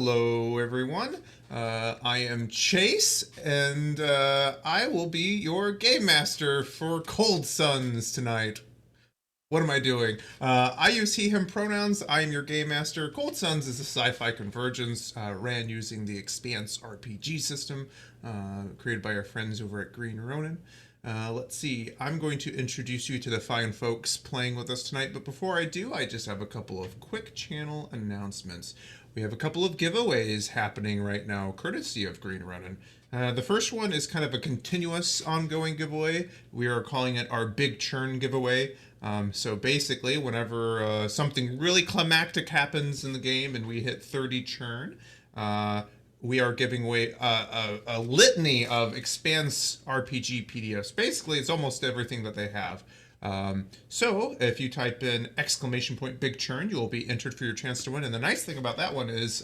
Hello, everyone. I am Chase, and I will be your game master for Cold Suns tonight. What am I doing? I use he, him pronouns. I am your game master. Cold Suns is a sci-fi convergence ran using the Expanse RPG system created by our friends over at Green Ronin. Let's see. I'm going to introduce you to the fine folks playing with us tonight, but before I do, I just have a couple of quick channel announcements. We have a couple of giveaways happening right now, courtesy of Green Ronin. The first one is kind of a continuous ongoing giveaway. We are calling it our Big Churn giveaway. So basically, whenever something really climactic happens in the game and we hit 30 churn, we are giving away a litany of Expanse RPG PDFs. Basically, it's almost everything that they have. So if you type in exclamation point big churn, you will be entered for your chance to win. And the nice thing about that one is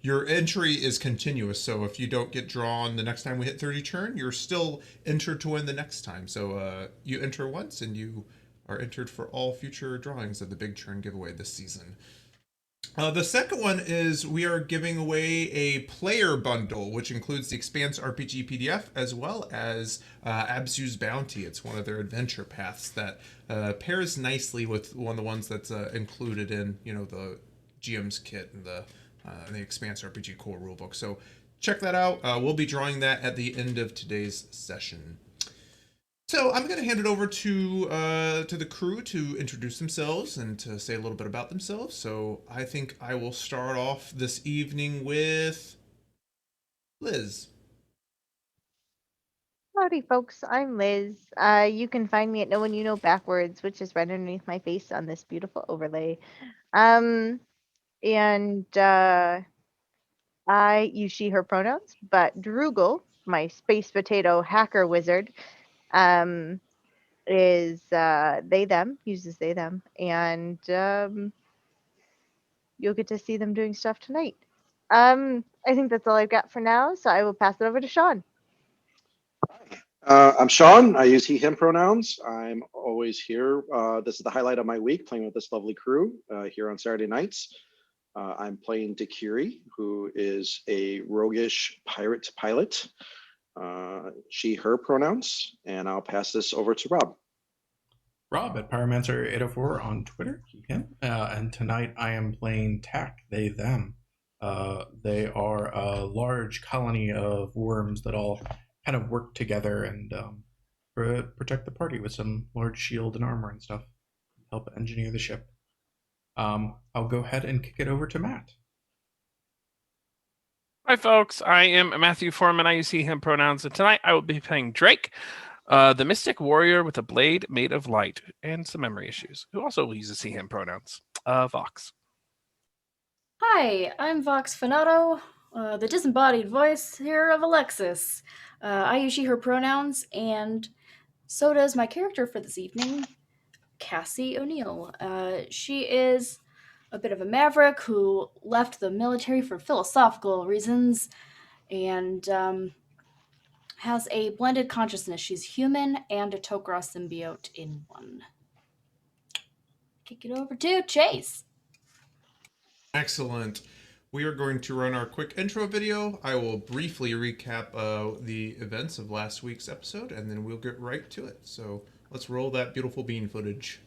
your entry is continuous. So if you don't get drawn the next time we hit 30 churn, you're still entered to win the next time. So you enter once and you are entered for all future drawings of the Big Churn giveaway this season. The second one is we are giving away a player bundle, which includes the Expanse RPG PDF as well as Abzu's Bounty. It's one of their adventure paths that pairs nicely with one of the ones that's included in the GM's kit and the Expanse RPG core rulebook. So check that out. We'll be drawing that at the end of today's session. So I'm going to hand it over to the crew to introduce themselves and to say a little bit about themselves. So I think I will start off this evening with Liz. Howdy, folks. I'm Liz. You can find me at No One You Know Backwards, which is right underneath my face on this beautiful overlay. And I use she, her pronouns, but Drugle, my space potato hacker wizard, is they, them, uses they, them. And you'll get to see them doing stuff tonight. I think that's all I've got for now, so I will pass it over to Sean. I'm Sean. I use he, him pronouns. I'm always here. This is the highlight of my week, playing with this lovely crew here on Saturday nights. I'm playing Dequiri, who is a roguish pirate pilot. She, her pronouns. And I'll pass this over to Rob. Rob at Pyromancer804 on Twitter, he, him. And tonight I am playing Tak, they, them. They are a large colony of worms that all kind of work together and protect the party with some large shield and armor and stuff. Help engineer the ship. I'll go ahead and kick it over to Matt. Hi, folks. I am Matthew Foreman. I use he, him pronouns. And tonight I will be playing Drake, the mystic warrior with a blade made of light and some memory issues, who also uses he, him pronouns. Vox. Hi, I'm Vox Fanato, the disembodied voice here of Alexis. I use she, her pronouns, and so does my character for this evening, Cassie O'Neill. She is a bit of a maverick who left the military for philosophical reasons and has a blended consciousness. She's human and a Tok'ra symbiote in one. Kick it over to Chase. Excellent. We are going to run our quick intro video. I will briefly recap the events of last week's episode, and then we'll get right to it. So let's roll that beautiful bean footage.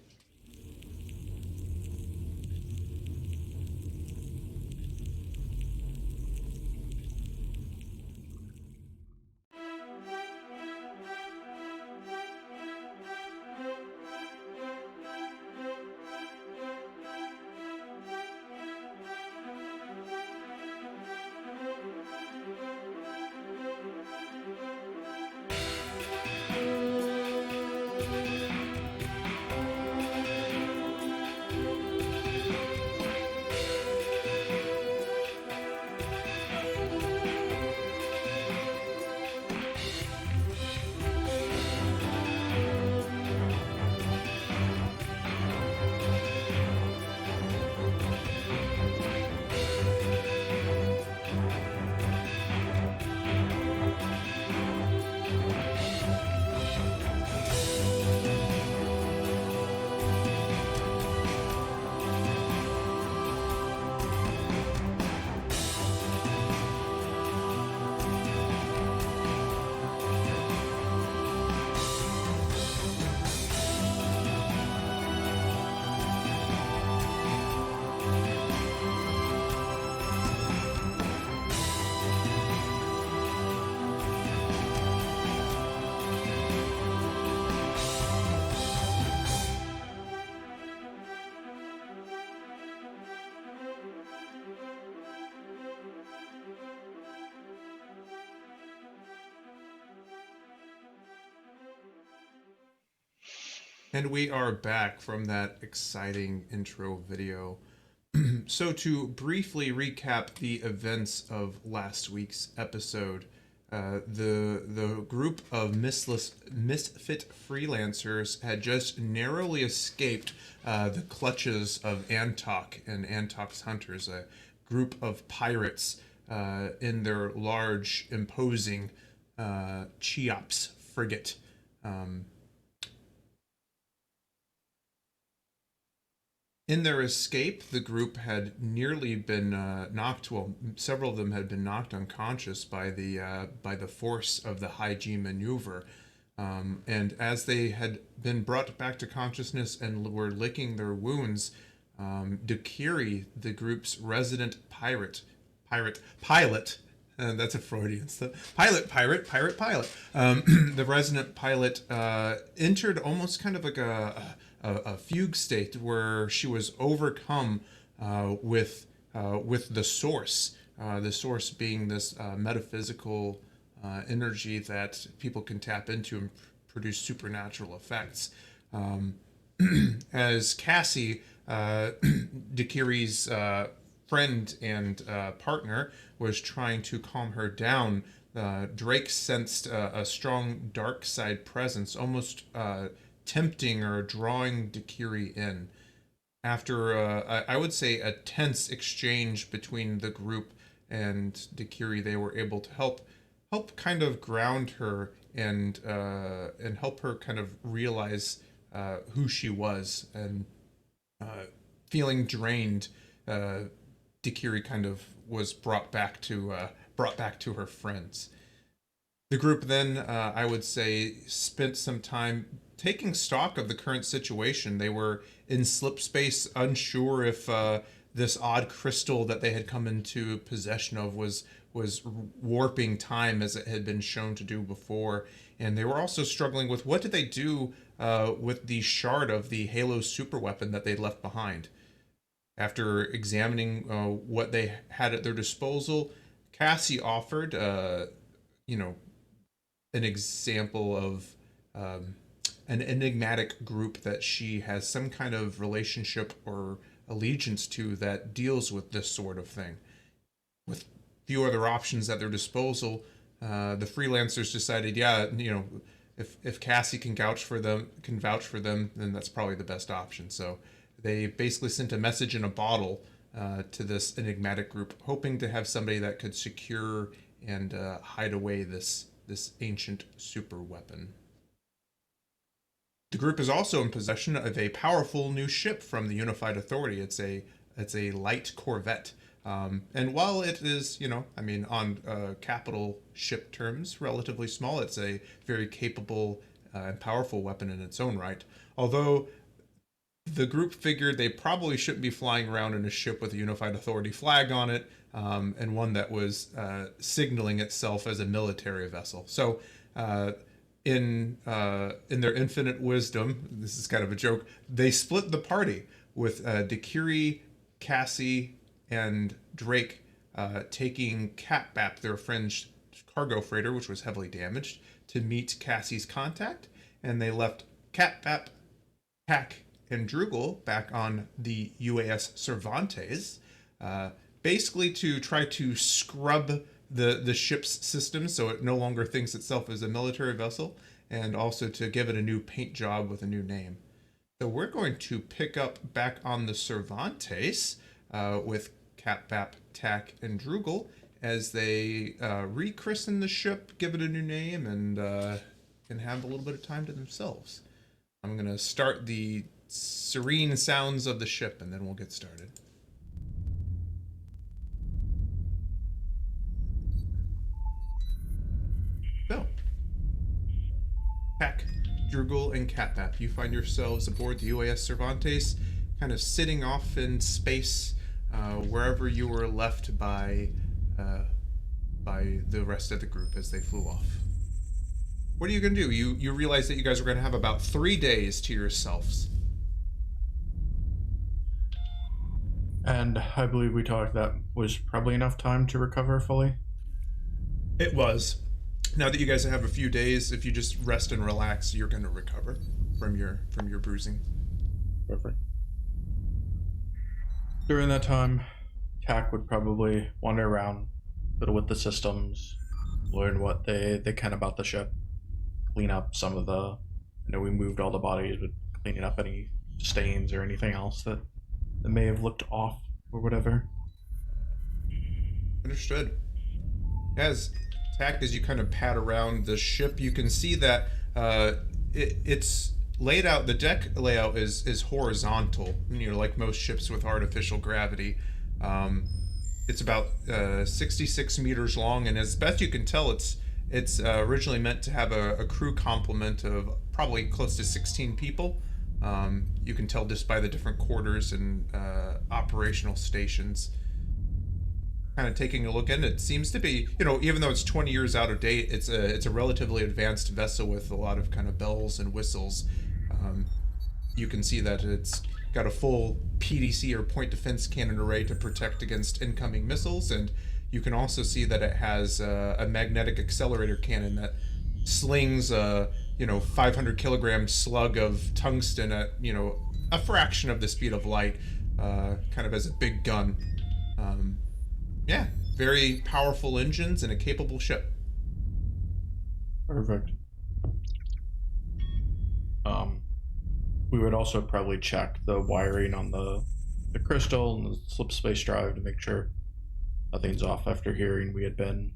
And we are back from that exciting intro video. So to briefly recap the events of last week's episode, the group of misfit freelancers had just narrowly escaped the clutches of Antok and Antok's hunters, a group of pirates in their large, imposing Cheops frigate. In their escape, the group had nearly been knocked. Well, several of them had been knocked unconscious by the force of the high G maneuver. And as they had been brought back to consciousness and were licking their wounds, Dequiri, the group's resident pilot. That's a Freudian stuff. Pilot. The resident pilot entered almost kind of like a fugue state where she was overcome with the source. The source being this metaphysical energy that people can tap into and produce supernatural effects. As Cassie, Dequiri's friend and partner, was trying to calm her down, Drake sensed a strong dark side presence, almost tempting or drawing Dequiri in. After, I would say, a tense exchange between the group and Dequiri, they were able to help kind of ground her and help her kind of realize who she was. And feeling drained, Dequiri kind of was brought back to her friends. The group then, I would say, spent some time taking stock of the current situation. They were in slip space, unsure if this odd crystal that they had come into possession of was warping time as it had been shown to do before. And they were also struggling with what did they do with the shard of the Halo superweapon that they left behind. After examining what they had at their disposal, Cassie offered, an example of an enigmatic group that she has some kind of relationship or allegiance to that deals with this sort of thing. With few other options at their disposal, the freelancers decided, if Cassie can vouch for them, then that's probably the best option. So they basically sent a message in a bottle to this enigmatic group, hoping to have somebody that could secure and hide away this ancient super weapon. The group is also in possession of a powerful new ship from the Unified Authority. It's a light corvette. And while it is, on capital ship terms, relatively small, it's a very capable and powerful weapon in its own right. Although the group figured they probably shouldn't be flying around in a ship with a Unified Authority flag on it, and one that was signaling itself as a military vessel. So in their infinite wisdom, this is kind of a joke, they split the party with Dequiri, Cassie, and Drake taking Catbap, their friend's cargo freighter, which was heavily damaged, to meet Cassie's contact, and they left Catbap, Tak, and Drugle back on the UAS Cervantes, basically to try to scrub the ship's system so it no longer thinks itself as a military vessel, and also to give it a new paint job with a new name. So we're going to pick up back on the Cervantes with Catbap, Tak, and Drugle as they rechristen the ship, give it a new name, and have a little bit of time to themselves. I'm going to start the serene sounds of the ship, and then we'll get started. So, Tak, Drugle, and Catbap, you find yourselves aboard the UAS Cervantes, kind of sitting off in space, wherever you were left by the rest of the group as they flew off. What are you going to do? You realize that you guys are going to have about 3 days to yourselves. And I believe we talked that was probably enough time to recover fully. It was. Now that you guys have a few days, if you just rest and relax, you're going to recover. from your bruising. Perfect. During that time, Tak would probably wander around, fiddle with the systems, learn what they can about the ship, clean up some of the. I know we moved all the bodies, but cleaning up any stains or anything else that may have looked off or whatever. Understood. As you kind of pat around the ship, you can see that it's laid out. The deck layout is horizontal. Like most ships with artificial gravity. It's about 66 meters long, and as best you can tell, it's originally meant to have a crew complement of probably close to 16 people. You can tell just by the different quarters and operational stations. Kind of taking a look at it, it seems to be, even though it's 20 years out of date, it's a relatively advanced vessel with a lot of kind of bells and whistles. You can see that it's got a full PDC or point defense cannon array to protect against incoming missiles, and you can also see that it has a magnetic accelerator cannon that slings a 500 kilogram slug of tungsten at a fraction of the speed of light, kind of as a big gun. Yeah, very powerful engines and a capable ship. Perfect. We would also probably check the wiring on the crystal and the slip space drive to make sure nothing's off after hearing we had been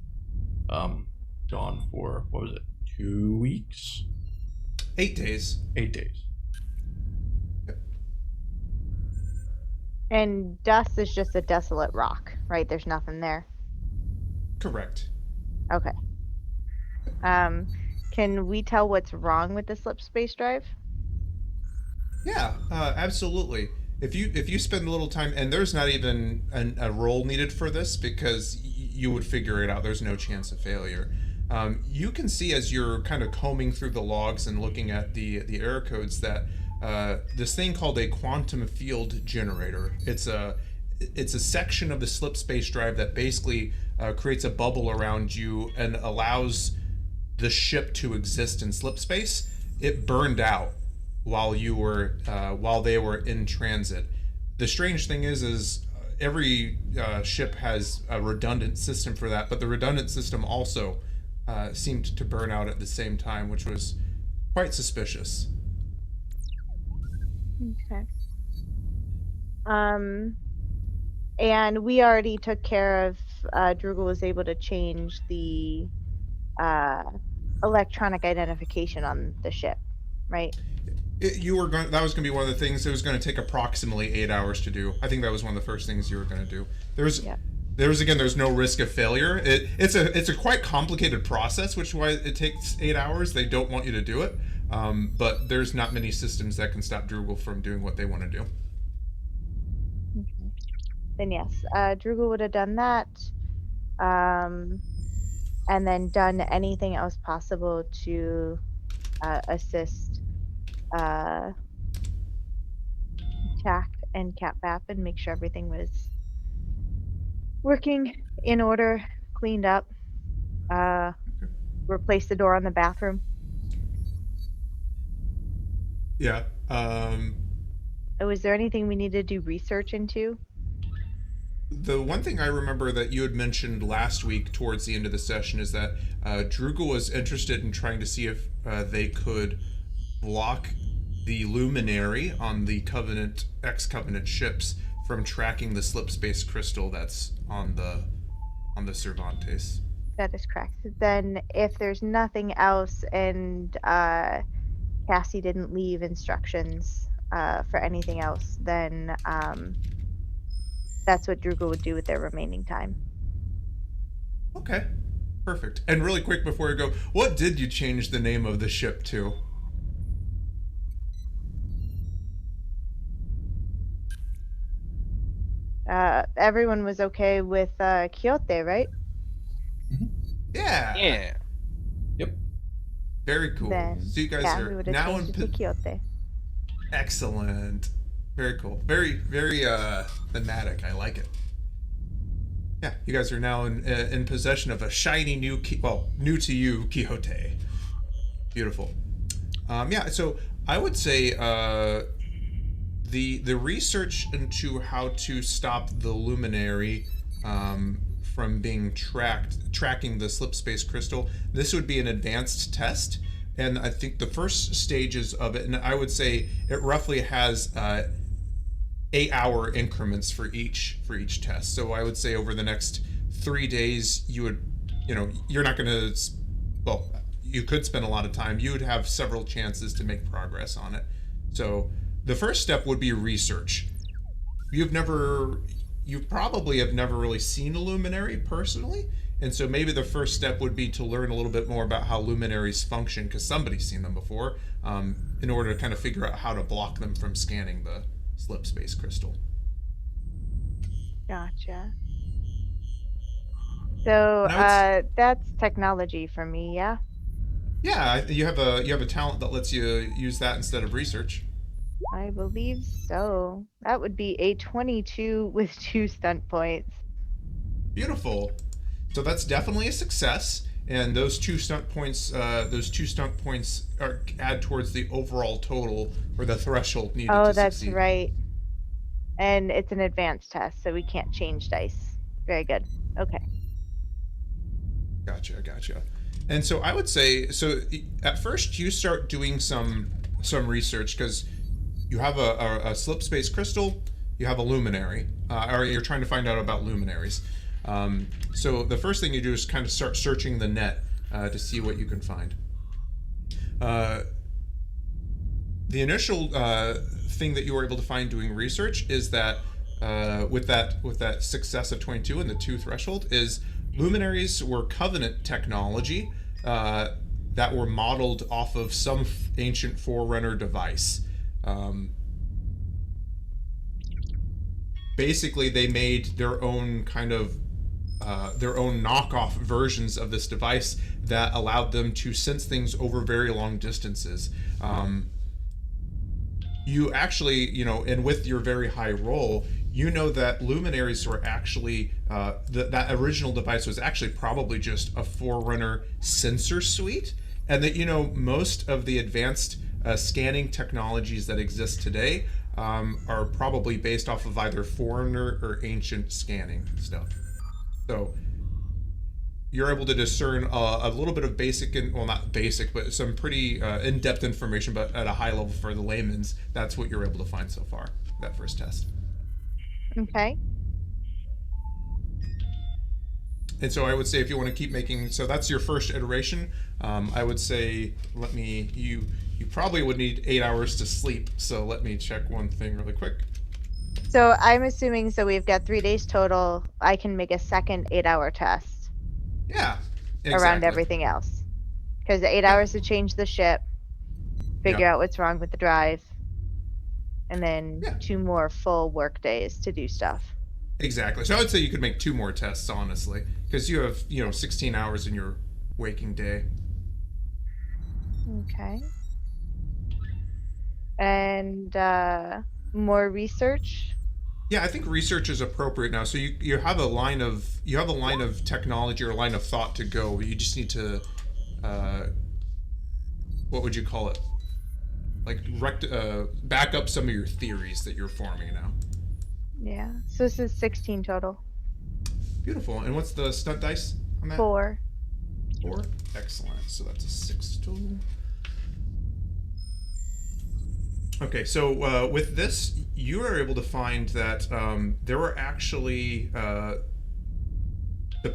gone for, what was it, 2 weeks? 8 days. 8 days. Yep. And dust is just a desolate rock, right? There's nothing there. Correct. Okay. Can we tell what's wrong with the slip space drive? Yeah, absolutely. If you spend a little time, and there's not even a roll needed for this because you would figure it out. There's no chance of failure. You can see as you're kind of combing through the logs and looking at the error codes that this thing called a quantum field generator. It's a section of the slip space drive that basically creates a bubble around you and allows the ship to exist in slip space. It burned out while they were in transit. The strange thing is every ship has a redundant system for that, but the redundant system also seemed to burn out at the same time, which was quite suspicious. Okay. And we already took care of, Drugle was able to change the electronic identification on the ship, right? That was going to be one of the things. It was going to take approximately 8 hours to do. I think that was one of the first things you were going to do. There's no risk of failure. It's a quite complicated process, which is why it takes 8 hours. They don't want you to do it, but there's not many systems that can stop Drugle from doing what they want to do. Okay. Then yes, Drugle would have done that, and then done anything else possible to assist Tak and Catbap and make sure everything was working in order, cleaned up, replace the door on the bathroom. Yeah. Was there anything we needed to do research into? The one thing I remember that you had mentioned last week towards the end of the session is that Drugle was interested in trying to see if they could block the luminary on the ex-Covenant ships from tracking the slip space crystal that's on the Cervantes. That is correct. Then if there's nothing else and Cassie didn't leave instructions for anything else, then that's what Drugle would do with their remaining time. Okay, perfect. And really quick before we go, what did you change the name of the ship to? Everyone was okay with Quixote, right? Yeah. Yeah. Yep. Very cool. Then, So you guys yeah, we are would have now changed it to Quixote. Excellent. Very cool. Very, very thematic. I like it. Yeah, you guys are now in possession of a shiny new to you Quixote. Beautiful. Yeah, so I would say the research into how to stop the luminary from being tracking the slip space crystal. This would be an advanced test, and I think the first stages of it, and I would say it roughly has 8-hour increments for each test. So I would say over the next 3 days, you're not going to, well, you could spend a lot of time. You would have several chances to make progress on it. So the first step would be research. You probably have never really seen a luminary personally, and so maybe the first step would be to learn a little bit more about how luminaries function, because somebody's seen them before, in order to kind of figure out how to block them from scanning the slip space crystal. Gotcha. So that's technology for me, yeah? Yeah, you have a talent that lets you use that instead of research. I believe so. That would be a 22 with 2 stunt points. Beautiful. So that's definitely a success, and those two stunt points add towards the overall total or the threshold needed to That's succeed. right. And it's an advanced test, so we can't change dice. Very good. Okay. Gotcha. And so I would say, so at first you start doing some research, because you have a slip space crystal, you have a luminary, or you're trying to find out about luminaries. So the first thing you do is kind of start searching the net to see what you can find. The initial thing that you were able to find doing research is that with that success of 22 and the 2 threshold is luminaries were covenant technology that were modeled off of some ancient Forerunner device. Basically, they made their own kind of their own knockoff versions of this device that allowed them to sense things over very long distances. You actually, and with your very high roll, that luminaries were actually that original device was actually probably just a Forerunner sensor suite, and that most of the advanced scanning technologies that exist today are probably based off of either Forerunner or ancient scanning stuff. So you're able to discern a little bit of basic, and well, not basic, but some pretty in-depth information, but at a high level for the layman's. That's what you're able to find so far, that first test. Okay. And so I would say if you want to keep making, so that's your first iteration. I would say you probably would need 8 hours to sleep. So let me check one thing really quick. So I'm assuming, so we've got 3 days total. I can make a second 8-hour test. Yeah. Exactly. Around everything else. Because 8 hours to change the ship, figure out what's wrong with the drive, and then 2 more full work days to do stuff. Exactly. So I would say you could make 2 more tests, honestly, because you have 16 hours in your waking day. Okay. And more research. Yeah, I think research is appropriate now. So you have a line of technology or a line of thought to go. You just need to what would you call it? Like back up some of your theories that you're forming now. Yeah. So this is 16 total. Beautiful. And what's the stunt dice on that? 4. 4? Excellent. So that's a 6 total. Okay, so with this, you are able to find that there were actually the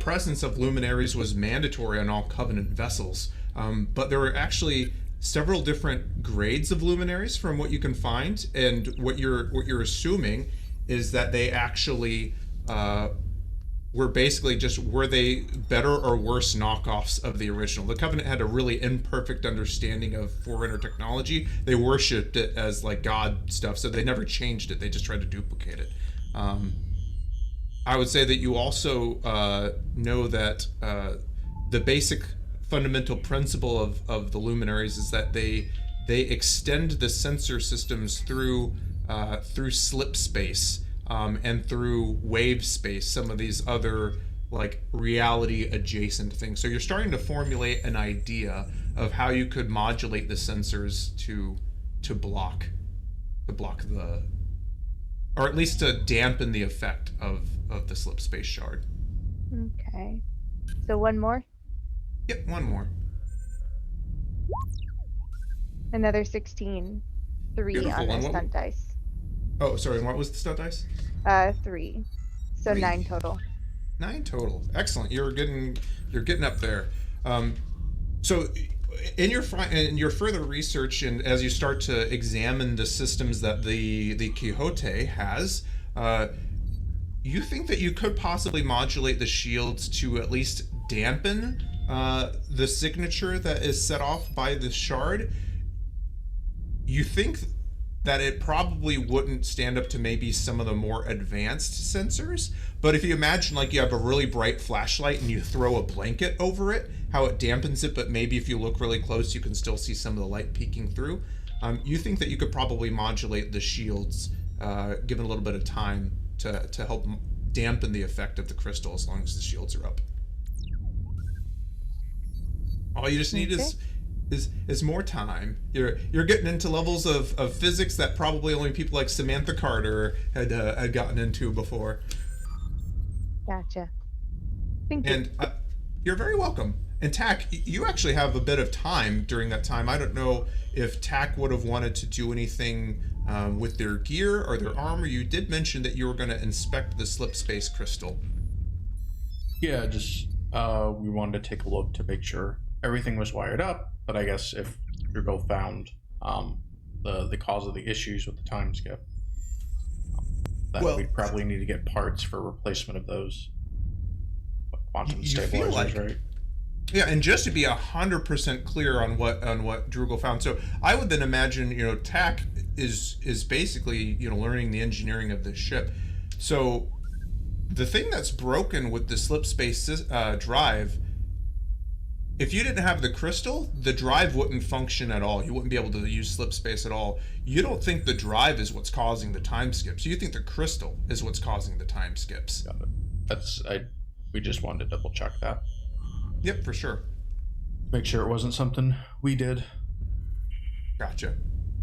presence of luminaries was mandatory on all Covenant vessels, but there were actually several different grades of luminaries from what you can find, and what you're assuming is that they actually were they better or worse knockoffs of the original. The Covenant had a really imperfect understanding of Forerunner technology. They worshipped it as like God stuff, so they never changed it. They just tried to duplicate it. I would say that you also know that the basic fundamental principle of the luminaries is that they extend the sensor systems through slip space. And through wave space, some of these other like reality adjacent things. So you're starting to formulate an idea of how you could modulate the sensors to to block the, or at least to dampen the effect of the slip space shard. Okay. So one more? Yep, one more. Another 16. 3 Beautiful. on And the what stunt dice. Oh, sorry. What was the stunt dice? 3. So 3. 9 total. 9 total. Excellent. You're getting up there. So in your further research, and as you start to examine the systems that the Quixote has, you think that you could possibly modulate the shields to at least dampen the signature that is set off by the shard. You think that it probably wouldn't stand up to maybe some of the more advanced sensors, but if you imagine like you have a really bright flashlight and you throw a blanket over it, how it dampens it, but maybe if you look really close you can still see some of the light peeking through. You think that you could probably modulate the shields, given a little bit of time, to help dampen the effect of the crystal as long as the shields are up. All you just need is more time. You're getting into levels of physics that probably only people like Samantha Carter had gotten into before. Gotcha. Thank you. And you're very welcome. And Tak, you actually have a bit of time during that time. I don't know if Tak would have wanted to do anything with their gear or their armor. You did mention that you were going to inspect the slip space crystal. Yeah, just we wanted to take a look to make sure everything was wired up. But I guess if Drugle found the cause of the issues with the time skip, then we'd probably need to get parts for replacement of those quantum stabilizers, right? Yeah, and just to be 100% clear on what Drugle found, so I would then imagine, Tak is basically learning the engineering of this ship. So the thing that's broken with the slip space drive, if you didn't have the crystal, the drive wouldn't function at all. You wouldn't be able to use slip space at all. You don't think the drive is what's causing the time skips. You think the crystal is what's causing the time skips. Got it. We just wanted to double check that. Yep, for sure. Make sure it wasn't something we did. Gotcha.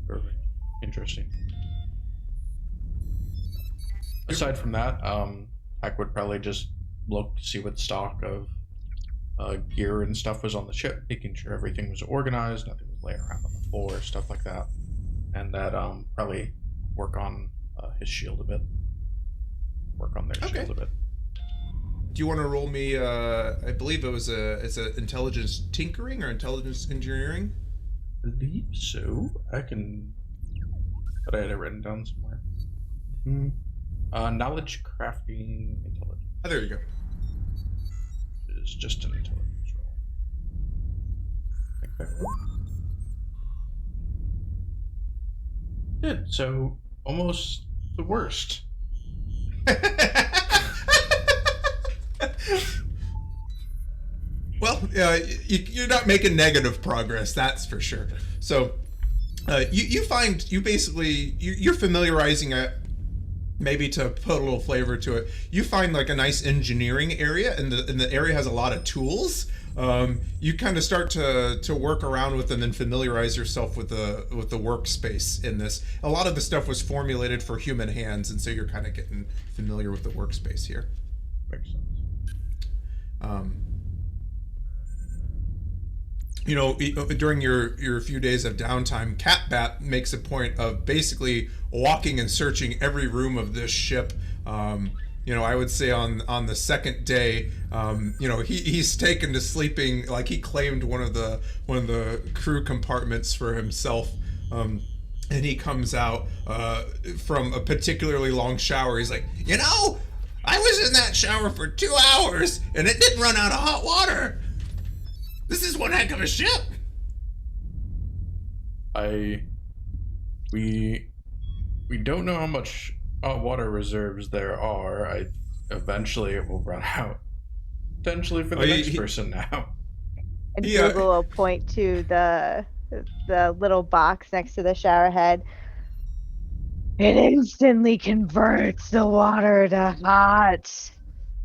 Perfect. Interesting. Aside from that, Tak would probably just look to see what stock of gear and stuff was on the ship, making sure everything was organized, nothing was laying around on the floor, stuff like that. And that probably work on his shield a bit. Work on their shield a bit. Do you want to roll me? I believe it's a intelligence tinkering or intelligence engineering. I believe so. I can, but I had it written down somewhere. Knowledge crafting intelligence. Oh, there you go. It's just an intelligence roll. I think that worked. Good. So almost the worst. Well, you're not making negative progress, that's for sure. So, you're familiarizing it. Maybe to put a little flavor to it, you find like a nice engineering area, and the area has a lot of tools. You kind of start to work around with them and familiarize yourself with the workspace in this. A lot of the stuff was formulated for human hands, and so you're kind of getting familiar with the workspace here. Makes sense. During your few days of downtime, Catbat makes a point of basically walking and searching every room of this ship. I would say on the second day, he's taken to sleeping, like he claimed one of the crew compartments for himself. And he comes out from a particularly long shower. He's like, I was in that shower for 2 hours and it didn't run out of hot water. This is one heck of a ship. We don't know how much water reserves there are. Eventually it will run out. Potentially for the next person now. And Google will point to the little box next to the shower head. It instantly converts the water to hot.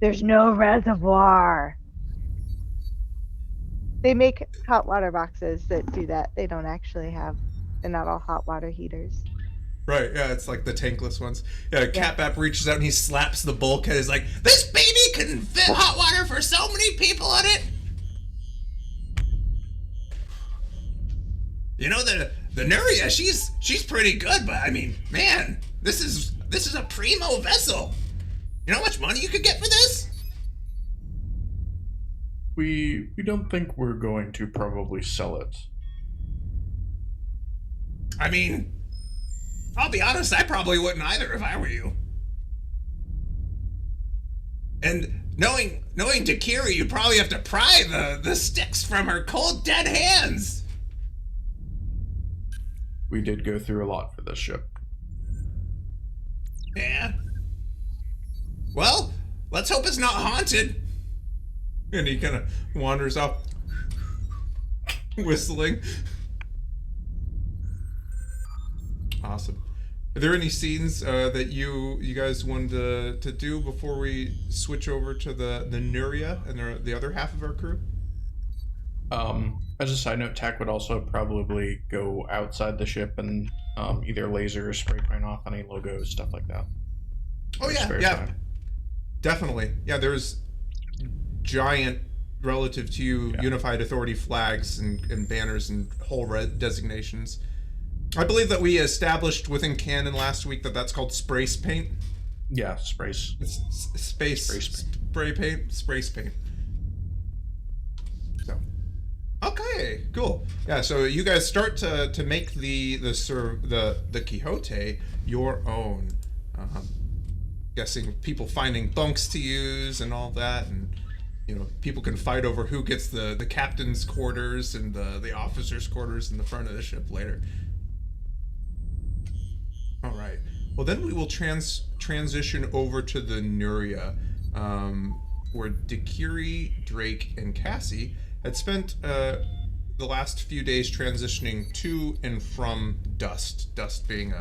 There's no reservoir. They make hot water boxes that do that. They don't actually have They're not all hot water heaters. Right, yeah, it's like the tankless ones. Yeah, Yeah. Catbap reaches out and he slaps the bulkhead. He's like, "This baby can fit hot water for so many people on it." You know, the Nuria, she's pretty good, but I mean, man, this is a primo vessel. You know how much money you could get for this? We don't think we're going to probably sell it. I mean, I'll be honest, I probably wouldn't either if I were you. And knowing Dequiri, you'd probably have to pry the sticks from her cold, dead hands. We did go through a lot for this ship. Yeah. Well, let's hope it's not haunted. And he kind of wanders off, whistling. Awesome. Are there any scenes that you guys wanted to do before we switch over to the Nuria and the other half of our crew? As a side note, Tak would also probably go outside the ship and either laser or spray paint off any logos, stuff like that. Oh yeah, Time. Definitely. Yeah, there's giant, relative to you, Unified Authority flags and banners and whole designations. I believe that we established within canon last week that that's called spray paint. Yeah, sprays. It's spray paint. So, okay, cool. Yeah, so you guys start to make the Quixote your own. Guessing people finding bunks to use and all that, and people can fight over who gets the captain's quarters and the officer's quarters in the front of the ship later. All right. Well, then we will transition over to the Nuria, where Dequiri, Drake, and Cassie had spent the last few days transitioning to and from Dust. Dust being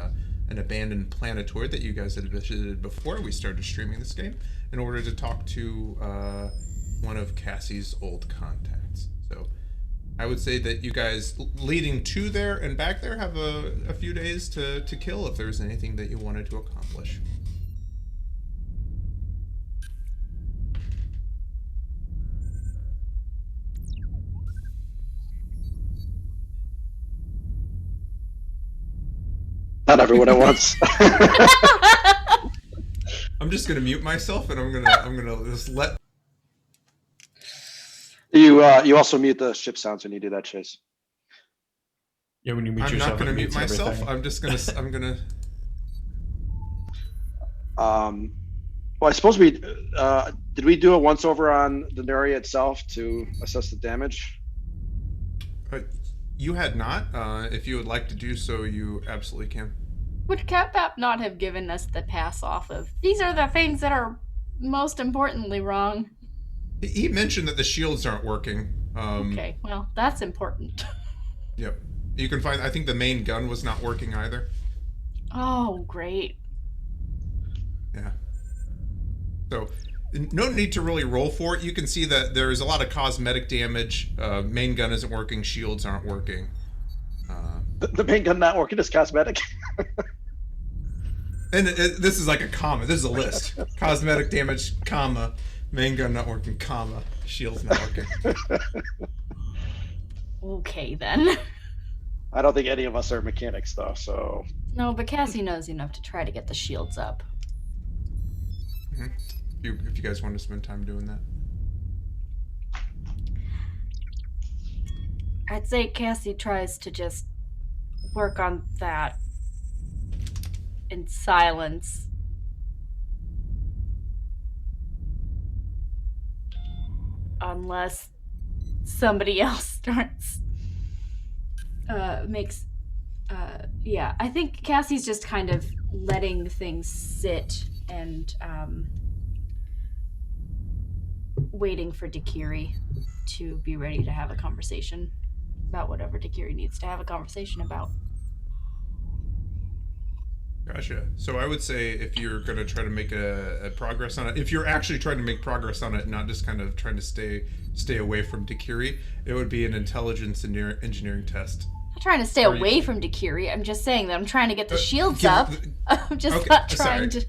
an abandoned planetoid that you guys had visited before we started streaming this game, in order to talk to one of Cassie's old contacts. So I would say that you guys leading to there and back there have a few days to kill if there's anything that you wanted to accomplish. Not everyone at once. I'm just gonna mute myself and I'm gonna just let. You also mute the ship sounds when you do that, Chase. Yeah, when you mute I'm yourself. not gonna it mute mutes myself. everything. I'm just gonna. I'm gonna. Well, I suppose we did we do a once over on the Nuria itself to assess the damage? You had not. If you would like to do so, you absolutely can. Would Catbap not have given us the pass off of these are the things that are most importantly wrong? He mentioned that the shields aren't working. Okay, well, that's important. Yep. You can find. I think the main gun was not working either. Oh, great. Yeah. So, no need to really roll for it. You can see that there's a lot of cosmetic damage. Main gun isn't working. Shields aren't working. The main gun not working is cosmetic. And this is like a comma. This is a list. Cosmetic damage, comma. Main gun not working, comma. Shields not working. Okay, then. I don't think any of us are mechanics, though, so... No, but Cassie knows enough to try to get the shields up. Mm-hmm. If you guys want to spend time doing that. I'd say Cassie tries to just work on that in silence. Unless somebody else starts yeah, I think Cassie's just kind of letting things sit and waiting for Dequiri to be ready to have a conversation about whatever Dequiri needs to have a conversation about. Gotcha. So I would say if you're going to try to make a progress on it, if you're actually trying to make progress on it, not just kind of trying to stay away from Dequiri, it would be an intelligence and engineering test. I'm trying to stay Or you- away from Dequiri. I'm just saying that I'm trying to get the shields give- up. I'm just Okay, not trying sorry. to.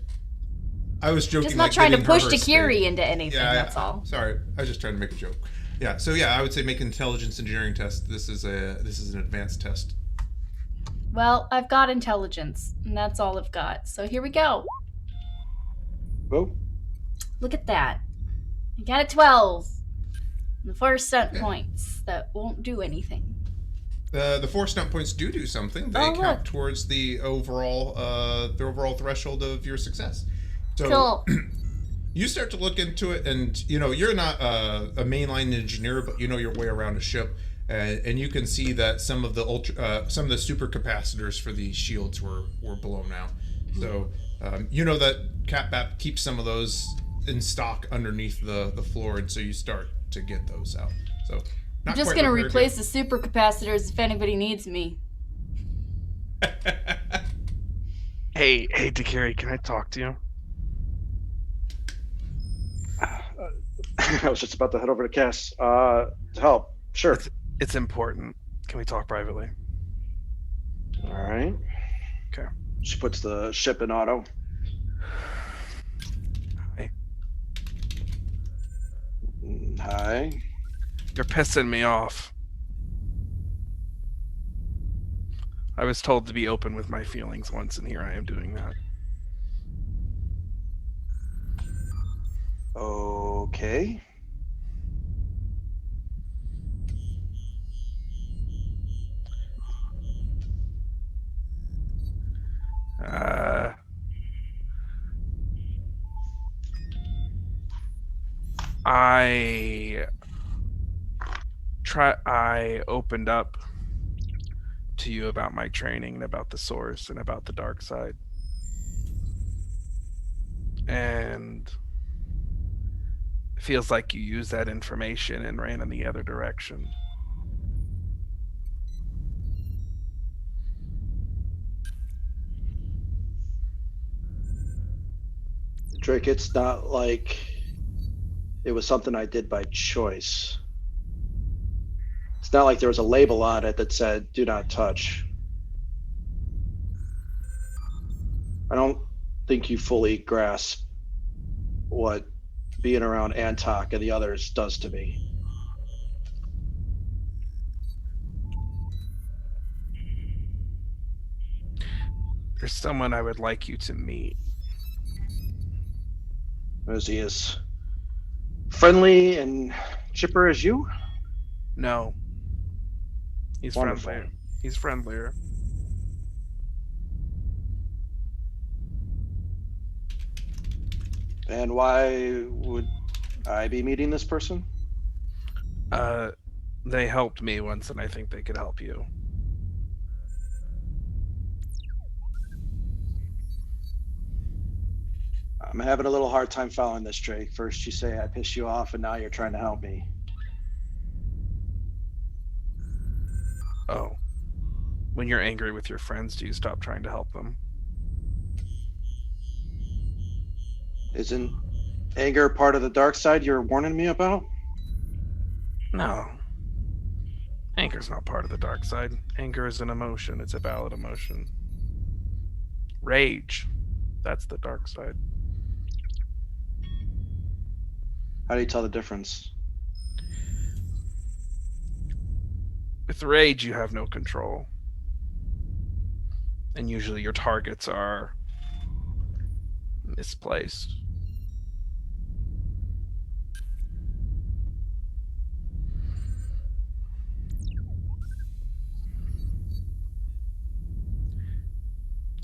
I was joking. Just not like trying to getting push her Dequiri state. into anything. That's all. Sorry, I was just trying to make a joke. Yeah. So yeah, I would say make an intelligence engineering test. This is an advanced test. Well, I've got intelligence, and that's all I've got. So here we go. Oh, Look at that. I got a 12. And the 4 stunt Yeah. points that won't do anything. The 4 stunt points do something. They Oh, count look. towards the overall threshold of your success. So Cool. you start to look into it, and you're not a mainline engineer, but you know your way around a ship, and you can see that some of the supercapacitors for these shields were blown out. So you know that CapBap keeps some of those in stock underneath the floor, and so you start to get those out. So I'm just going to replace the supercapacitors if anybody needs me. Hey, Dequiri, can I talk to you? I was just about to head over to Cass to help. Sure. It's important. Can we talk privately? All right. Okay. She puts the ship in auto. Hi. Hi. You're pissing me off. I was told to be open with my feelings once, and here I am doing that. Okay. I opened up to you about my training and about the source and about the dark side. And it feels like you used that information and ran in the other direction. Drake, it's not like it was something I did by choice. It's not like there was a label on it that said, do not touch. I don't think you fully grasp what being around Antok and the others does to me. There's someone I would like you to meet. Is he as friendly and chipper as you? No. He's Wonderful. friendlier. He's friendlier. And why would I be meeting this person? They helped me once, and I think they could help you. I'm having a little hard time following this, Drake. First you say I pissed you off, and now you're trying to help me. Oh. When you're angry with your friends, do you stop trying to help them? Isn't anger part of the dark side you're warning me about? No. Anger's not part of the dark side. Anger is an emotion. It's a valid emotion. Rage. That's the dark side. How do you tell the difference? With rage, you have no control. And usually your targets are misplaced.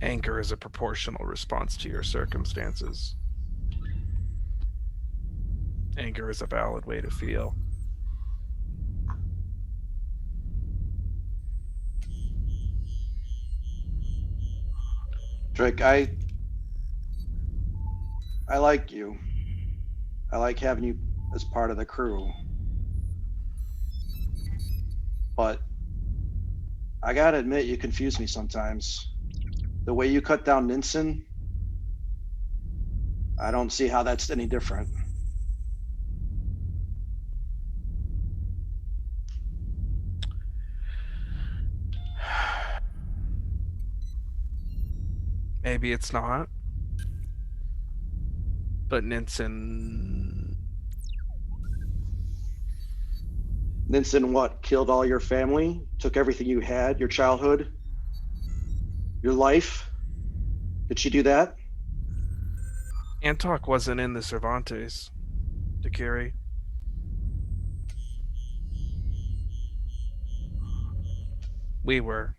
Anger is a proportional response to your circumstances. Anger is a valid way to feel. Drake, I like you. I like having you as part of the crew. But I gotta admit, you confuse me sometimes. The way you cut down Ninsen, I don't see how that's any different. Maybe it's not. But Ninsen... Ninsen what? Killed all your family? Took everything you had, your childhood? Your life? Did she do that? Antok wasn't in the Cervantes, Dequiri. We were.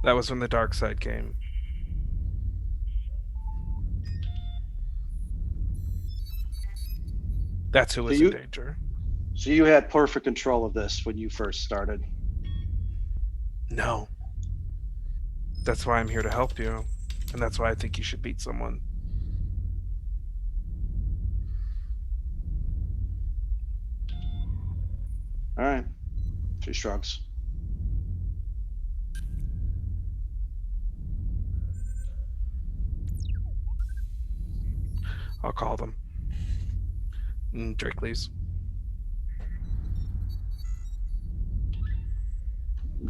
That was when the dark side came. That's who was in danger. So you had perfect control of this when you first started? No. That's why I'm here to help you. And that's why I think you should beat someone. All right. She shrugs. I'll call them. And Drake leaves.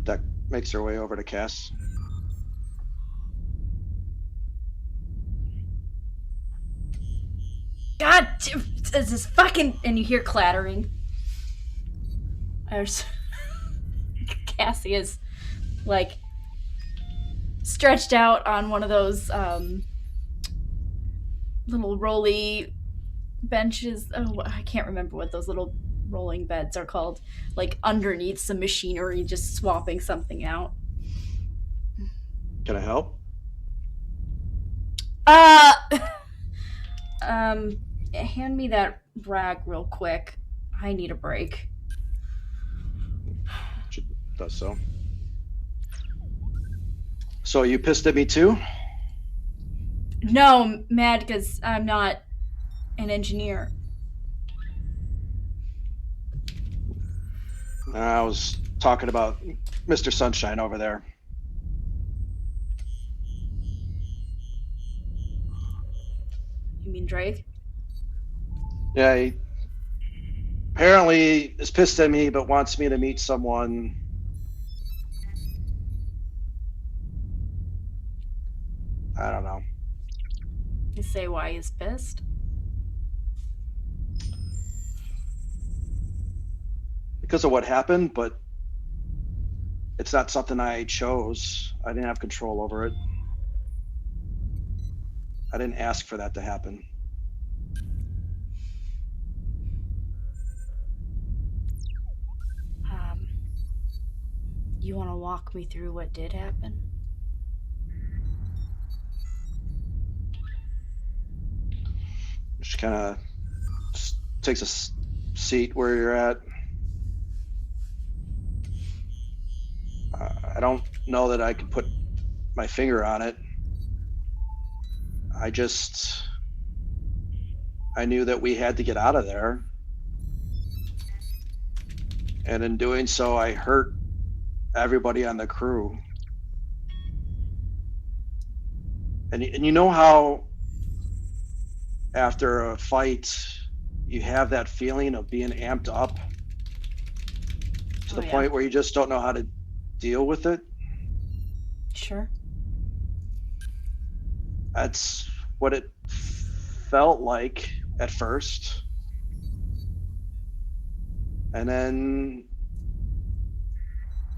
That makes her way over to Cass. God, this is fucking... And you hear clattering. There's... Cassie is, like, stretched out on one of those little rolly benches. Oh, I can't remember what those little rolling beds are called. Like, underneath some machinery, just swapping something out. Can I help? Hand me that rag real quick. I need a break. She does so. So you pissed at me too? No, I'm mad because I'm not an engineer. I was talking about Mr. Sunshine over there. You mean Drake? Yeah, he apparently is pissed at me, but wants me to meet someone. I don't know. You say why he's pissed? Because of what happened, but it's not something I chose. I didn't have control over it. I didn't ask for that to happen. You want to walk me through what did happen? She kind of takes a seat where you're at. I don't know that I can put my finger on it. I knew that we had to get out of there. And in doing so, I hurt everybody on the crew. And you know how after a fight, you have that feeling of being amped up to the point where you just don't know how to deal with it? Sure. That's what it felt like at first. And then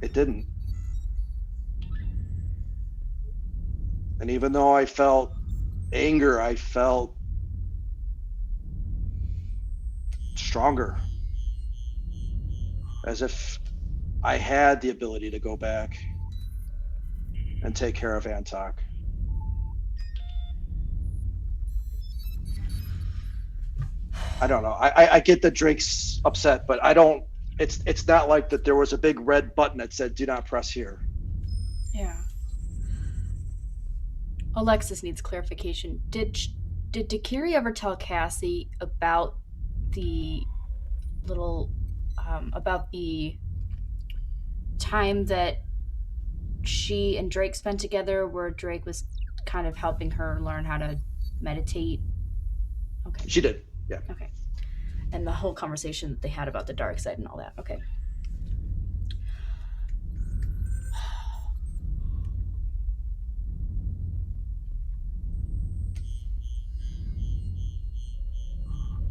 it didn't. And even though I felt anger, I felt stronger. As if I had the ability to go back and take care of Antok. I don't know. I get that Drake's upset, but I don't. It's not like that there was a big red button that said "Do not press here." Yeah. Alexis needs clarification. Did Dequiri ever tell Cassie about the little about the time that she and Drake spent together, where Drake was kind of helping her learn how to meditate? Okay. She did. Yeah. Okay. And the whole conversation that they had about the dark side and all that. Okay.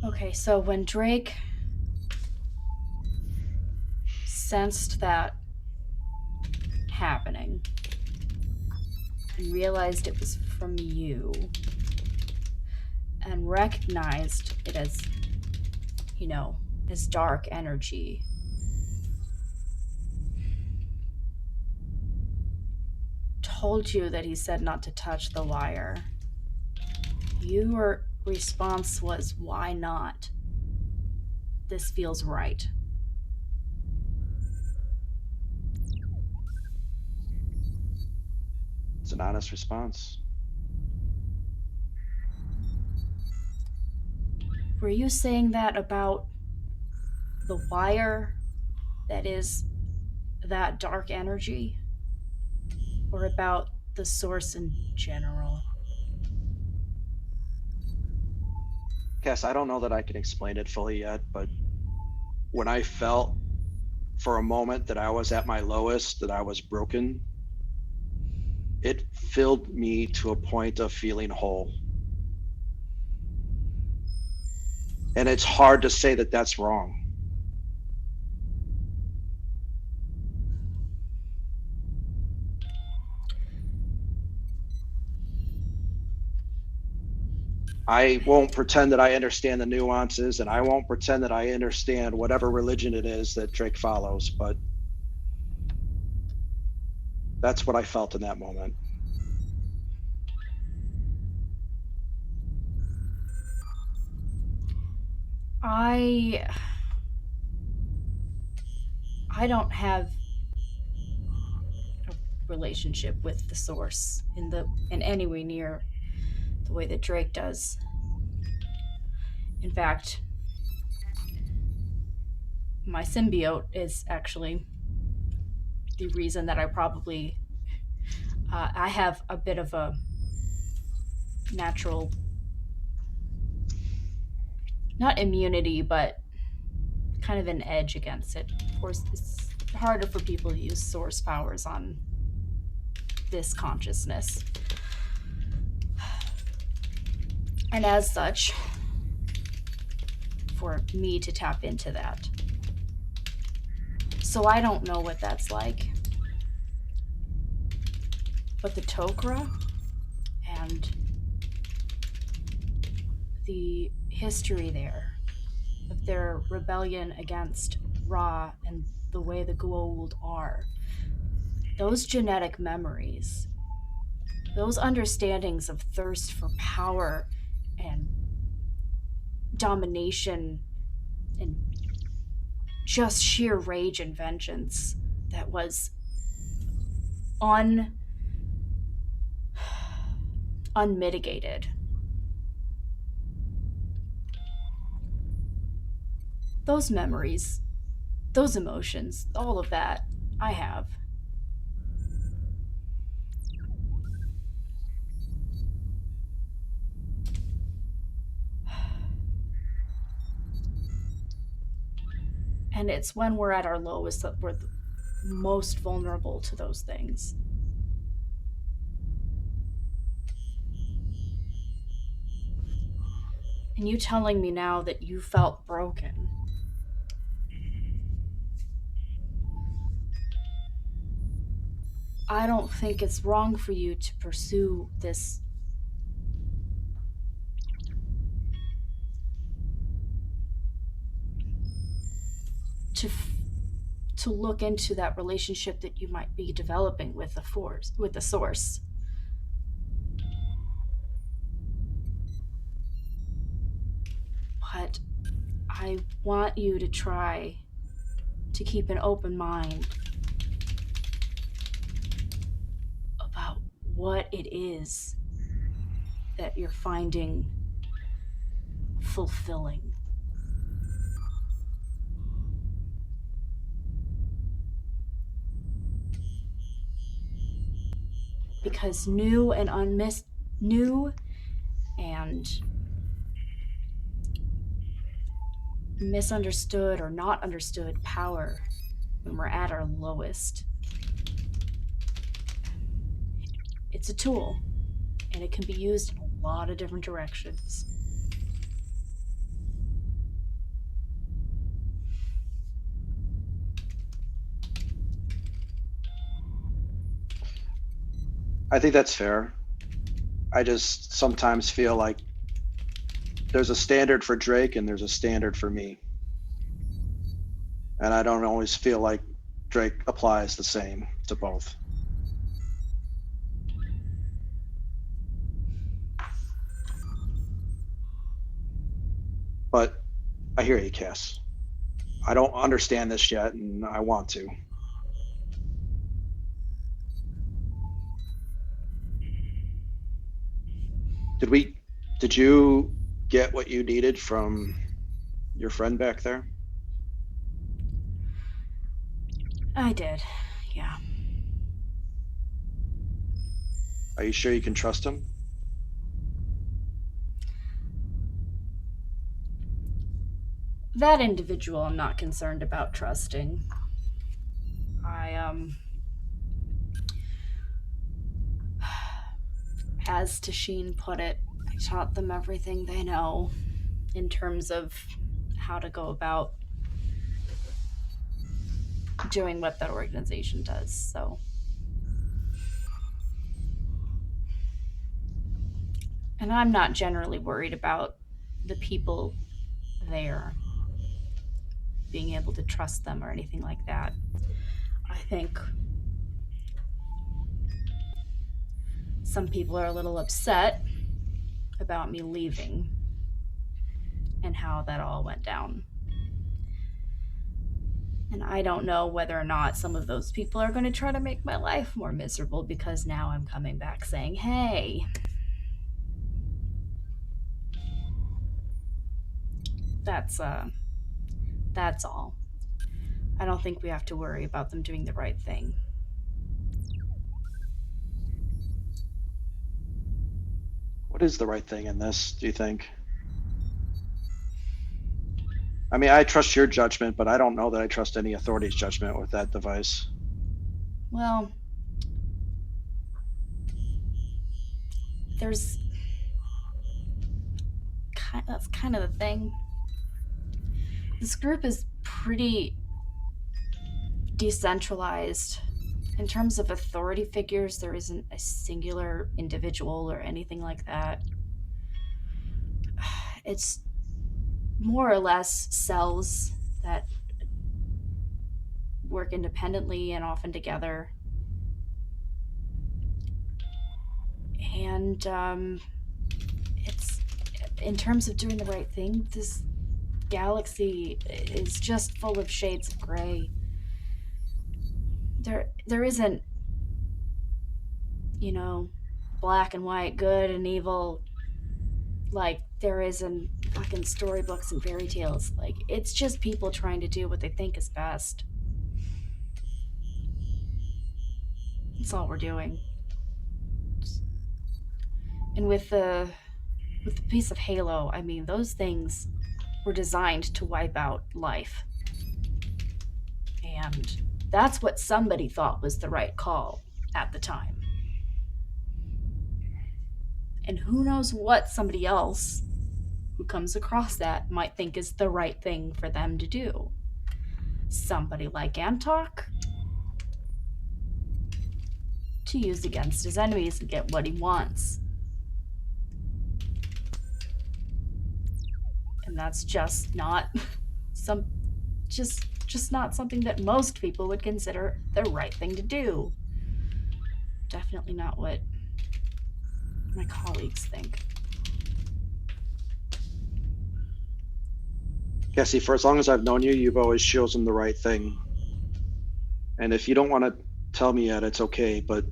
Okay, so when Drake sensed that happening and realized it was from you and recognized it as, as dark energy, told you that he said not to touch the wire, your response was, why not? This feels right. It's an honest response. Were you saying that about the wire that is that dark energy? Or about the source in general? Cass, I don't know that I can explain it fully yet, but when I felt for a moment that I was at my lowest, that I was broken, it filled me to a point of feeling whole. And it's hard to say that that's wrong. I won't pretend that I understand the nuances, and I won't pretend that I understand whatever religion it is that Drake follows, but that's what I felt in that moment. I don't have a relationship with the source in any way near the way that Drake does. In fact, my symbiote is actually the reason that I have a bit of a natural, not immunity, but kind of an edge against it. Of course, it's harder for people to use source powers on this consciousness. And as such, for me to tap into that. So I don't know what that's like. But the Tok'ra and the history there of their rebellion against Ra and the way the Goa'uld are, those genetic memories, those understandings of thirst for power and domination and just sheer rage and vengeance that was unmitigated. Those memories, those emotions, all of that, I have. And it's when we're at our lowest that we're the most vulnerable to those things. And you telling me now that you felt broken. I don't think it's wrong for you to pursue this to look into that relationship that you might be developing with the source. But I want you to try to keep an open mind about what it is that you're finding fulfilling. Because new and misunderstood or not understood power, when we're at our lowest, it's a tool and it can be used in a lot of different directions. I think that's fair. I just sometimes feel like there's a standard for Drake and there's a standard for me. And I don't always feel like Drake applies the same to both. But I hear you, Cass. I don't understand this yet, and I want to. Did you get what you needed from your friend back there? I did, yeah. Are you sure you can trust him? That individual I'm not concerned about trusting. As Tasheen put it, I taught them everything they know in terms of how to go about doing what that organization does, so. And I'm not generally worried about the people there, being able to trust them or anything like that. I think some people are a little upset about me leaving and how that all went down. And I don't know whether or not some of those people are going to try to make my life more miserable because now I'm coming back saying, hey, that's all. I don't think we have to worry about them doing the right thing. What is the right thing in this, do you think? I mean, I trust your judgment, but I don't know that I trust any authority's judgment with that device. Well, that's kind of the thing. This group is pretty decentralized. In terms of authority figures, there isn't a singular individual or anything like that. It's more or less cells that work independently and often together. And it's, in terms of doing the right thing, this galaxy is just full of shades of gray. There isn't, black and white, good and evil, like there is in fucking storybooks and fairy tales. Like, it's just people trying to do what they think is best. That's all we're doing. And with the piece of Halo, I mean, those things were designed to wipe out life. And that's what somebody thought was the right call at the time. And who knows what somebody else who comes across that might think is the right thing for them to do. Somebody like Antok to use against his enemies and get what he wants. And that's just not just not something that most people would consider the right thing to do. Definitely not what my colleagues think. Cassie, for as long as I've known you, you've always chosen the right thing. And if you don't want to tell me yet, it's okay, but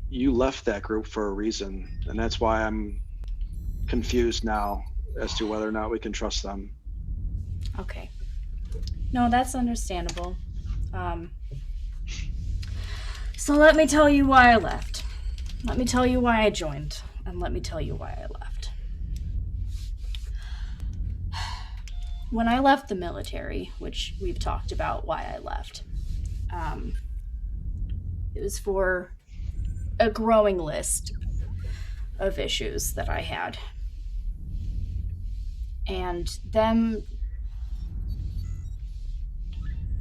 you left that group for a reason. And that's why I'm confused now as to whether or not we can trust them. Okay. No, that's understandable. So let me tell you why I left. Let me tell you why I joined. And let me tell you why I left. When I left the military, which we've talked about why I left, it was for a growing list of issues that I had. And them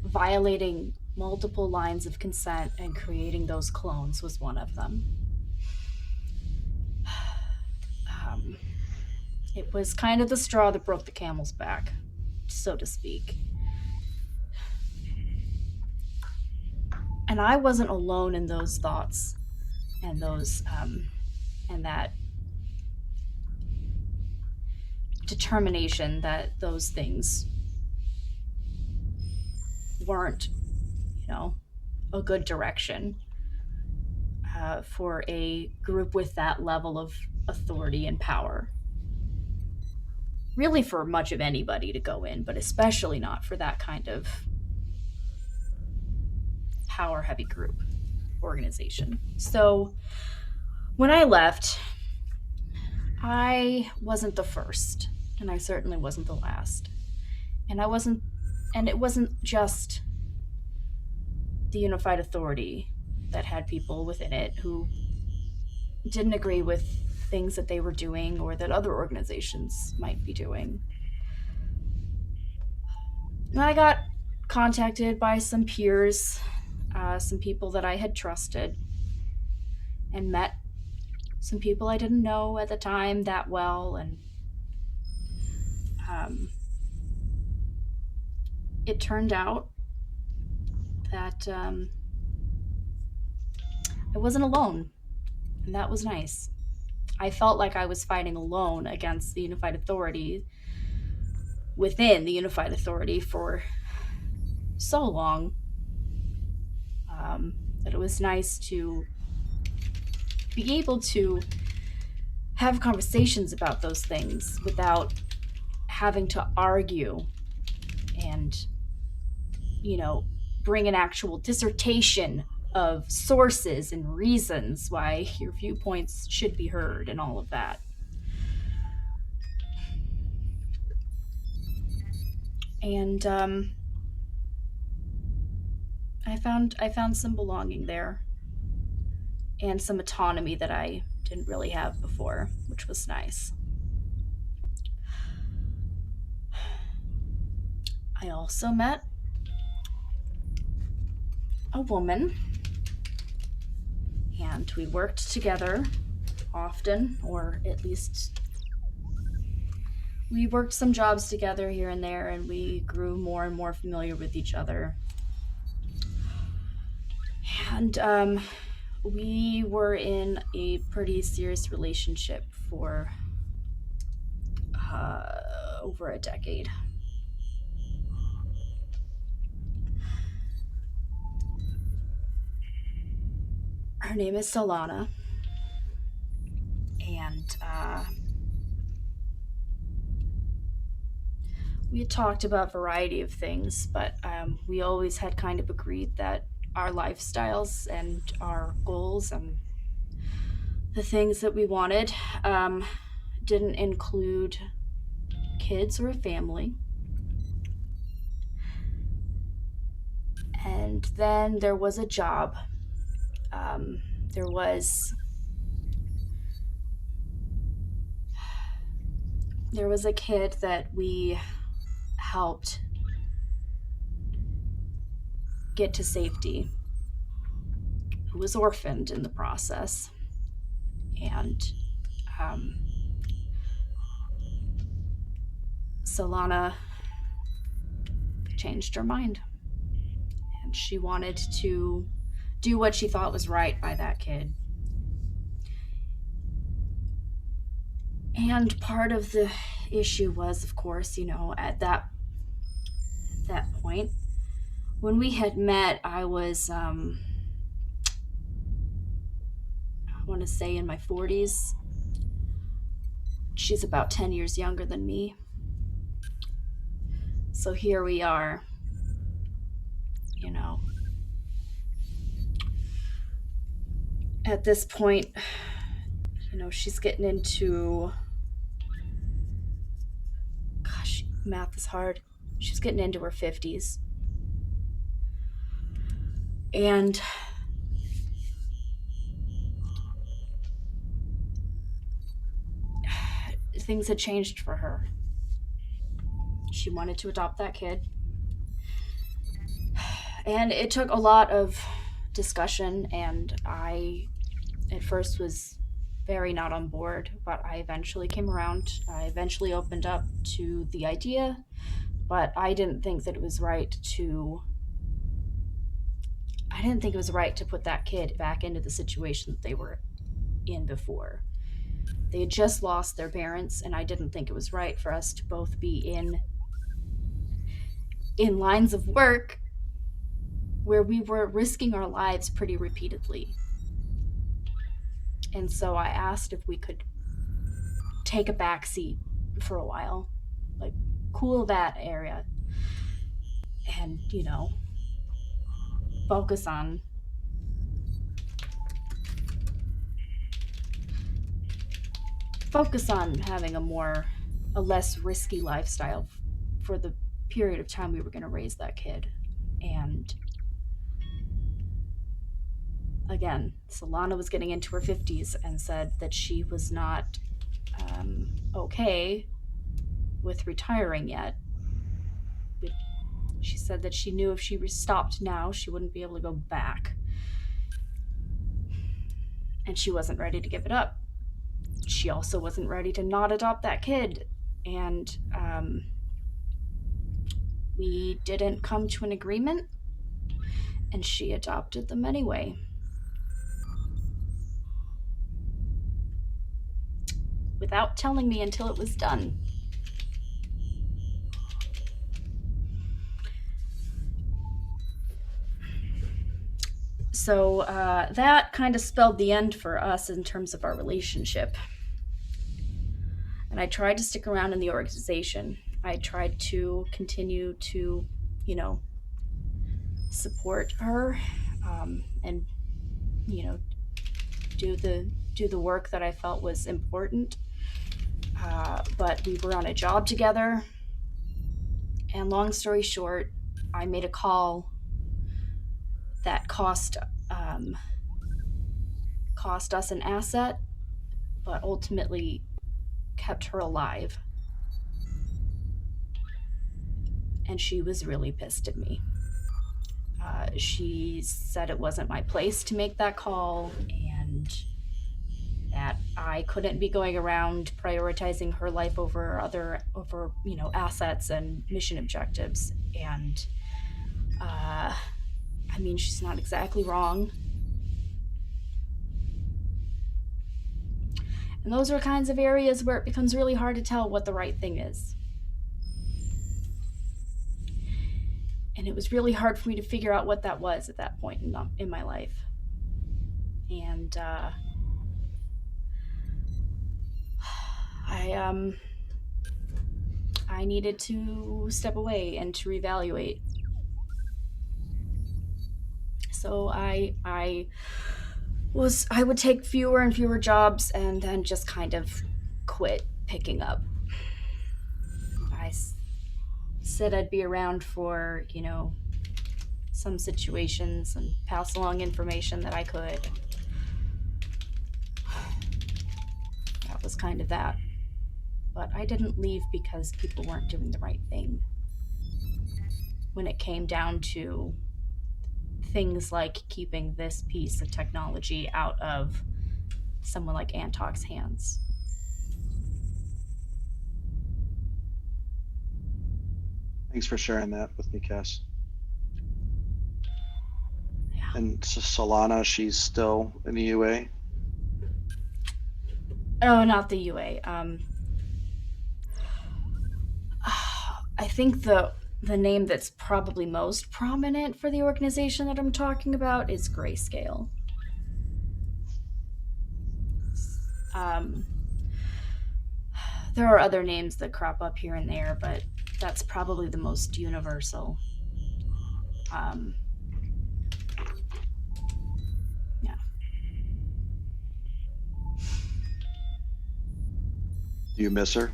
violating multiple lines of consent, and creating those clones was one of them. It was kind of the straw that broke the camel's back, so to speak. And I wasn't alone in those thoughts and those and that determination that those things weren't, a good direction for a group with that level of authority and power. Really, for much of anybody to go in, but especially not for that kind of power-heavy group organization. So when I left, I wasn't the first, and I certainly wasn't the last. And it wasn't just the Unified Authority that had people within it who didn't agree with things that they were doing or that other organizations might be doing. And I got contacted by some peers, some people that I had trusted, and met some people I didn't know at the time that well, and it turned out that I wasn't alone, and that was nice. I felt like I was fighting alone against the Unified Authority within the Unified Authority for so long that it was nice to be able to have conversations about those things without having to argue and, bring an actual dissertation of sources and reasons why your viewpoints should be heard and all of that. And I found some belonging there and some autonomy that I didn't really have before, which was nice. I also met a woman, and we worked together often, or at least we worked some jobs together here and there, and we grew more and more familiar with each other. And we were in a pretty serious relationship for over a decade. Her name is Solana, and we had talked about a variety of things, but we always had kind of agreed that our lifestyles and our goals and the things that we wanted didn't include kids or a family. And then there was a job. There was a kid that we helped get to safety, who was orphaned in the process. And Solana changed her mind, and she wanted to do what she thought was right by that kid. And part of the issue was, of course, at that point, when we had met, I was, I want to say in my 40s. She's about 10 years younger than me. So here we are, at this point, she's getting into, gosh, math is hard. She's getting into her 50s. And things had changed for her. She wanted to adopt that kid. And it took a lot of discussion, and I at first was very not on board, but I eventually came around. I eventually opened up to the idea, but I didn't think it was right to put that kid back into the situation that they were in before. They had just lost their parents, and I didn't think it was right for us to both be in lines of work where we were risking our lives pretty repeatedly. And so I asked if we could take a back seat for a while, like cool that area, and, focus on having a less risky lifestyle for the period of time we were going to raise that kid. And again, Solana was getting into her 50s and said that she was not okay with retiring yet. She said that she knew if she stopped now, she wouldn't be able to go back. And she wasn't ready to give it up. She also wasn't ready to not adopt that kid. And we didn't come to an agreement, and she adopted them anyway. Without telling me until it was done. So that kind of spelled the end for us in terms of our relationship. And I tried to stick around in the organization. I tried to continue to, support her, and, do the work that I felt was important. But we were on a job together. And long story short, I made a call that cost us an asset, but ultimately kept her alive. And she was really pissed at me. She said it wasn't my place to make that call, and that I couldn't be going around prioritizing her life over assets and mission objectives. And she's not exactly wrong. And those are kinds of areas where it becomes really hard to tell what the right thing is. And it was really hard for me to figure out what that was at that point in my life. And I needed to step away and to reevaluate. So I would take fewer and fewer jobs and then just kind of quit picking up. I said I'd be around for, some situations and pass along information that I could. That was kind of that. But I didn't leave because people weren't doing the right thing. When it came down to things like keeping this piece of technology out of someone like Antok's hands. Thanks for sharing that with me, Cass. Yeah. And Solana, she's still in the UA? Oh, not the UA. I think the name that's probably most prominent for the organization that I'm talking about is Grayscale. There are other names that crop up here and there, but that's probably the most universal. Yeah. Do you miss her?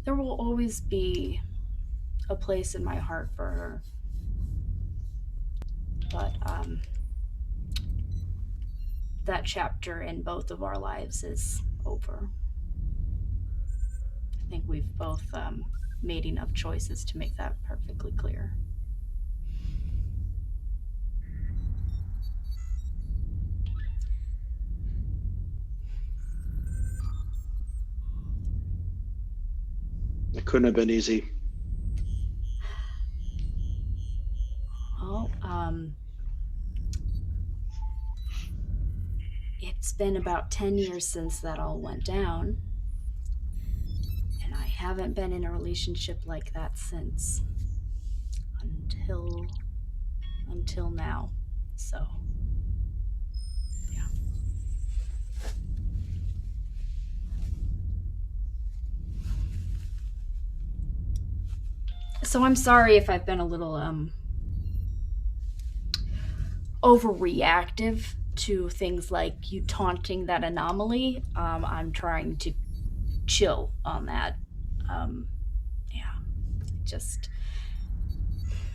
There will always be a place in my heart for her. But that chapter in both of our lives is over. I think we've both made enough choices to make that perfectly clear. It couldn't have been easy. Well, it's been about 10 years since that all went down, and I haven't been in a relationship like that since. Until now. So, yeah. So I'm sorry if I've been a little overreactive to things like you taunting that anomaly. I'm trying to chill on that. Yeah, just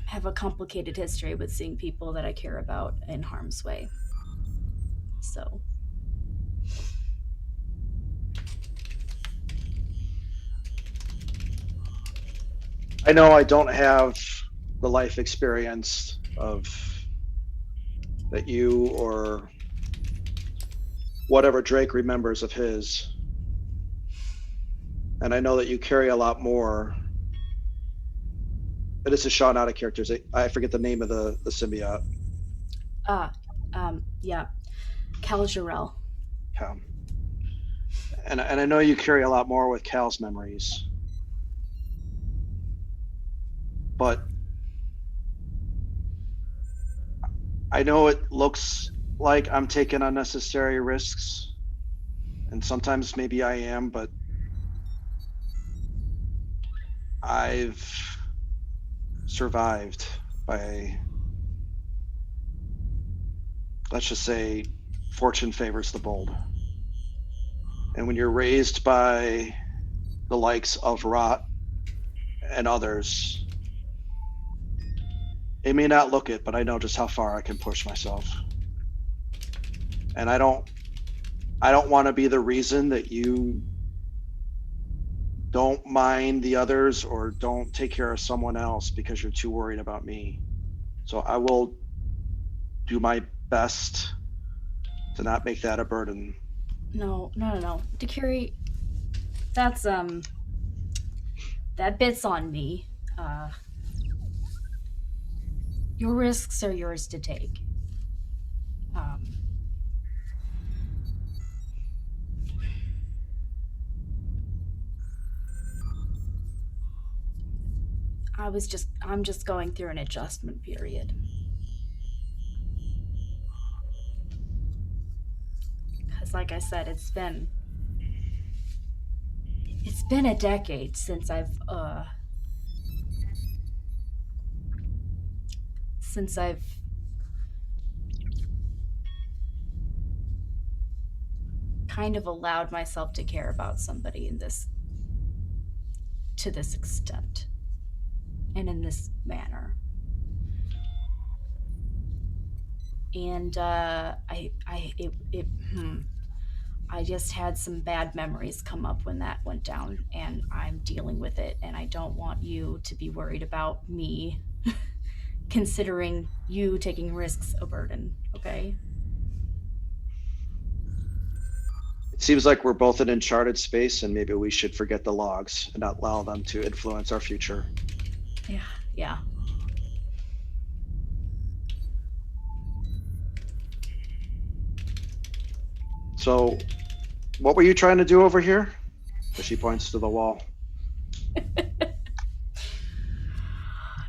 have a complicated history with seeing people that I care about in harm's way. So. I know I don't have the life experience of that you or whatever Drake remembers of his. And I know that you carry a lot more. But this is Sean out of characters. I forget the name of the symbiote. Yeah. Cal Jarrell. Cal. And I know you carry a lot more with Cal's memories. But I know it looks like I'm taking unnecessary risks. And sometimes maybe I am, but I've survived by, let's just say, fortune favors the bold. And when you're raised by the likes of Rot and others, it may not look it, but I know just how far I can push myself. And I don't want to be the reason that you don't mind the others or don't take care of someone else because you're too worried about me. So I will do my best to not make that a burden. No. Dequiri, that's that bit's on me. Your risks are yours to take. I'm just going through an adjustment period. Because like I said, it's been a decade since I've kind of allowed myself to care about somebody to this extent and in this manner. And I just had some bad memories come up when that went down, and I'm dealing with it, and I don't want you to be worried about me considering you taking risks a burden, okay? It seems like we're both in uncharted space, and maybe we should forget the logs and not allow them to influence our future. Yeah. So, what were you trying to do over here? As she points to the wall.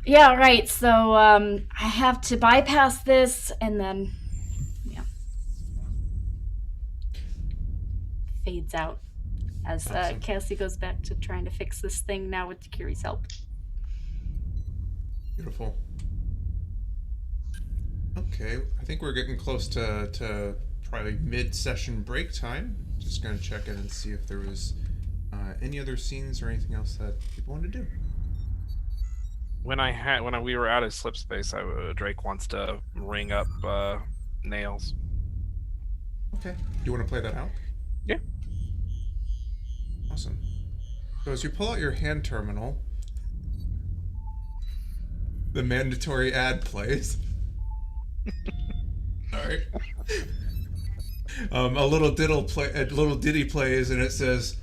Yeah, right. So I have to bypass this, and then fades out as Awesome. Cassie goes back to trying to fix this thing now with Dequiri's help. Beautiful. Okay, I think we're getting close to probably mid-session break time. Just gonna check in and see if there was any other scenes or anything else that people want to do. When we were out of slip space, Drake wants to ring up nails. Okay. Do you want to play that out? Yeah. Awesome. So as you pull out your hand terminal, the mandatory ad plays. Sorry. A little ditty plays, and it says,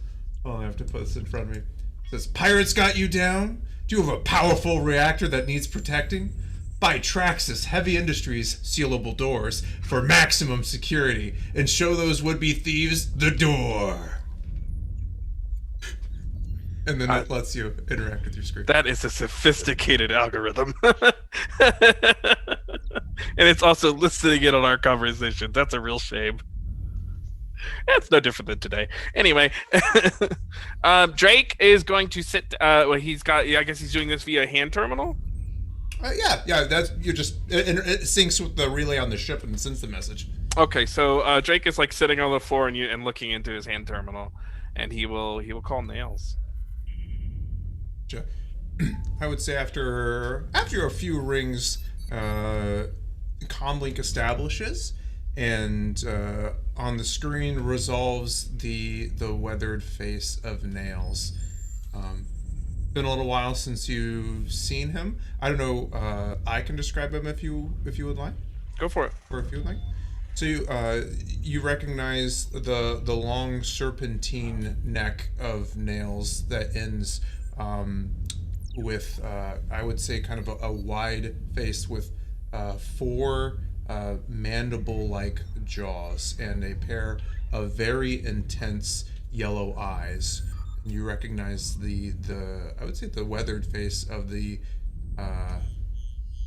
"Oh, I have to put this in front of me." It says, "Pirates got you down? Do you have a powerful reactor that needs protecting? Buy Traxxas Heavy Industries sealable doors for maximum security, and show those would-be thieves the door." And then it lets you interact with your screen. That is a sophisticated algorithm. And it's also listening in on our conversation. That's a real shame. It's no different than today. Anyway, Drake is going to sit. Well, he's got. I guess he's doing this via hand terminal. Yeah. That's you just it syncs with the relay on the ship and sends the message. Okay, so Drake is like sitting on the floor and looking into his hand terminal, and he will call nails. I would say after a few rings, Comlink establishes, and on the screen resolves the weathered face of Nails. Been a little while since you've seen him. I don't know. I can describe him if you would like. Go for it. Or if you would like. So you recognize the long serpentine neck of Nails that ends with I would say kind of a wide face with 4 mandible-like jaws and a pair of very intense yellow eyes. And you recognize the I would say the weathered face of the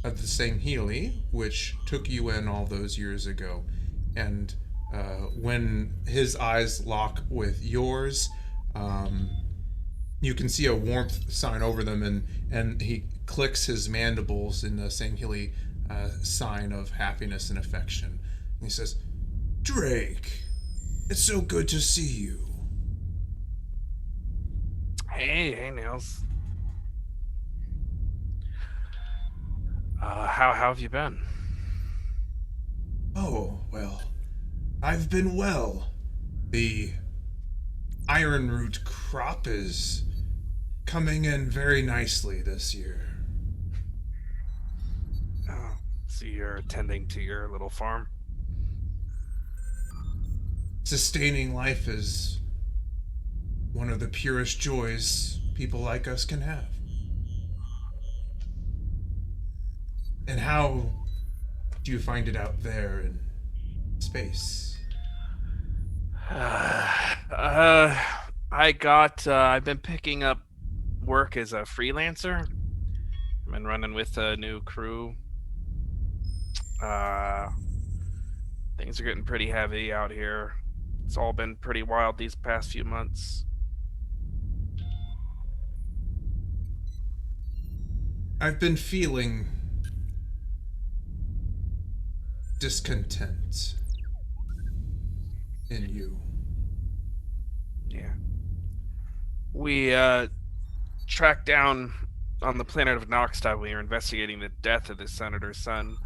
Sangheli, which took you in all those years ago. And when his eyes lock with yours, you can see a warmth sign over them, and he clicks his mandibles in the Sangheli sign of happiness and affection. And he says, "Drake, it's so good to see you." Hey, Nails. How have you been? Oh, well, I've been well. The ironroot crop is coming in very nicely this year. Oh, so you're attending to your little farm? Sustaining life is one of the purest joys people like us can have. And how do you find it out there in space? I've been picking up work as a freelancer. I've been running with a new crew. Things are getting pretty heavy out here. It's all been pretty wild these past few months. I've been feeling discontent in you. Yeah. We tracked down on the planet of Noxtide. We were investigating the death of the senator's son.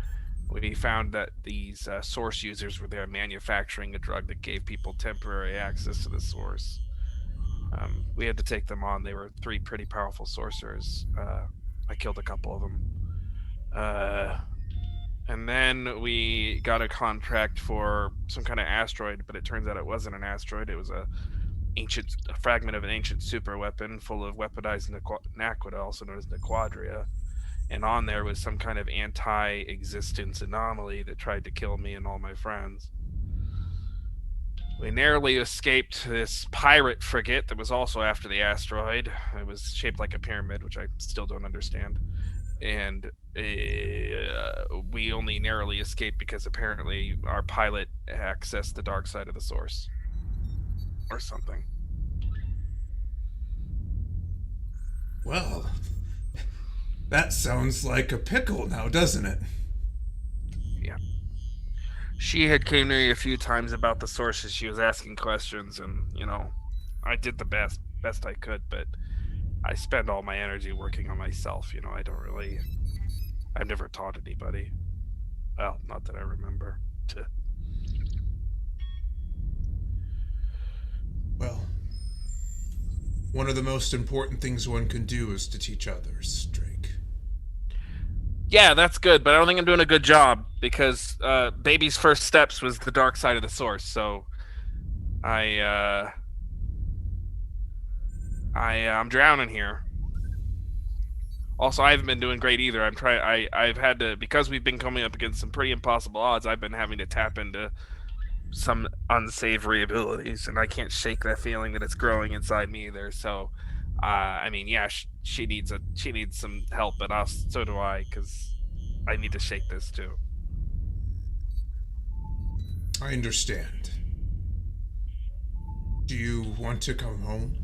We found that these source users were there manufacturing a drug that gave people temporary access to the source. We had to take them on. They were 3 pretty powerful sorcerers. I killed a couple of them. And then we got a contract for some kind of asteroid, but it turns out it wasn't an asteroid. It was a fragment of an ancient super weapon full of weaponized naquita, also known as Nequadria. And on there was some kind of anti-existence anomaly that tried to kill me and all my friends. We narrowly escaped this pirate frigate that was also after the asteroid. It was shaped like a pyramid, which I still don't understand. And we only narrowly escaped because apparently our pilot accessed the dark side of the source. Or something. Well, that sounds like a pickle now, doesn't it? Yeah. She had came to me a few times about the sources. She was asking questions, and I did the best I could, but I spend all my energy working on myself. I've never taught anybody. Well, not that I remember. One of the most important things one can do is to teach others, Drake. Yeah, that's good, but I don't think I'm doing a good job because baby's first steps was the dark side of the source. So I'm drowning here. Also, I haven't been doing great either. I've had to, because we've been coming up against some pretty impossible odds. I've been having to tap into some unsavory abilities, and I can't shake that feeling that it's growing inside me either. So, I mean, yeah, she needs some help, and so do I, because I need to shake this too. I understand. Do you want to come home?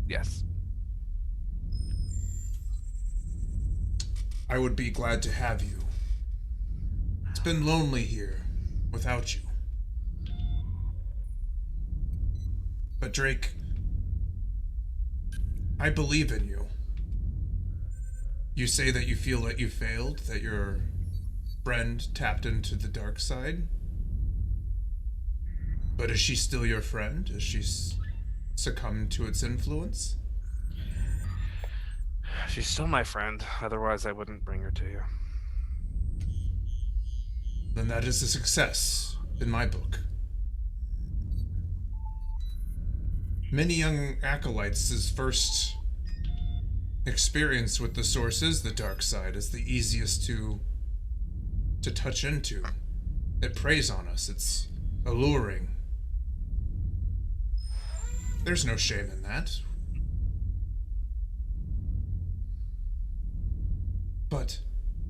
Yes. I would be glad to have you. It's been lonely here without you. But Drake, I believe in you. You say that you feel that you failed, that your friend tapped into the dark side. But is she still your friend? Has she succumbed to its influence? She's still my friend. Otherwise, I wouldn't bring her to you. Then that is a success in my book. Many young acolytes' first experience with the source is the dark side. It's the easiest to touch into. It preys on us. It's alluring. There's no shame in that. But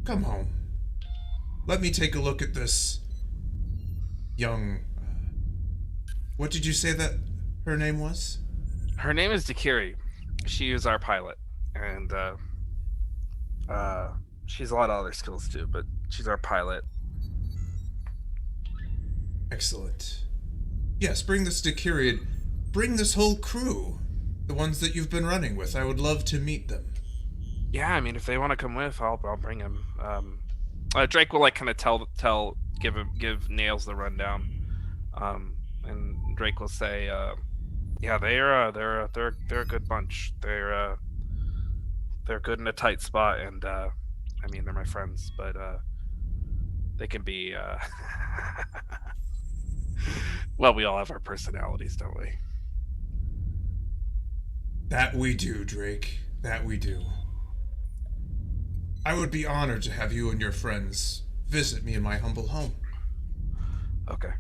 come home. Let me take a look at this young... what did you say that her name was? Her name is Dequiri. She is our pilot, and she's a lot of other skills too, but she's our pilot. Excellent. Yes, bring this Dequiri. Bring this whole crew. The ones that you've been running with. I would love to meet them. Yeah, I mean, if they want to come with, I'll bring them. Drake will like kind of give Nails the rundown, and Drake will say, "Yeah, they're a good bunch. They're good in a tight spot, and I mean, they're my friends, but they can be well, we all have our personalities, don't we?" That we do, Drake. That we do. I would be honored to have you and your friends visit me in my humble home. Okay.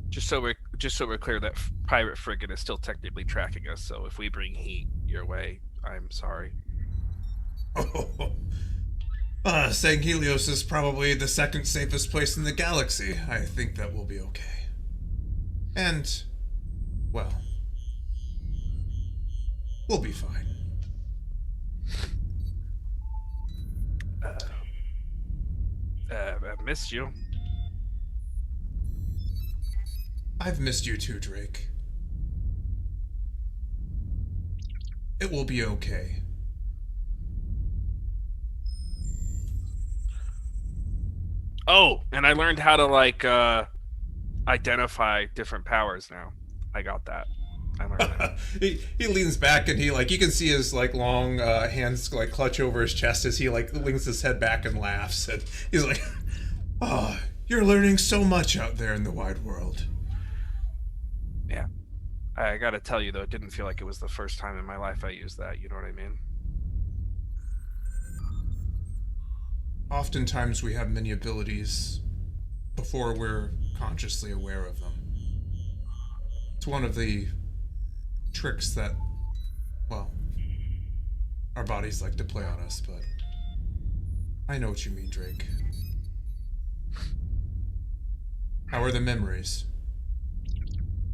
Just so we're clear, that pirate frigate is still technically tracking us. So if we bring heat your way, I'm sorry. Saying Helios is probably the second safest place in the galaxy. I think that will be okay. And, well, we'll be fine. I've missed you. I've missed you too, Drake. It will be okay. Oh, and I learned how to like identify different powers now. I got that. I learned that. he leans back and he you can see his long hands clutch over his chest as he leans his head back and laughs, and he's like, "Oh, you're learning so much out there in the wide world." Yeah. I gotta tell you though, it didn't feel like it was the first time in my life I used that, you know what I mean? Oftentimes we have many abilities before we're consciously aware of them. It's one of the tricks that, well, our bodies like to play on us, but I know what you mean, Drake. How are the memories?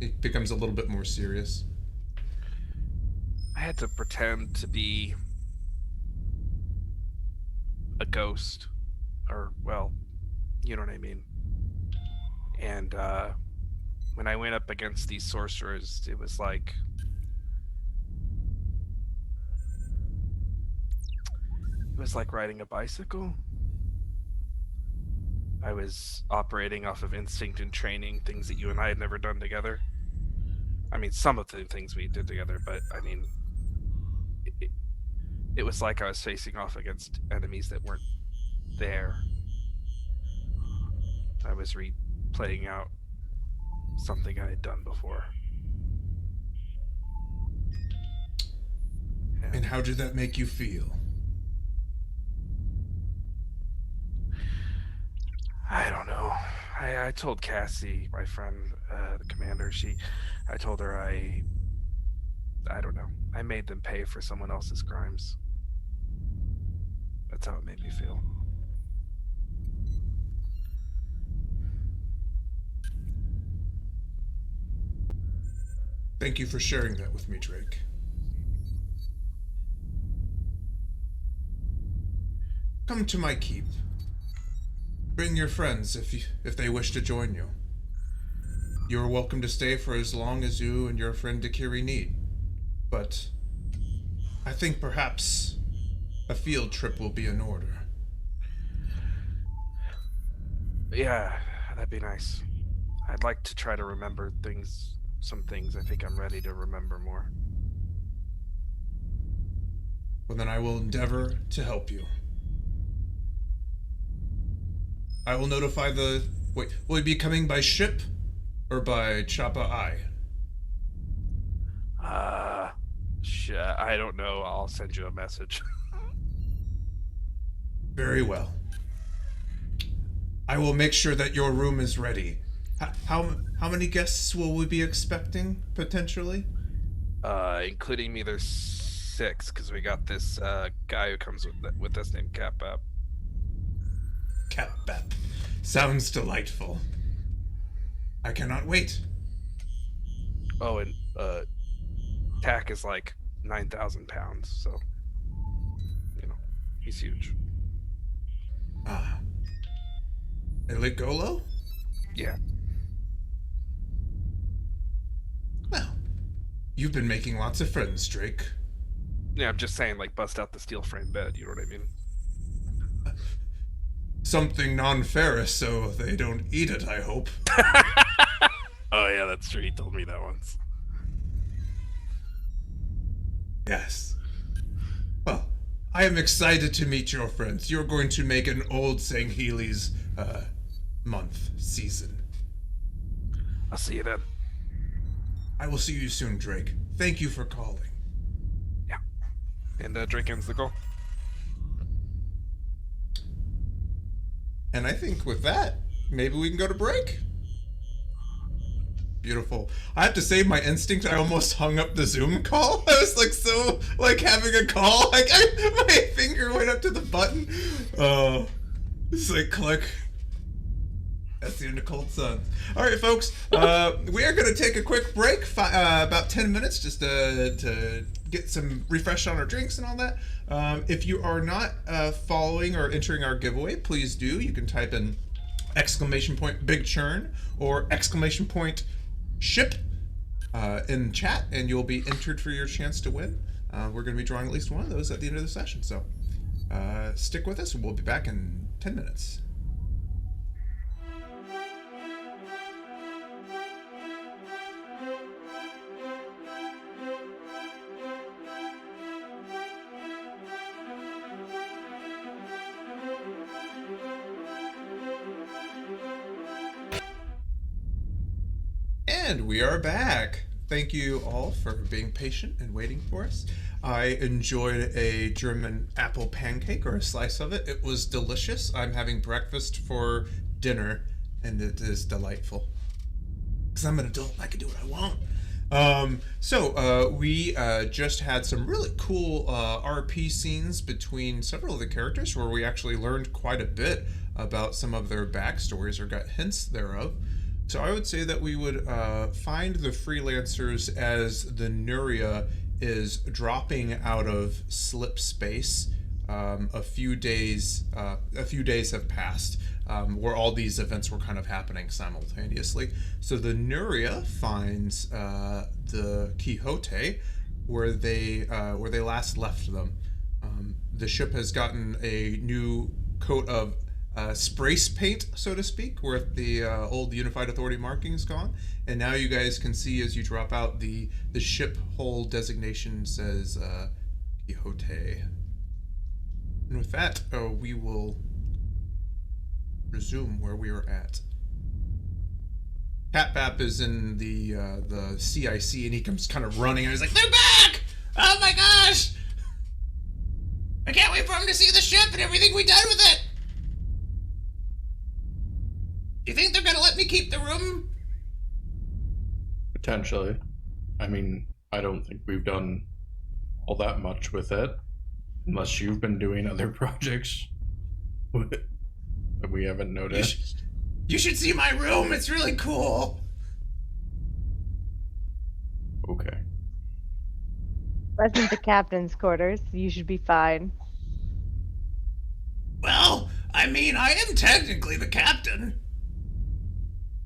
It becomes a little bit more serious. I had to pretend to be a ghost, or, well, you know what I mean. And when I went up against these sorcerers, it was like riding a bicycle. I was operating off of instinct and training, things that you and I had never done together. I mean, some of the things we did together, but I mean, it was like I was facing off against enemies that weren't there. I was replaying out something I had done before. And how did that make you feel? I don't know. I told Cassie, my friend, the commander, I told her I don't know. I made them pay for someone else's crimes. That's how it made me feel. Thank you for sharing that with me, Drake. Come to my keep. Bring your friends if they wish to join you. You are welcome to stay for as long as you and your friend Dequiri need. But I think perhaps a field trip will be in order. Yeah, that'd be nice. I'd like to try to remember some things. I think I'm ready to remember more. Well, then I will endeavor to help you. I will notify Wait, will he be coming by ship or by Choppa Eye? I don't know. I'll send you a message. Very well. I will make sure that your room is ready. How many guests will we be expecting, potentially? Including me, there's 6, because we got this guy who comes with us named Cap-Bap. Cap-Bap. Sounds delightful. I cannot wait. Oh, and Tak is like 9,000 pounds, so, you know, he's huge. Ah. Eligolo? Yeah. Well, you've been making lots of friends, Drake. Yeah, I'm just saying, like, bust out the steel frame bed, you know what I mean? Something non-ferrous so they don't eat it, I hope. Oh, yeah, that's true. He told me that once. Yes. Well, I am excited to meet your friends. You're going to make an old Sangheili's season. I'll see you then. I will see you soon, Drake. Thank you for calling. Yeah. And Drake ends the call. And I think with that, maybe we can go to break. Beautiful. I have to say, my instinct, I almost hung up the Zoom call. I was like, so, like, having a call. Like, my finger went up to the button. It's like, click. That's the end of Cold Suns. All right, folks. We are going to take a quick break, about 10 minutes, just to get some refresh on our drinks and all that. If you are not following or entering our giveaway, please do. You can type in !big churn or !ship in chat, and you'll be entered for your chance to win. We're going to be drawing at least one of those at the end of the session. So stick with us, and we'll be back in 10 minutes. And we are back. Thank you all for being patient and waiting for us. I enjoyed a German apple pancake, or a slice of it. It was delicious. I'm having breakfast for dinner, and it is delightful. Because I'm an adult, I can do what I want. We just had some really cool RP scenes between several of the characters, where we actually learned quite a bit about some of their backstories, or got hints thereof. So I would say that we would find the freelancers as the Nuria is dropping out of slip space. A few days have passed, where all these events were kind of happening simultaneously. So the Nuria finds the Quixote where they last left them. The ship has gotten a new coat of spray paint, so to speak, where the old Unified Authority marking is gone. And now you guys can see as you drop out the ship hull designation says Quixote. And with that, we will resume where we were at. Catbap is in the CIC, and he comes kind of running, and he's like, "They're back! Oh my gosh! I can't wait for him to see the ship and everything we done with it! Do you think they're gonna let me keep the room?" Potentially. I mean, I don't think we've done all that much with it, unless you've been doing other projects that we haven't noticed. You should see my room. It's really cool. Okay. Wasn't the captain's quarters. You should be fine. Well, I mean, I am technically the captain.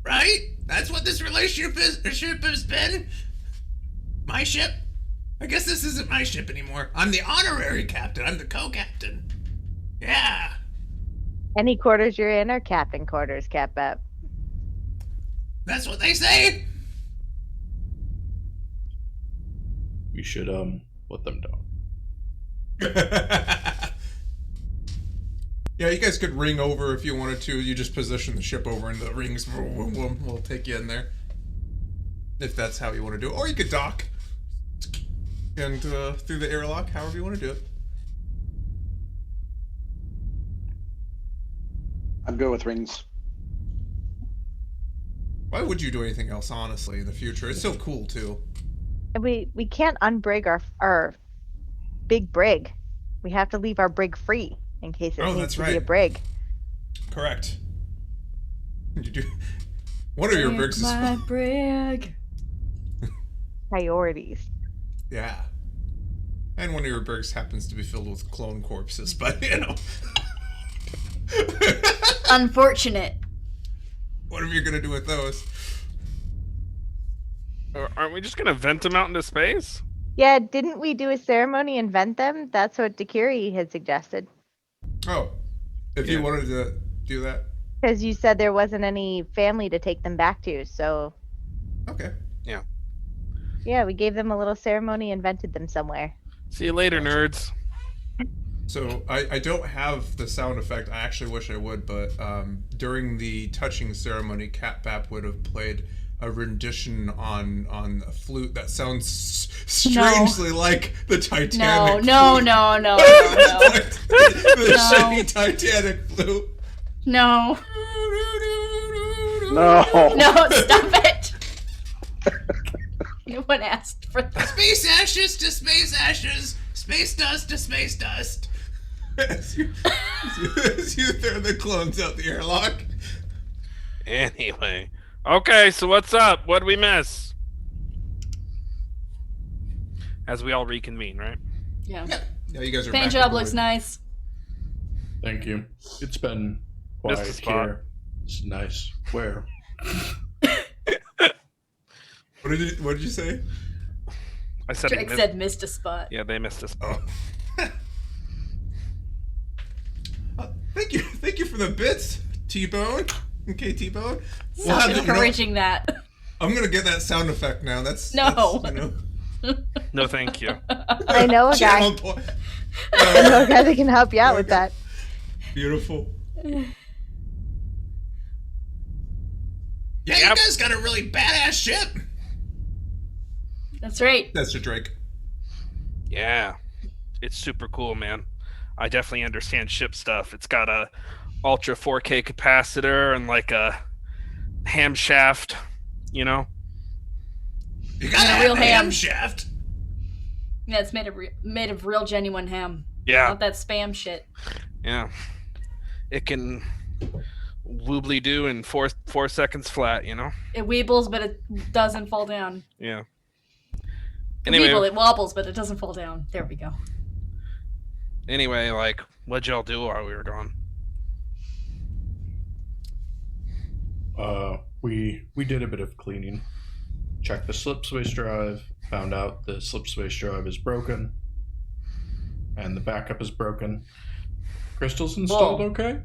Right? That's what this relationship has been. My ship? I guess this isn't my ship anymore. I'm the honorary captain. I'm the co-captain. Yeah. Any quarters you're in are captain quarters, Catbap. That's what they say. We should let them down. Yeah, you guys could ring over if you wanted to. You just position the ship over into the rings. We'll take you in there. If that's how you want to do it. Or you could dock. And through the airlock, however you want to do it. I'm good with rings. Why would you do anything else, honestly, in the future? It's so cool, too. And we can't unbrig our big brig. We have to leave our brig free in case it needs to be a brig. Correct. You do. One of your brigs is my brig. Priorities. Yeah. And one of your brigs happens to be filled with clone corpses, but, you know. Unfortunate. What are you going to do with those? Aren't we just gonna vent them out into space? Yeah, didn't we do a ceremony and vent them? That's what Dequiri had suggested. Oh. If you wanted to do that. Because you said there wasn't any family to take them back to, so... Okay. Yeah. Yeah, we gave them a little ceremony and vented them somewhere. See you later, nerds. So I don't have the sound effect. I actually wish I would, but during the touching ceremony, Catbap would have played a rendition on a flute that sounds strangely like the Titanic. No. The shitty Titanic flute. No. No. No, stop it. No one asked for that. Space ashes to space ashes. Space dust to space dust. As you throw the clones out the airlock. Anyway. Okay, so what's up? What'd we miss? As we all reconvene, right? Yeah. Yeah, you guys are Paint back job aboard. looks nice. Thank you. It's been Missed quiet the spot. here. It's nice. Where? What did you say? I said Drake said missed a spot. Yeah, they missed a spot. Thank you for the bits, T-Bone. Okay, T-Bone. Stop encouraging that. I'm gonna get that sound effect now. That's No. No, thank you. I know a guy. Channel point. I know a guy that can help you out with that. Beautiful. Yeah, Yep. you guys got a really badass ship. That's right. That's your Drake. Yeah. It's super cool, man. I definitely understand ship stuff. It's got a ultra 4K capacitor and like a ham shaft, you know? You got Yeah, a real real ham ham. shaft. Yeah, it's made of real genuine ham. Yeah. Not that spam shit. Yeah. It can woobly do in 4 seconds flat, you know? It weebles, but it doesn't fall down. Yeah. Anyway, Anyway, it wobbles, but it doesn't fall down. There we go. like, what'd y'all do while we were gone? We did a bit of cleaning. Checked the slip space drive. Found out the slip space drive is broken, and the backup is broken. Crystal's installed Whoa. okay.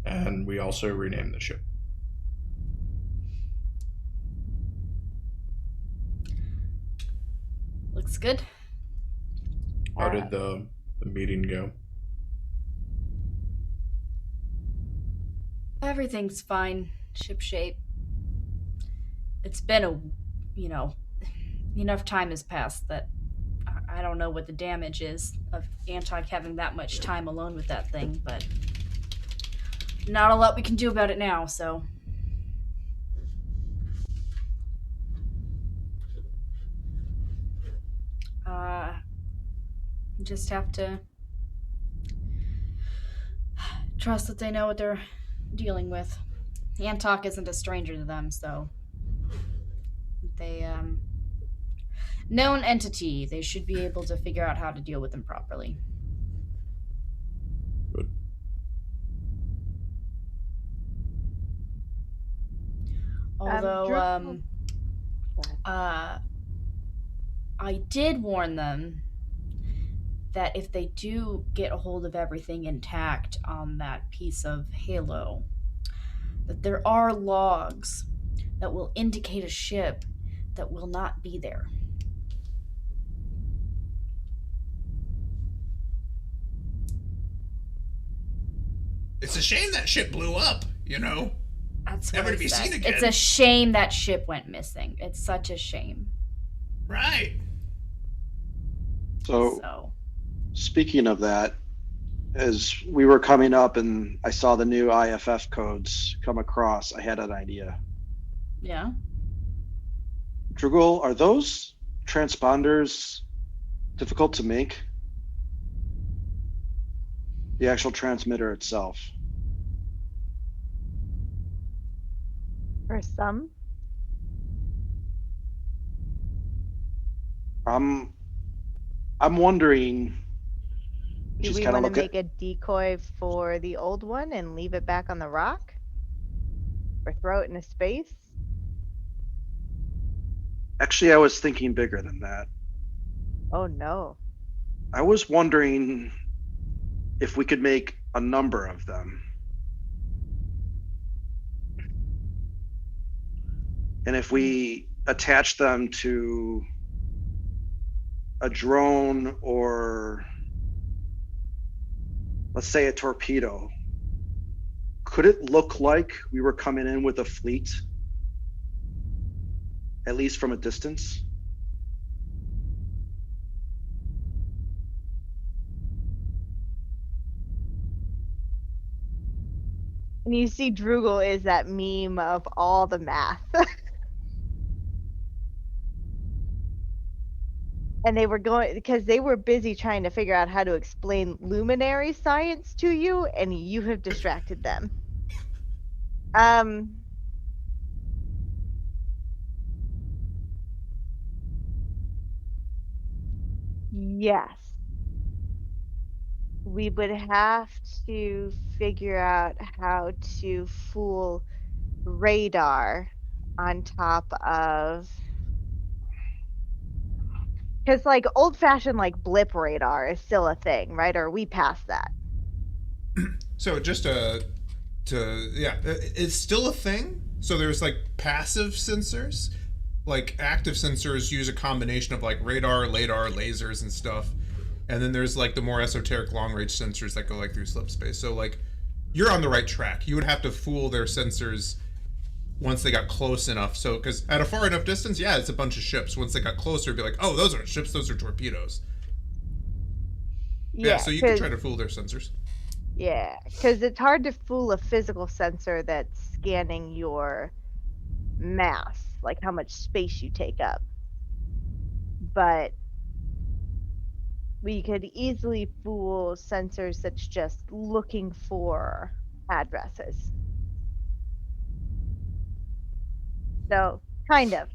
And we also renamed the ship. Looks good. How did the meeting go? Everything's fine. Ship shape. It's been enough time has passed that I don't know what the damage is of Antok having that much time alone with that thing, but not a lot we can do about it now, so. Just have to trust that they know what they're dealing with. Antok isn't a stranger to them, so they known entity. They should be able to figure out how to deal with them properly. Good. Although I did warn them that if they do get a hold of everything intact on that piece of Halo, that there are logs that will indicate a ship that will not be there. It's a shame that ship blew up, you know? That's never to be said. seen again. It's a shame that ship went missing. It's such a shame. Right. So speaking of that, as we were coming up and I saw the new IFF codes come across, I had an idea. Yeah. Drugle, are those transponders difficult to make? The actual transmitter itself. For some, I'm wondering. do She's we kind of want to looking. make a decoy for the old one and leave it back on the rock? Or throw it in a space? Actually, I was thinking bigger than that. Oh no. I was wondering if we could make a number of them. And if we attach them to a drone or, let's say, a torpedo, could it look like we were coming in with a fleet, at least from a distance? And you see Drugle is that meme of all the math. And they were going, because they were busy trying to figure out how to explain luminary science to you, and you have distracted them. Yes. We would have to figure out how to fool radar on top of, because like old-fashioned like blip radar is still a thing, right? Or are we past that? So just it's still a thing. So there's like passive sensors. Like active sensors use a combination of like radar, LiDAR, lasers and stuff. And then there's like the more esoteric long range sensors that go like through slip space. So like you're on the right track. You would have to fool their sensors once they got close enough. So because at a far enough distance, yeah, it's a bunch of ships. Once they got closer, it'd be like, oh, those aren't ships, those are torpedoes. Yeah, so you can try to fool their sensors. Yeah, because it's hard to fool a physical sensor that's scanning your mass, like how much space you take up. But we could easily fool sensors that's just looking for addresses. So, kind of.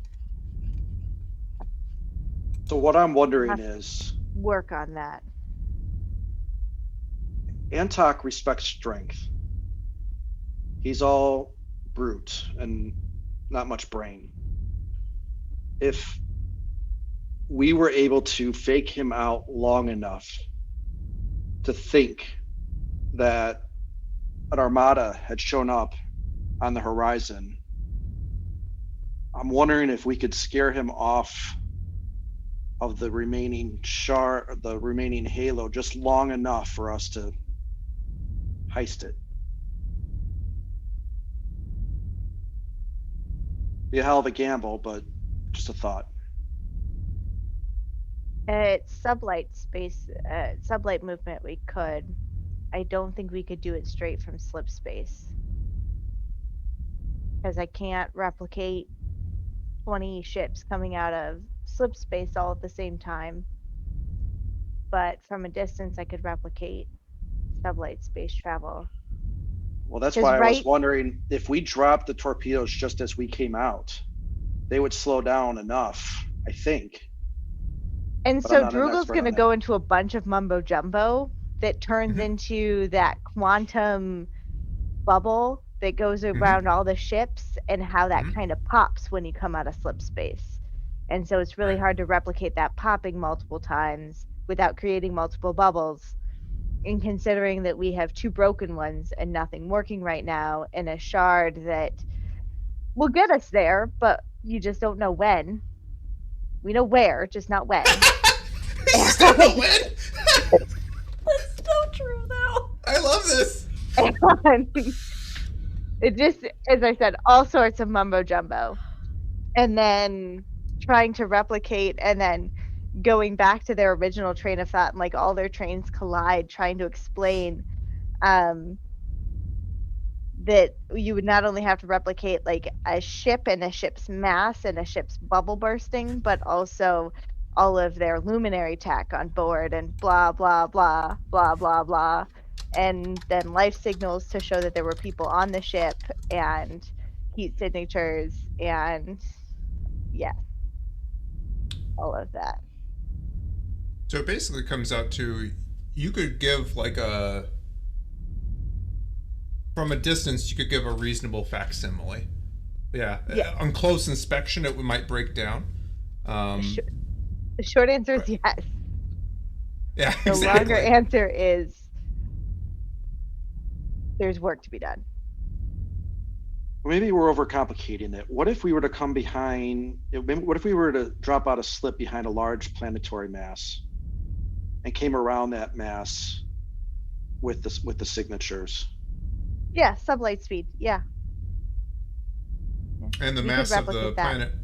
So what I'm wondering is, work on that. Antok respects strength. He's all brute and not much brain. If we were able to fake him out long enough to think that an armada had shown up on the horizon. I'm wondering if we could scare him off of the remaining halo just long enough for us to heist it. Be a hell of a gamble, but just a thought. It's sublight space, sublight movement. We could. I don't think we could do it straight from slip space, because I can't replicate 20 ships coming out of slip space all at the same time. But from a distance, I could replicate sublight space travel. Well, that's 'Cause why I was right- wondering if we dropped the torpedoes just as we came out, they would slow down enough, I think. And But so I'm not an Drugle's expert going to on that. go into a bunch of mumbo jumbo that turns Mhm. into that quantum bubble that goes around all the ships, and how that Mhm. kind of pops when you come out of slip space. And so it's really Right. hard to replicate that popping multiple times without creating multiple bubbles. And considering that we have 2 broken ones and nothing working right now, and a shard that will get us there, but you just don't know when. We know where, just not when. You just don't know when. That's so true, though. I love this. And it just, as I said, all sorts of mumbo jumbo. And then trying to replicate, and then going back to their original train of thought, and like all their trains collide, trying to explain that you would not only have to replicate like a ship and a ship's mass and a ship's bubble bursting, but also all of their luminary tech on board, and blah blah blah blah blah blah, and then life signals to show that there were people on the ship, and heat signatures, and yeah, all of that. So it basically comes out to, you could give like from a distance, you could give a reasonable facsimile. Yeah. Yeah. On close inspection, it might break down. The short answer is yes. Yeah, The exactly. longer answer is there's work to be done. Maybe we're overcomplicating it. What if we were to come behind? What if we were to drop out a slip behind a large planetary mass, and came around that mass with the signatures? Yeah, sublight speed. Yeah. And the We could mass of the replicate that. planet.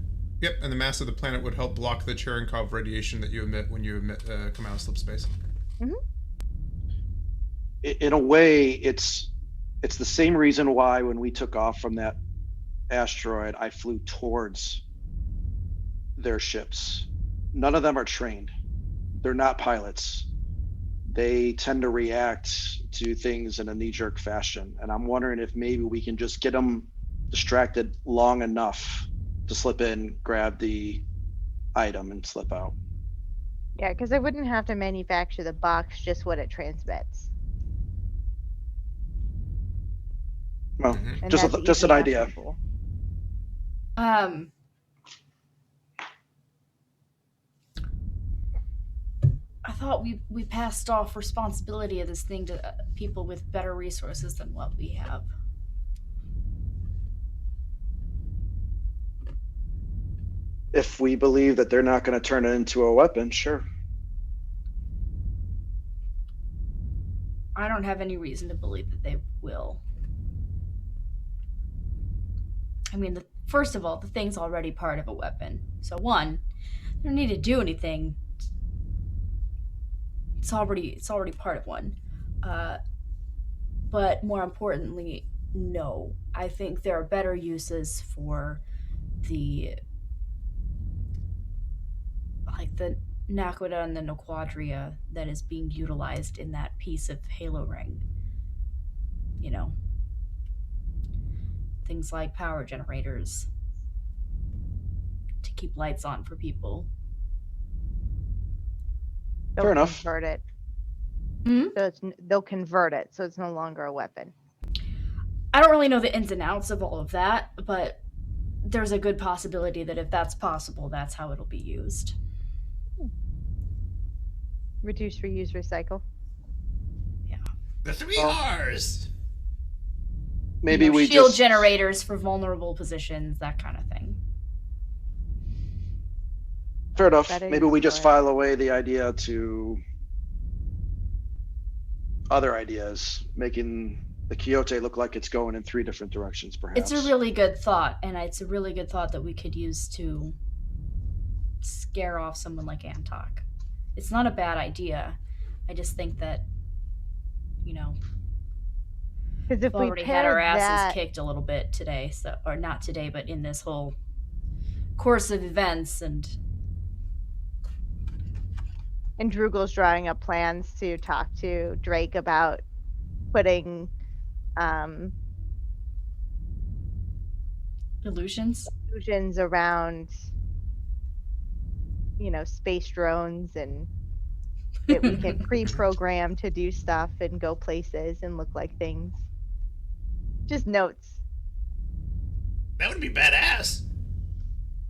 Yep, and the mass of the planet would help block the Cherenkov radiation that you emit when you come out of slip space. In a way, it's the same reason why when we took off from that asteroid, I flew towards their ships. None of them are trained. They're not pilots. They tend to react to things in a knee-jerk fashion. And I'm wondering if maybe we can just get them distracted long enough to slip in, grab the item, and slip out. Yeah, because I wouldn't have to manufacture the box, just what it transmits. Well, And just that's just an easy idea. enough. I thought we passed off responsibility of this thing to people with better resources than what we have. If we believe that they're not going to turn it into a weapon, sure. I don't have any reason to believe that they will. I mean, first of all, the thing's already part of a weapon. So one, they don't need to do anything. It's already part of one. But more importantly, no. I think there are better uses for the Naquita and the Noquadria that is being utilized in that piece of Halo Ring. You know, things like power generators to keep lights on for people. They'll Fair enough. Convert it. Hmm? So they'll convert it, so it's no longer a weapon. I don't really know the ins and outs of all of that, but there's a good possibility that if that's possible, that's how it'll be used. Reduce, reuse, recycle. The 3 R's. maybe we shield just generators for vulnerable positions, that kind of thing. fair enough. Better Maybe use we just for it. file away the idea to other ideas, making the Quixote look like it's going in 3 different directions, perhaps. It's a really good thought, and it's a really good thought that we could use to scare off someone like Antok. It's not a bad idea. I just think that, Because if we've we already had our pair asses that, kicked a little bit today, so, or not today, but in this whole course of events, and Drugle's drawing up plans to talk to Drake about putting illusions. illusions around, space drones, and that we can pre-program to do stuff and go places and look like things. Just notes. That would be badass.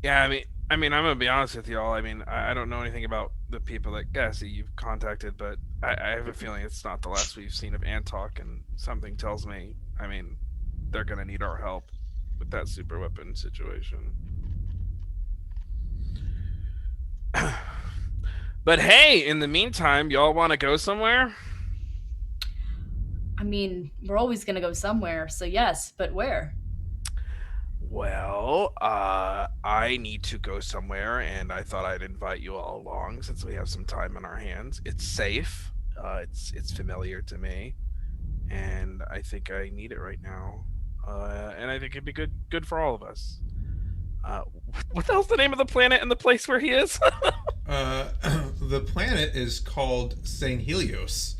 Yeah, I mean, I'm gonna be honest with y'all. I mean, I don't know anything about the people that Cassie you've contacted, but I have a feeling it's not the last we've seen of Antok, and something tells me, I mean, they're gonna need our help with that super weapon situation. But hey, in the meantime, y'all want to go somewhere? I mean, we're always going to go somewhere, so yes, but where? Well, I need to go somewhere, and I thought I'd invite you all along since we have some time on our hands. It's safe. It's familiar to me, and I think I need it right now. And I think it'd be good for all of us. What the hell's the name of the planet and the place where he is? The planet is called Helios.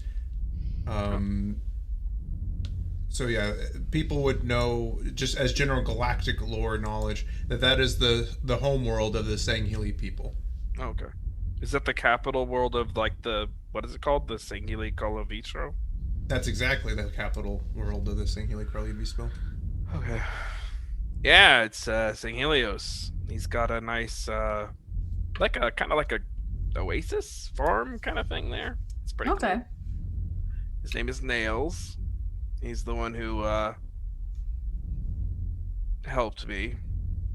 So yeah, people would know, just as general galactic lore knowledge, that is the home world of the Sangheli people. Okay. Is that the capital world of, like, what is it called? The Sangheli Colavitro? That's exactly the capital world of the Sangheli Colavitro. Okay. Yeah, it's Sanghelios. He's got a nice, like a kind of like a oasis farm kind of thing there. It's pretty Okay. cool. His name is Nails. He's the one who helped me.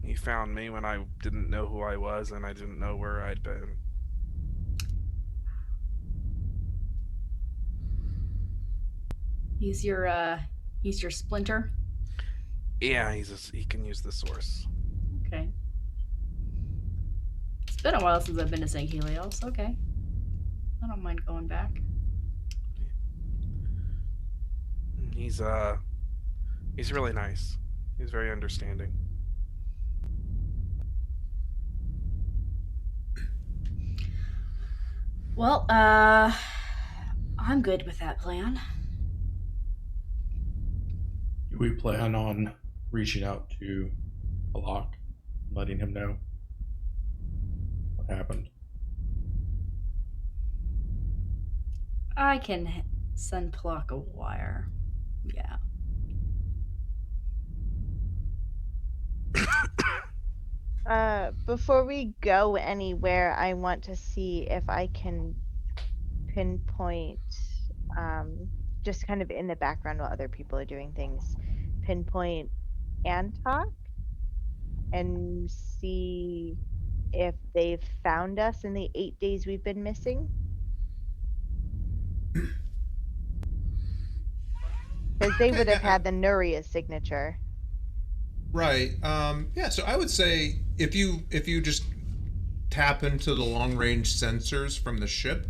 He found me when I didn't know who I was and I didn't know where I'd been. He's your splinter. Yeah, he can use the source. Okay. It's been a while since I've been to St. Helios. Okay. I don't mind going back. He's really nice. He's very understanding. Well, I'm good with that plan. Do we plan on reaching out to Alok, letting him know what happened? I can send Plock a wire. Yeah. Before we go anywhere, I want to see if I can pinpoint, just kind of in the background while other people are doing things, pinpoint Antok and see if they've found us in the 8 days we've been missing. Because they would have had the Nuria signature. Right. Yeah. So I would say if you just tap into the long range sensors from the ship,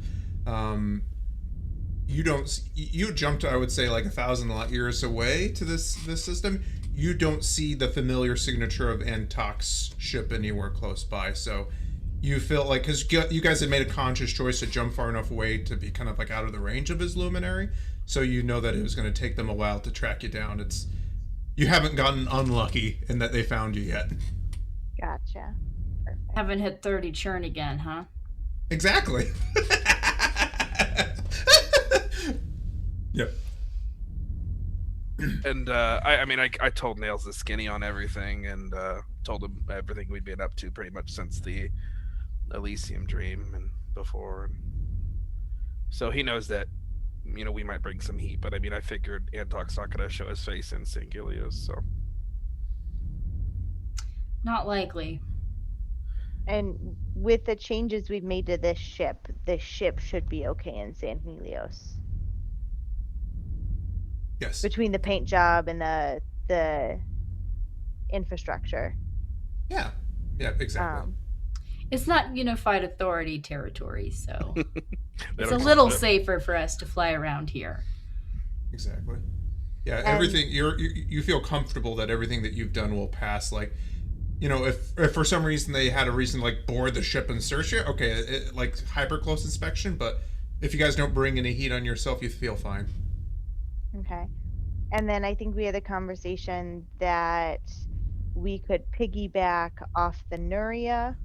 you jumped, I would say, like 1,000 light years away to this system. You don't see the familiar signature of Antok's ship anywhere close by. So you feel like, because you guys had made a conscious choice to jump far enough away to be kind of like out of the range of his luminary. So you know that it was going to take them a while to track you down. You haven't gotten unlucky in that they found you yet. Gotcha. Perfect. Haven't hit 30 churn again, huh? Exactly. Yep. And I told Nails the skinny on everything, and told him everything we'd been up to pretty much since the Elysium dream and before. So he knows that we might bring some heat. But I mean, I figured Antok's not going to show his face in St. Helios, so. Not likely. And with the changes we've made to this ship should be okay in San Helios. Yes. Between the paint job and the infrastructure. Yeah. Yeah, exactly. It's not unified authority territory, so it's a don't little give a shit. safer for us to fly around here. Exactly. Yeah, everything you feel comfortable that everything that you've done will pass. Like, if for some reason they had a reason to, like, board the ship and search it, okay, like hyper close inspection. But if you guys don't bring any heat on yourself, you feel fine. Okay. And then I think we had a conversation that we could piggyback off the Nuria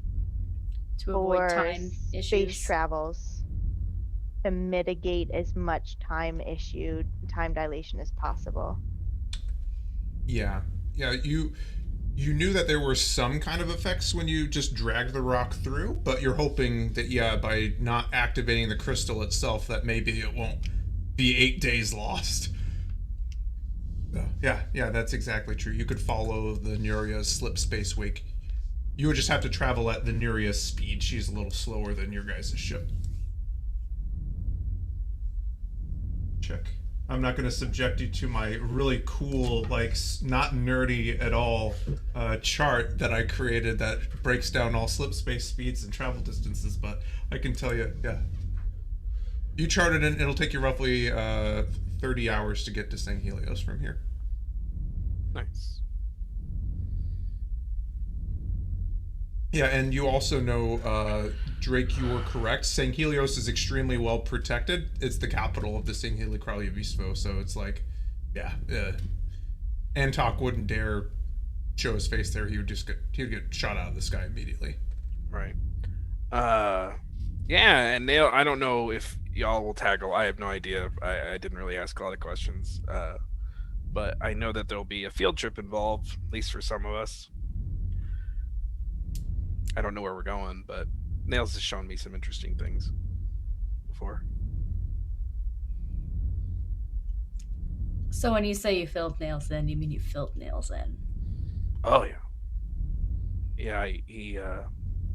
To avoid for time space issues. travels to mitigate as much time dilation as possible. Yeah. You knew that there were some kind of effects when you just dragged the rock through, but you're hoping that by not activating the crystal itself, that maybe it won't be 8 days lost. Yeah, that's exactly true. You could follow the Nuria's slip space wake. You would just have to travel at the Nuria's speed. She's a little slower than your guys' ship. Check. I'm not going to subject you to my really cool, like, not nerdy at all chart that I created that breaks down all slip space speeds and travel distances, but I can tell you, yeah. You charted in, it'll take you roughly 30 hours to get to St. Helios from here. Nice. Yeah, and you also know, Drake, you were correct. St. Helios is extremely well protected. It's the capital of the St. Helios Obispo, so it's like, Antok wouldn't dare show his face there. He would get shot out of the sky immediately. Right. Yeah, and Nail, I don't know if y'all will tackle. I have no idea. I didn't really ask a lot of questions. But I know that there'll be a field trip involved, at least for some of us. I don't know where we're going, but Nails has shown me some interesting things before. So when you say you filled nails in, you mean you filled nails in? Oh yeah. Yeah,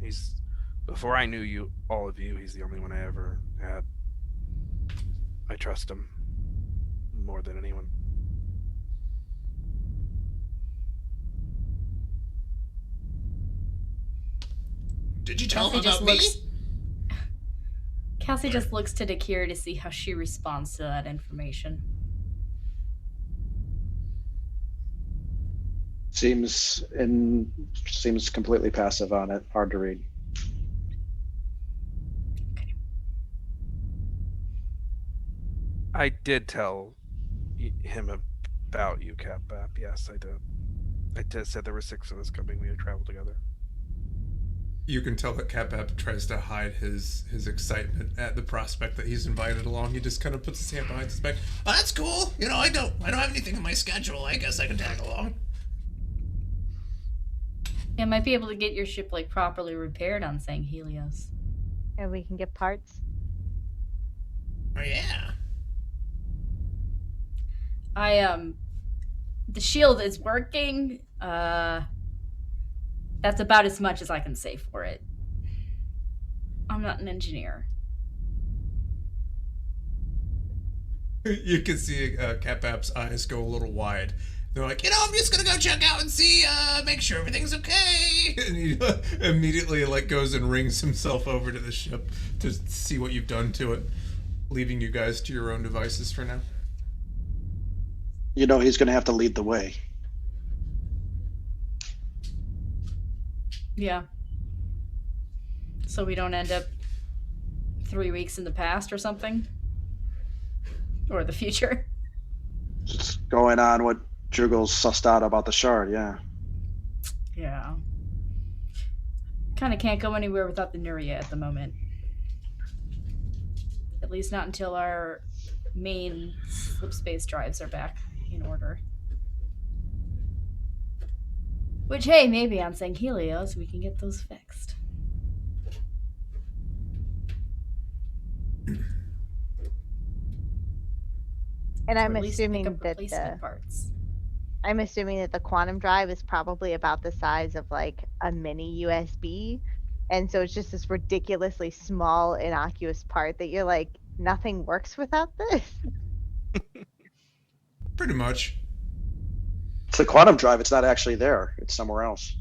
he's before I knew all of you, he's the only one I ever had. I trust him more than anyone. Did you tell him about me? Cassie just looks to Dequiri to see how she responds to that information. Seems completely passive on it. Hard to read. I did tell him about you, Cap-Bap. Yes, I did. I just said there were 6 of us coming. We would travel together. You can tell that Cap-Bap tries to hide his excitement at the prospect that he's invited along. He just kind of puts his hand behind his back. Oh, that's cool. I don't have anything in my schedule. I guess I can tag along. Yeah, might be able to get your ship like properly repaired on St. Helios. And we can get parts. Oh yeah. The shield is working. That's about as much as I can say for it. I'm not an engineer. You can see Cap-Bap's eyes go a little wide. They're like, I'm just gonna go check out and see, make sure everything's okay. And he immediately goes and rings himself over to the ship to see what you've done to it, leaving you guys to your own devices for now. He's going to have to lead the way. Yeah. So we don't end up 3 weeks in the past or something? Or the future? Just going on what Drugle's sussed out about the shard, yeah. Yeah. Kind of can't go anywhere without the Nuria at the moment. At least not until our main slip space drives are back in order. Which, hey, maybe on St. Helios we can get those fixed. And Or I'm at least pick assuming up that replacement parts. the quantum drive is probably about the size of like a mini USB. And so it's just this ridiculously small, innocuous part that you're like, nothing works without this. Pretty much. It's a quantum drive. It's not actually there. It's somewhere else.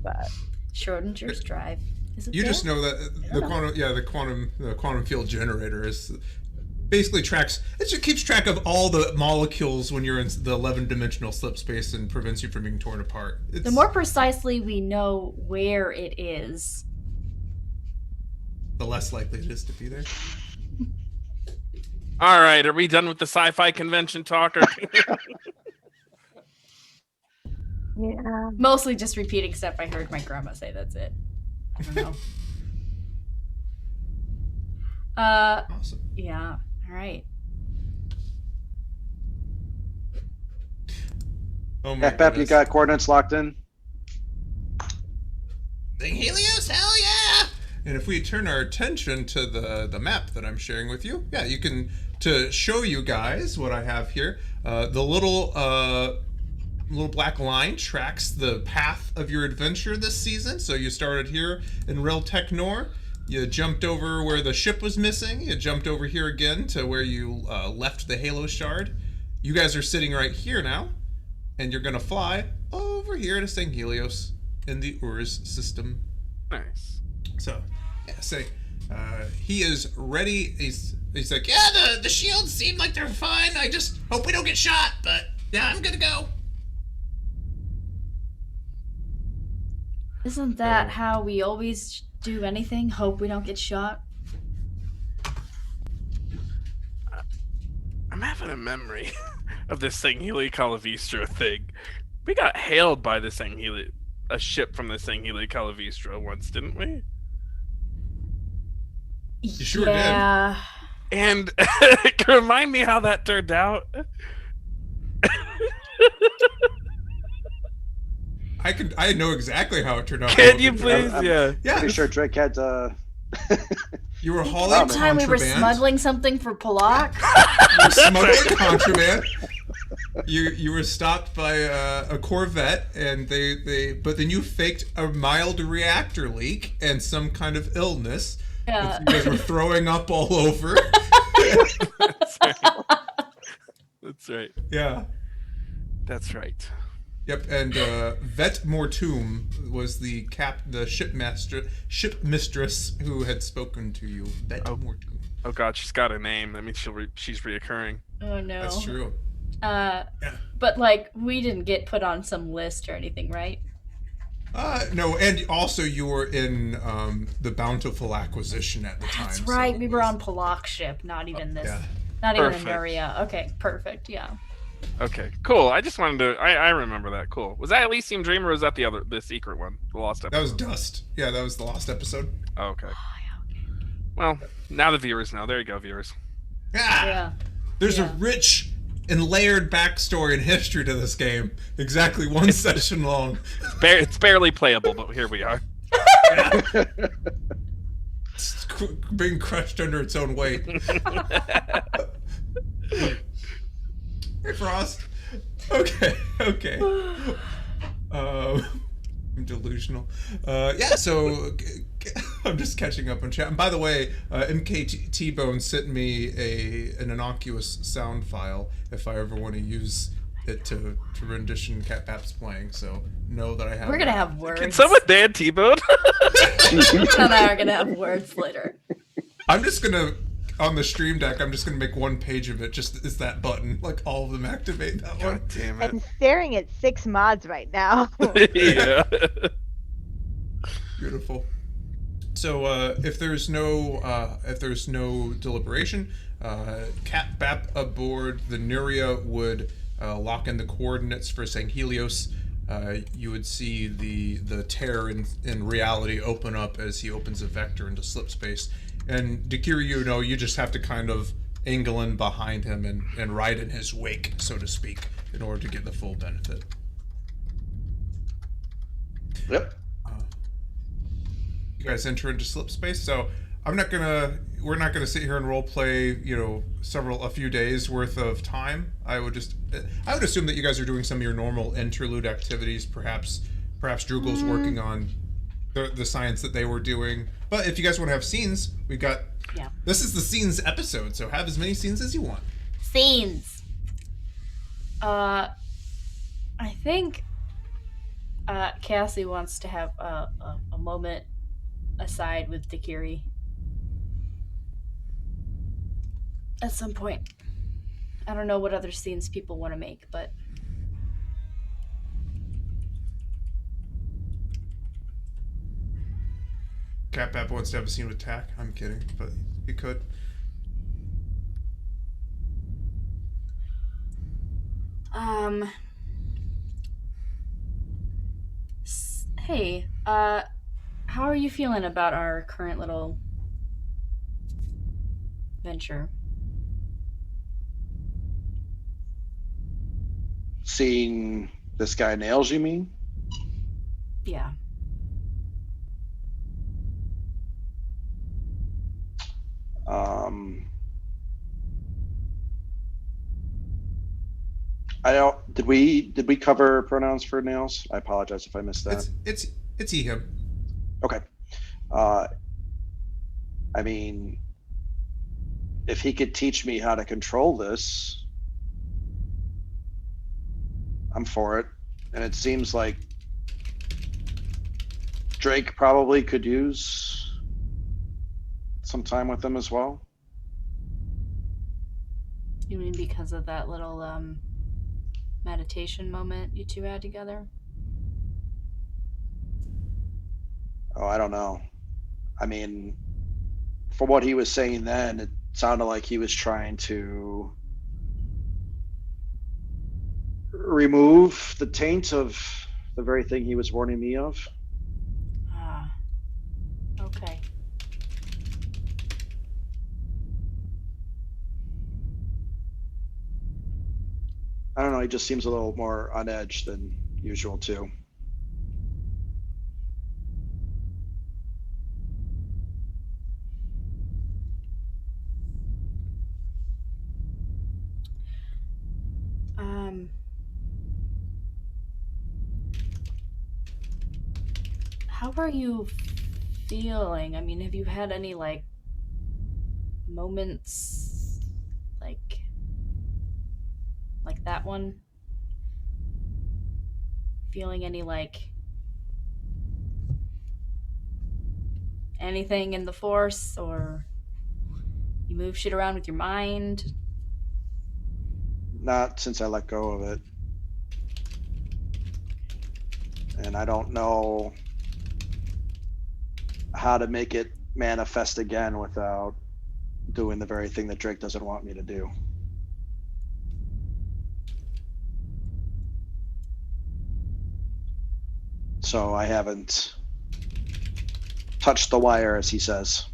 But Schrodinger's drive. Is it You there? just know that the quantum field generator is basically tracks. It just keeps track of all the molecules when you're in the 11-dimensional slip space and prevents you from being torn apart. The more precisely we know where it is, the less likely it is to be there. All right, are we done with the sci-fi convention talk? Or... yeah. mostly just repeating stuff I heard my grandma say. That's it. I don't know. Awesome. Yeah. All right. Oh my Bap, you goodness. got coordinates locked in? Thing Helios, hell yeah! And if we turn our attention to the map that I'm sharing with you, yeah, you can, to show you guys what I have here, the little black line tracks the path of your adventure this season. So you started here in Rel Tech Nor. You jumped over where the ship was missing. You jumped over here again to where you left the Halo shard. You guys are sitting right here now, and you're gonna fly over here to St. Helios in the Urs system. Nice. So, yeah, say, he is ready. He's like, yeah, the shields seem like they're fine. I just hope we don't get shot, but yeah, I'm gonna go. Isn't that how we always do anything? Hope we don't get shot? I'm having a memory of this Sangheli Calavistra thing. We got hailed by the Sangheli, a ship from the Sangheli Calavistra once, didn't we? You sure yeah. And remind me how that turned out. I know exactly how it turned out. Can you please? I'm Yeah. Yeah, Pretty sure Drake had you were hauling One time we were contraband. smuggling something for Palak. You were smuggling contraband. You were stopped by a Corvette, and but then you faked a mild reactor leak and some kind of illness. Yeah. You guys were throwing up all over. That's right. That's right. Yeah. That's right. Yep, and Vet Mortum was the ship mistress who had spoken to you. Vet Mortum. Oh God, she's got a name. That means she's reoccurring. Oh no. That's true. But like we didn't get put on some list or anything, right? No, and also you were in the Bountiful Acquisition at the time. That's right. so- We were on Palak's ship, not even this. Yeah. Not even Perfect. in Nuria. Okay, perfect. Yeah. Okay, cool. I just wanted to. I remember that. Cool. Was that Elysium Dream or was that the secret one, the lost episode? That was Dust. Yeah, that was the lost episode. Oh, okay. Well, now the viewers know. There you go, viewers. Ah! Yeah. There's a Yeah. rich and layered backstory and history to this game. Exactly one session long. It's barely playable, but here we are. It's being crushed under its own weight. Hey, Frost. Okay. I'm delusional. Yeah, so I'm just catching up on chat. And by the way, MK T-Bone sent me an innocuous sound file if I ever want to use it to rendition Cat Pap's playing. So know that I have. We're gonna that. have words. Can someone ban T-Bone? You and I are gonna have words later. I'm just gonna. On the stream deck, I'm just gonna make one page of it. Just is that button, like all of them activate that one. God damn it. I'm staring at 6 mods right now. Yeah. Beautiful. So if there's no deliberation, Cat Bap aboard the Nuria would lock in the coordinates for St. Helios. You would see the tear in reality open up as he opens a vector into slip space. And Dequiri, you just have to kind of angle in behind him and ride in his wake, so to speak, in order to get the full benefit. Yep. You guys enter into slip space. So we're not gonna sit here and role play, a few days worth of time. I would assume that you guys are doing some of your normal interlude activities. Perhaps Drugle's working on the science that they were doing. But if you guys want to have scenes, Yeah. this is the scenes episode, so have as many scenes as you want. Scenes. I think Cassie wants to have a moment aside with Dequiri at some point. I don't know what other scenes people want to make, but Cat Bap wants to have a scene with Tak. I'm kidding, but you could. Hey, how are you feeling about our current little venture? Seeing this guy Nails, you mean? Yeah. I don't. Did we cover pronouns for Nails? I apologize if I missed that. It's he him. Okay. I mean, if he could teach me how to control this, I'm for it. And it seems like Drake probably could use some time with him as well. You mean because of that little meditation moment you two had together? Oh, I don't know. I mean, for what he was saying then, it sounded like he was trying to remove the taint of the very thing he was warning me of. Ah. Okay. I don't know, he just seems a little more on edge than usual too. How are you feeling? I mean, have you had any like moments like that one? Feeling any like anything in the force, or you move shit around with your mind? Not since I let go of it. And I don't know how to make it manifest again without doing the very thing that Drake doesn't want me to do. So I haven't touched the wire, as he says.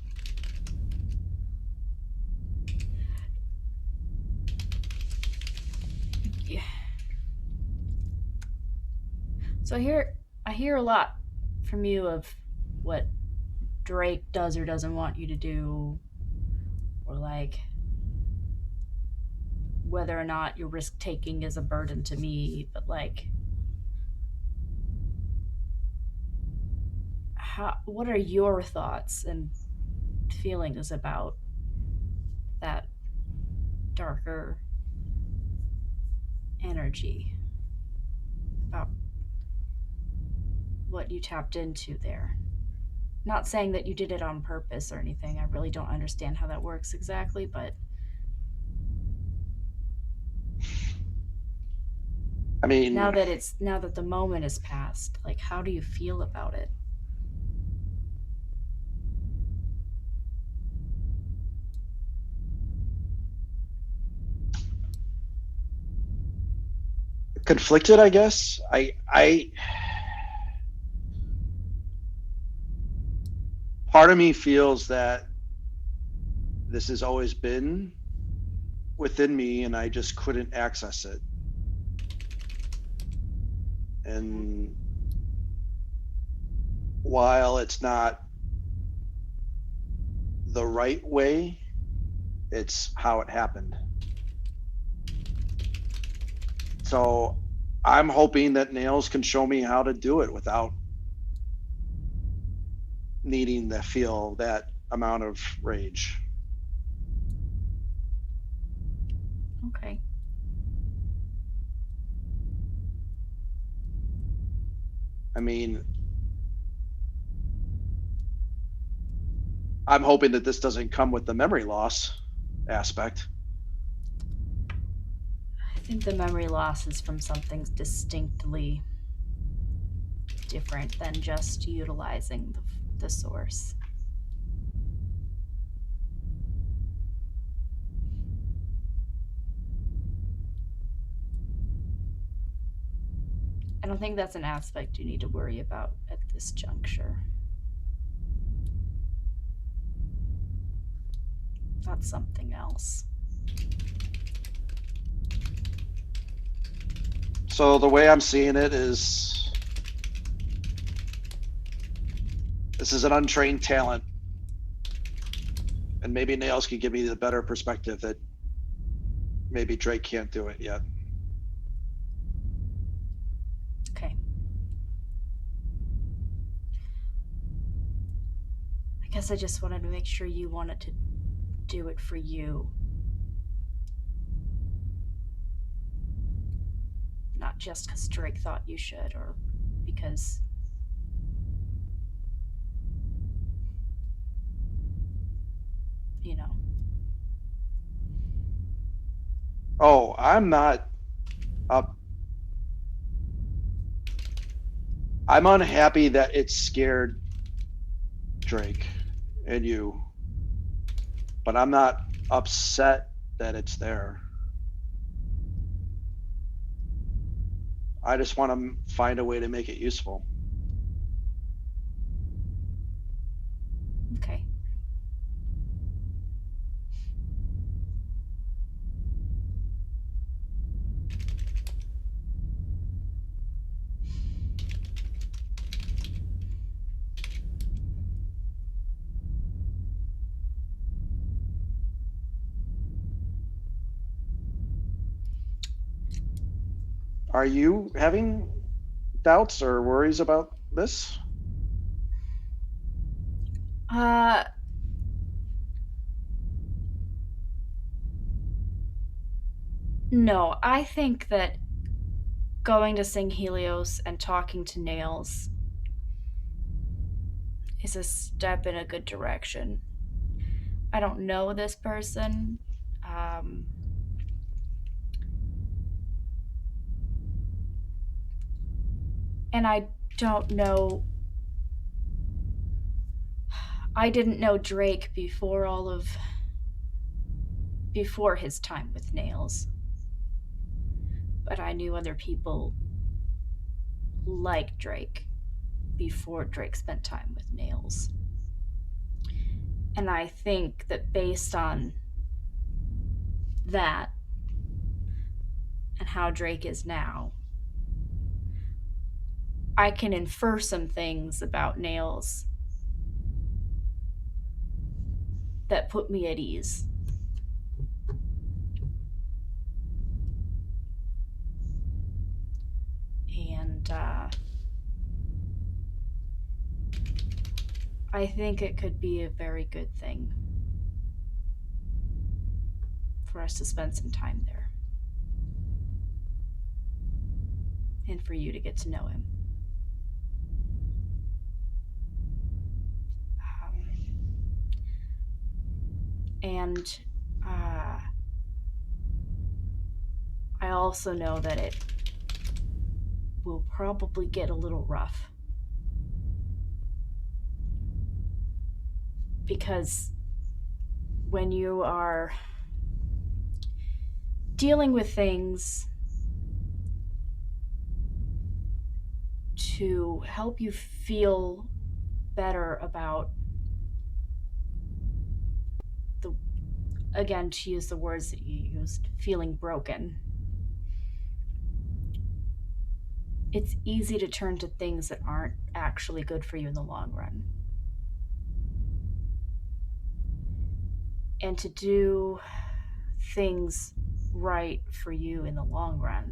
Yeah. So I hear a lot from you of what Drake does or doesn't want you to do, or like whether or not your risk taking is a burden to me, but like what are your thoughts and feelings about that darker energy, about what you tapped into there? Not saying that you did it on purpose or anything. I really don't understand how that works exactly, but I mean, now that the moment is past, like how do you feel about it? conflicted, I guess. I part of me feels that this has always been within me and I just couldn't access it. And while it's not the right way. It's how it happened. So I'm hoping that Nails can show me how to do it without needing to feel that amount of rage. Okay. I mean, I'm hoping that this doesn't come with the memory loss aspect. I think the memory loss is from something distinctly different than just utilizing the source. I don't think that's an aspect you need to worry about at this juncture. That's something else. So the way I'm seeing it is this is an untrained talent. And maybe Nails can give me the better perspective that maybe Drake can't do it yet. Okay. I guess I just wanted to make sure you wanted to do it for you. Not just because Drake thought you should, or because... you know. Oh, I'm not up. I'm unhappy that it scared Drake and you, but I'm not upset that it's there. I just want to find a way to make it useful. Okay. Are you having doubts or worries about this? No, I think that going to Sing Helios and talking to Nails is a step in a good direction. I don't know this person. And I don't know. I didn't know Drake before his time with Nails. But I knew other people like Drake before Drake spent time with Nails. And I think that based on that and how Drake is now, I can infer some things about Nails that put me at ease. And I think it could be a very good thing for us to spend some time there. And for you to get to know him. And I also know that it will probably get a little rough. Because when you are dealing with things to help you feel better about again, to use the words that you used, feeling broken, it's easy to turn to things that aren't actually good for you in the long run. and to do things right for you in the long run,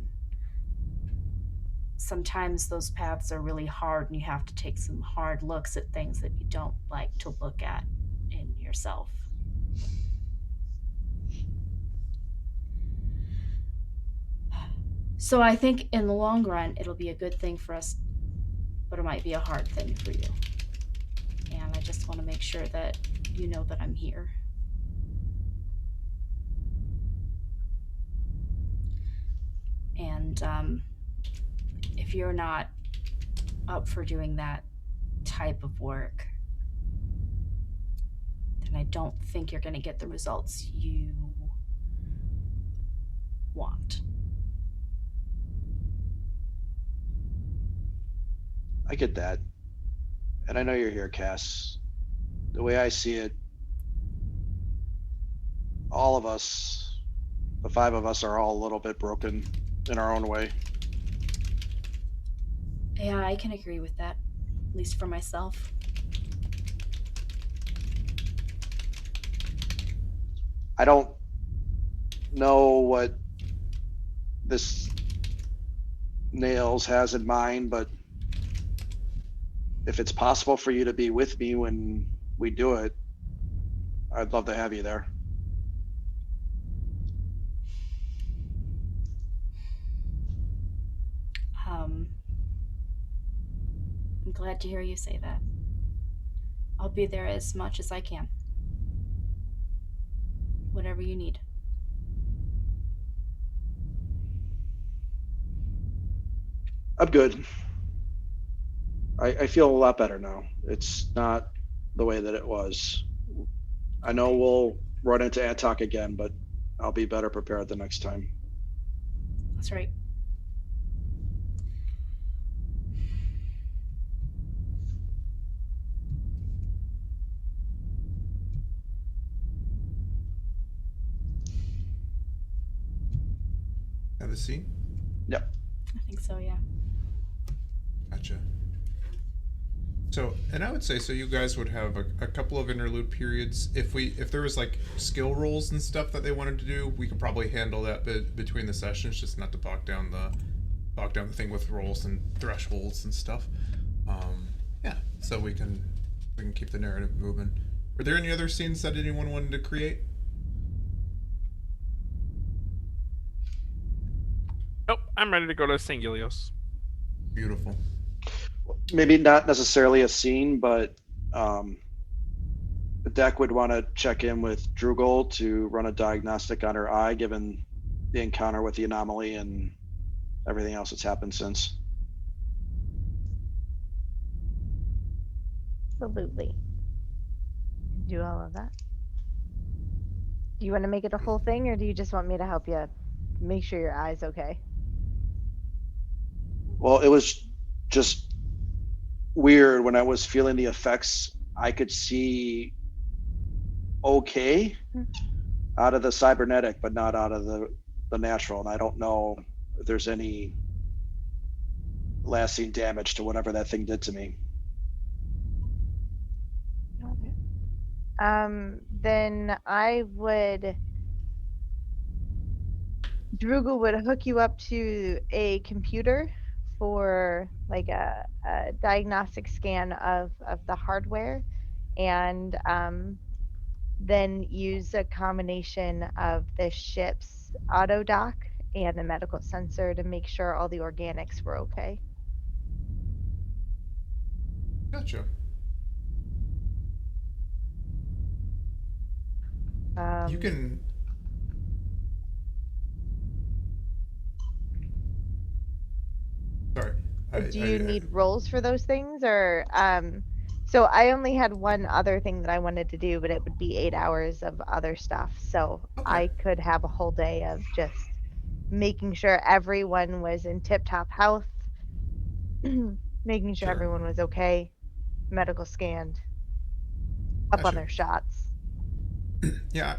sometimes those paths are really hard and you have to take some hard looks at things that you don't like to look at in yourself. So I think in the long run, it'll be a good thing for us, but it might be a hard thing for you. And I just want to make sure that you know that I'm here. And if you're not up for doing that type of work, then I don't think you're going to get the results you want. I get that. And I know you're here, Cass. The way I see it, all of us, the 5 of us, are all a little bit broken in our own way. Yeah, I can agree with that, at least for myself. I don't know what this Nails has in mind, but if it's possible for you to be with me when we do it, I'd love to have you there. I'm glad to hear you say that. I'll be there as much as I can. Whatever you need. I'm good. I feel a lot better now. It's not the way that it was. I know we'll run into Atok again, but I'll be better prepared the next time. That's right. Have a seat? Yep. I think so, yeah. Gotcha. So, and I would say, so you guys would have a couple of interlude periods. If there was like skill rolls and stuff that they wanted to do, we could probably handle that between the sessions, just not to bog down the thing with rolls and thresholds and stuff. Yeah, so we can keep the narrative moving. Were there any other scenes that anyone wanted to create? Nope, I'm ready to go to Sangilios. Beautiful. Maybe not necessarily a scene, but the deck would want to check in with Drugle to run a diagnostic on her eye, given the encounter with the anomaly and everything else that's happened since. Absolutely. Do all of that. Do you want to make it a whole thing, or do you just want me to help you make sure your eye's okay? Well, it was just weird when I was feeling the effects. I could see okay out of the cybernetic, but not out of the natural. And I don't know if there's any lasting damage to whatever that thing did to me. Then Drugle would hook you up to a computer for like a diagnostic scan of the hardware, and then use a combination of the ship's auto dock and the medical sensor to make sure all the organics were okay. Gotcha. You can. Sorry. Do you need rolls for those things, or so I only had one other thing that I wanted to do, but it would be 8 hours of other stuff. So Okay. I could have a whole day of just making sure everyone was in tip-top health, making sure Sure. everyone was okay, medical scanned, up on Gotcha. their shots. Yeah,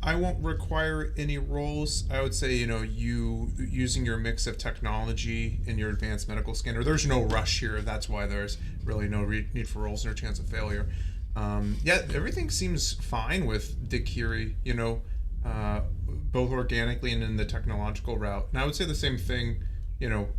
I won't require any rolls. I would say, you using your mix of technology in your advanced medical scanner, there's no rush here. That's why there's really no need for rolls or chance of failure. Yeah, everything seems fine with Dequiri, both organically and in the technological route. And I would say the same thing,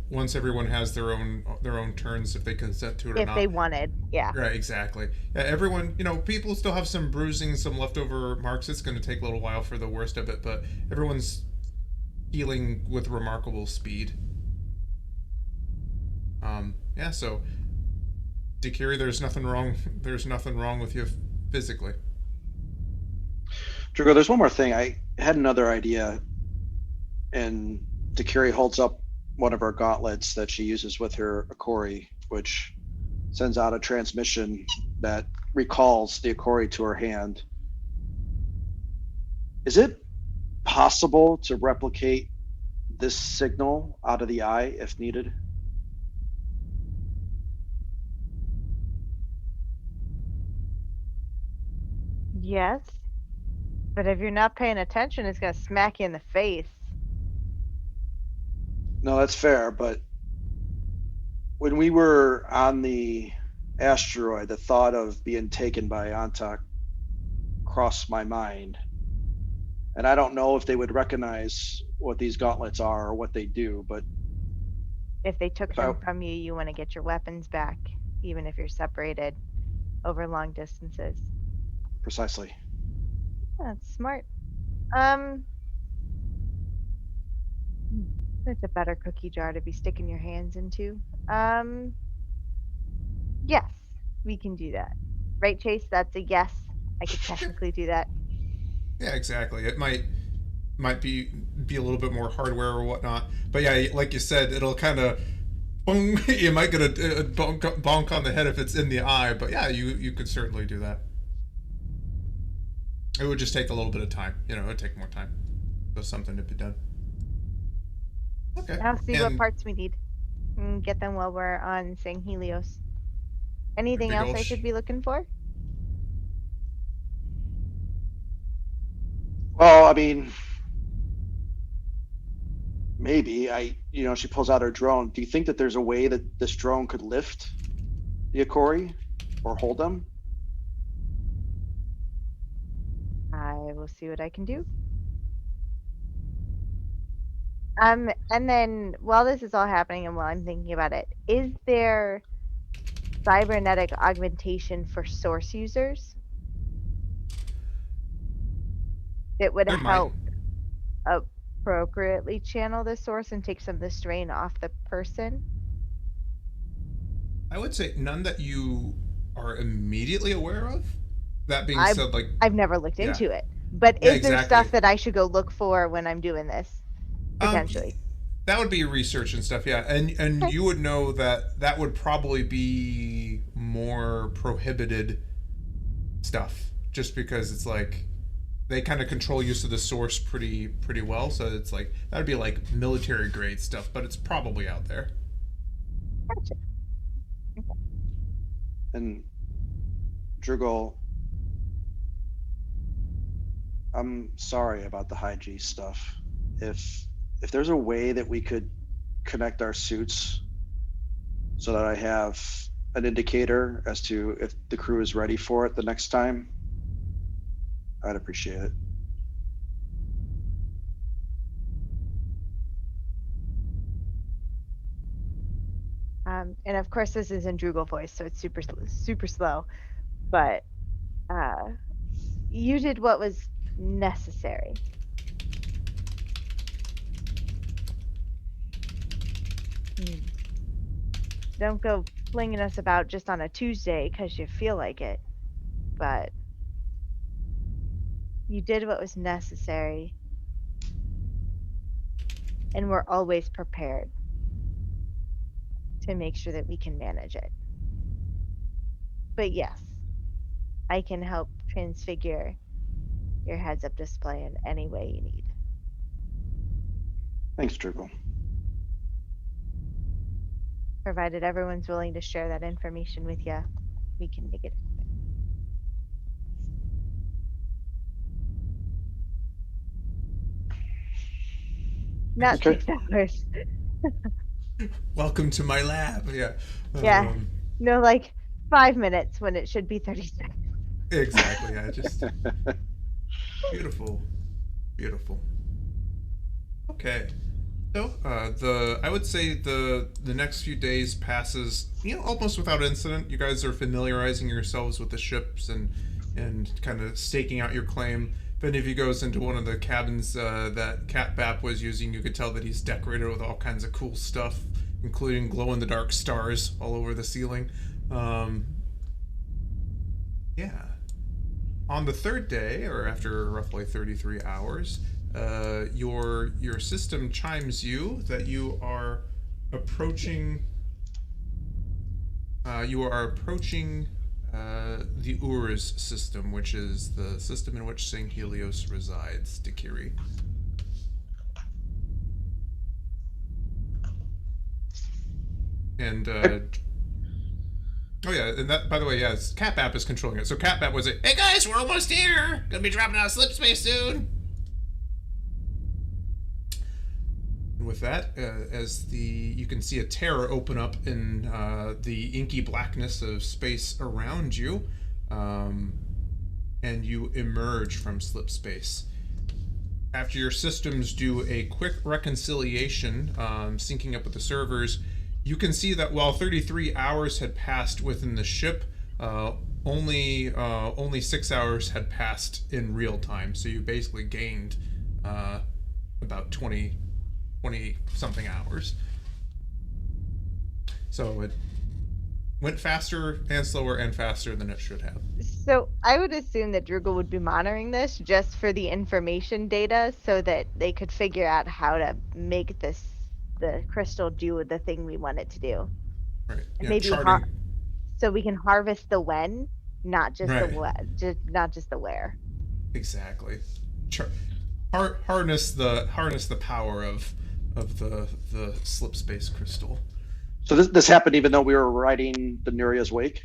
once everyone has their own turns, if they consent to it or If they not. wanted, yeah. Right, exactly. Yeah, everyone, people still have some bruising, some leftover marks. It's going to take a little while for the worst of it, but everyone's healing with remarkable speed. Yeah, so Dequiri, there's nothing wrong. There's nothing wrong with you physically. Drugle, there's one more thing. I had another idea, and Dequiri holds up one of her gauntlets that she uses with her Akori, which sends out a transmission that recalls the Akori to her hand. Is it possible to replicate this signal out of the eye if needed? Yes. But if you're not paying attention, it's gonna smack you in the face. No, that's fair, but when we were on the asteroid, the thought of being taken by Antak crossed my mind. And I don't know if they would recognize what these gauntlets are or what they do, but If they took if I, them from you, you want to get your weapons back, even if you're separated over long distances. precisely. That's smart. It's a better cookie jar to be sticking your hands into. Yes, we can do that. Right, Chase? That's a yes. I could technically do that. Yeah, exactly. It might be a little bit more hardware or whatnot, but yeah, like you said, it'll kind of you might get a bonk on the head if it's in the eye, but yeah, you could certainly do that. It would just take a little bit of time. It would take more time. There's something to be done. Okay. I'll see what And parts we need and get them while we're on Sang Helios. Anything big else ol' I should be looking for? Well, I mean, maybe she pulls out her drone. Do you think that there's a way that this drone could lift the Akori or hold them? I will see what I can do. And then while this is all happening and while I'm thinking about it, is there cybernetic augmentation for source users that would there might. help appropriately channel the source and take some of the strain off the person? I would say none that you are immediately aware of. That being I've- said, like I've never looked Yeah. into it, but Yeah, is there exactly. stuff that I should go look for when I'm doing this? Potentially. That would be research and stuff, yeah. And Okay. you would know that would probably be more prohibited stuff, just because it's like they kind of control use of the source pretty well. So it's like that would be like military grade stuff, but it's probably out there. Gotcha. And Drugle, I'm sorry about the high G stuff. If there's a way that we could connect our suits so that I have an indicator as to if the crew is ready for it the next time, I'd appreciate it. And of course this is in Drugle voice, so it's super slow, but you did what was necessary. Don't go flinging us about just on a Tuesday because you feel like it, but you did what was necessary, and we're always prepared to make sure that we can manage it. But yes, I can help transfigure your heads-up display in any way you need. Thanks, Drugle. Provided everyone's willing to share that information with you, we can make it happen. Not Okay. 6 hours. Welcome to my lab. Yeah. Yeah. No, like 5 minutes when it should be 30 seconds. Exactly. Yeah, just beautiful, beautiful. Okay. So, I would say the next few days passes, almost without incident. You guys are familiarizing yourselves with the ships and kind of staking out your claim. If any of you goes into one of the cabins that Cat Bap was using, you could tell that he's decorated with all kinds of cool stuff, including glow-in-the-dark stars all over the ceiling. Yeah. On the third day, or after roughly 33 hours, your system chimes you that you are approaching the Urs system, which is the system in which St. Helios resides, Dequiri. And oh yeah, and that, by the way, yeah, CatBap is controlling it. So CatBap was hey guys, we're almost here. Gonna be dropping out of slip space soon. And with that, you can see a tear open up in the inky blackness of space around you, and you emerge from slip space. After your systems do a quick reconciliation, syncing up with the servers, you can see that while 33 hours had passed within the ship, only 6 hours had passed in real time. So you basically gained about 20 something hours. So it went faster and slower and faster than it should have. So I would assume that Drugle would be monitoring this just for the information data so that they could figure out how to make the crystal do the thing we want it to do. Right. And Yeah, maybe charting. so we can harvest the when, not just Right. the what, not just the where. Exactly. Harness the power of the slip space crystal. So this happened even though we were riding the Nuria's wake?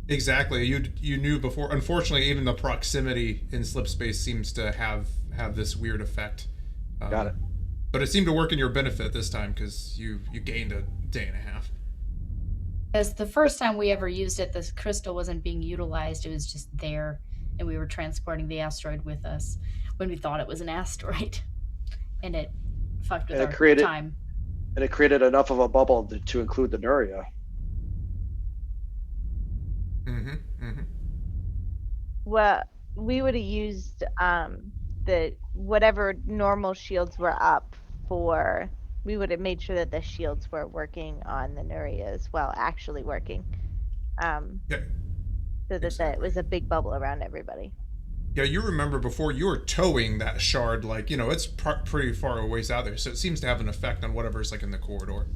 Exactly. You knew before. Unfortunately, even the proximity in slip space seems to have this weird effect. Got it. But it seemed to work in your benefit this time because you gained a day and a half. As the first time we ever used it, this crystal wasn't being utilized. It was just there, and we were transporting the asteroid with us when we thought it was an asteroid, and it fucked with our time. And it created enough of a bubble to include the Nuria. Mm-hmm. Mm-hmm. Well, we would have used the whatever normal shields were up for. We would have made sure that the shields were working on the Nuria as well, actually working. Yeah. So that it was a big bubble around everybody. Yeah, you remember before you were towing that shard, like, it's pretty far a ways out there, so it seems to have an effect on whatever's like in the corridor.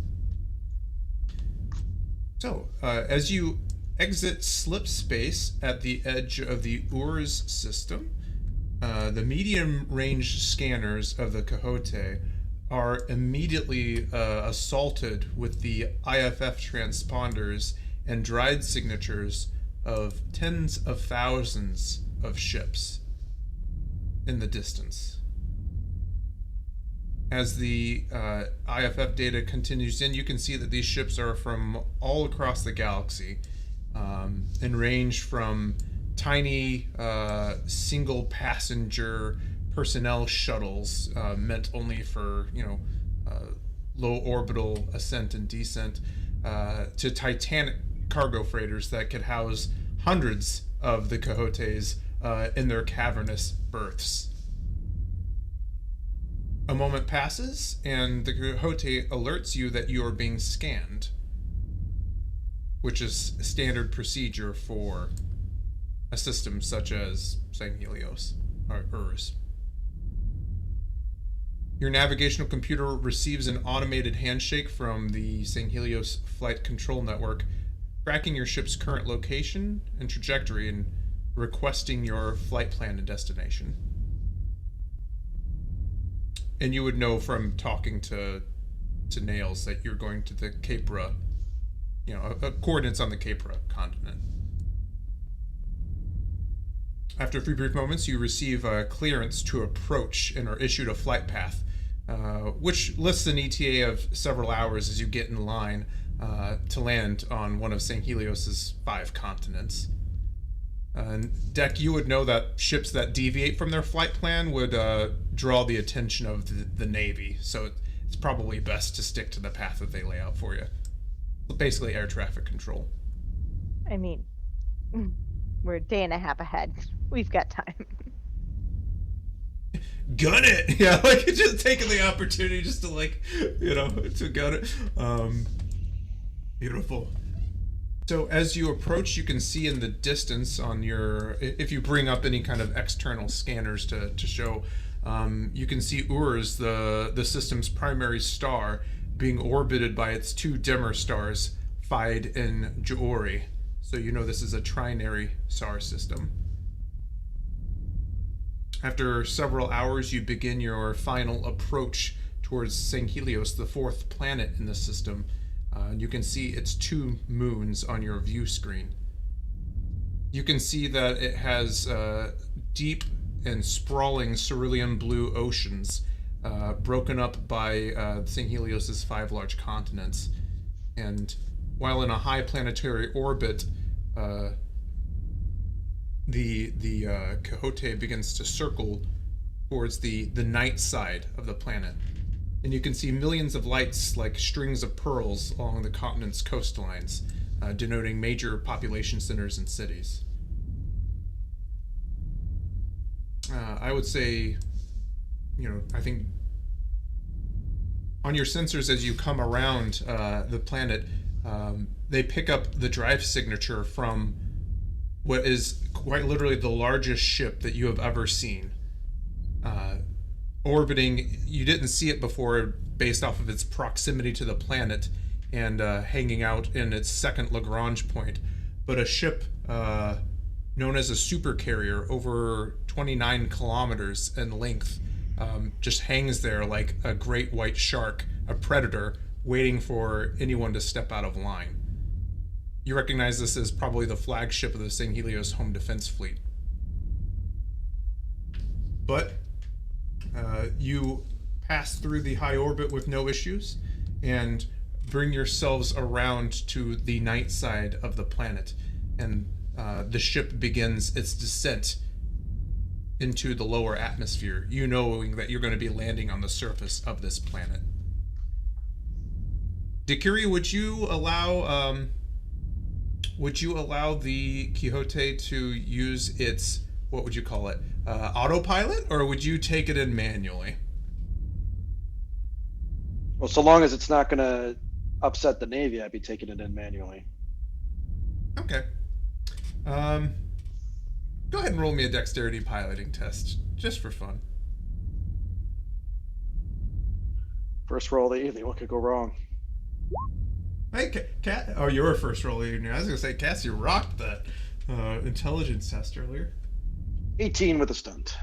So, as you exit slip space at the edge of the Urs system, the medium-range scanners of the Quixote are immediately assaulted with the IFF transponders and dried signatures of tens of thousands of ships in the distance. As the IFF data continues in, you can see that these ships are from all across the galaxy and range from tiny single passenger personnel shuttles meant only for low orbital ascent and descent to titanic cargo freighters that could house hundreds of the Quixotes in their cavernous berths. A moment passes, and the Quixote alerts you that you are being scanned, which is standard procedure for a system such as St. Helios or Urs. Your navigational computer receives an automated handshake from the St. Helios Flight Control Network, tracking your ship's current location and trajectory and requesting your flight plan and destination. And you would know from talking to Nails that you're going to the Capra, coordinates on the Capra continent. After a few brief moments, you receive a clearance to approach and are issued a flight path, which lists an ETA of several hours as you get in line to land on one of St. Helios's 5 continents. Deck, you would know that ships that deviate from their flight plan would draw the attention of the Navy, so it's probably best to stick to the path that they lay out for you. Basically air traffic control. I mean, we're a day and a half ahead. We've got time. Gun it! Yeah, like just taking the opportunity just to to gun it. Beautiful. So as you approach, you can see in the distance on your, if you bring up any kind of external scanners to show, you can see Urs, the system's primary star, being orbited by its two dimmer stars, Fide and Joori. So you know this is a trinary star system. After several hours, you begin your final approach towards Sanghelios, the fourth planet in the system. You can see its two moons on your view screen. You can see that it has deep and sprawling cerulean blue oceans, broken up by Sanghelios' 5 large continents. And while in a high planetary orbit, the Quixote begins to circle towards the night side of the planet. And you can see millions of lights like strings of pearls along the continent's coastlines, denoting major population centers and cities. I would say, I think on your sensors as you come around the planet, they pick up the drive signature from what is quite literally the largest ship that you have ever seen. Orbiting, you didn't see it before based off of its proximity to the planet and hanging out in its second Lagrange point, but a ship known as a supercarrier, over 29 kilometers in length, just hangs there like a great white shark, a predator, waiting for anyone to step out of line. You recognize this as probably the flagship of the Sanghelios Home Defense Fleet. But you pass through the high orbit with no issues and bring yourselves around to the night side of the planet, and the ship begins its descent into the lower atmosphere, you knowing that you're going to be landing on the surface of this planet. Dequiri, would you allow the Quixote to use its, what would you call it, autopilot, or would you take it in manually? Well, so long as it's not going to upset the Navy, I'd be taking it in manually. Okay. Go ahead and roll me a dexterity piloting test, just for fun. First roll of the evening, what could go wrong? Hey, oh, your first roll of the evening. I was going to say, Cassie rocked that intelligence test earlier. 18 with a stunt.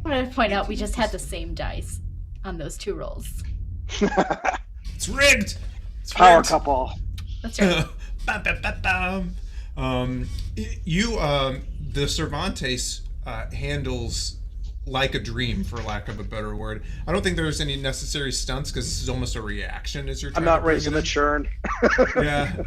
I'm going to point out we just had the same dice on those two rolls. It's rigged! It's Power rigged. couple. That's right. The Cervantes handles like a dream, for lack of a better word. I don't think there's any necessary stunts because this is almost a reaction as you're trying I'm not to bring raising it the in. churn. Yeah.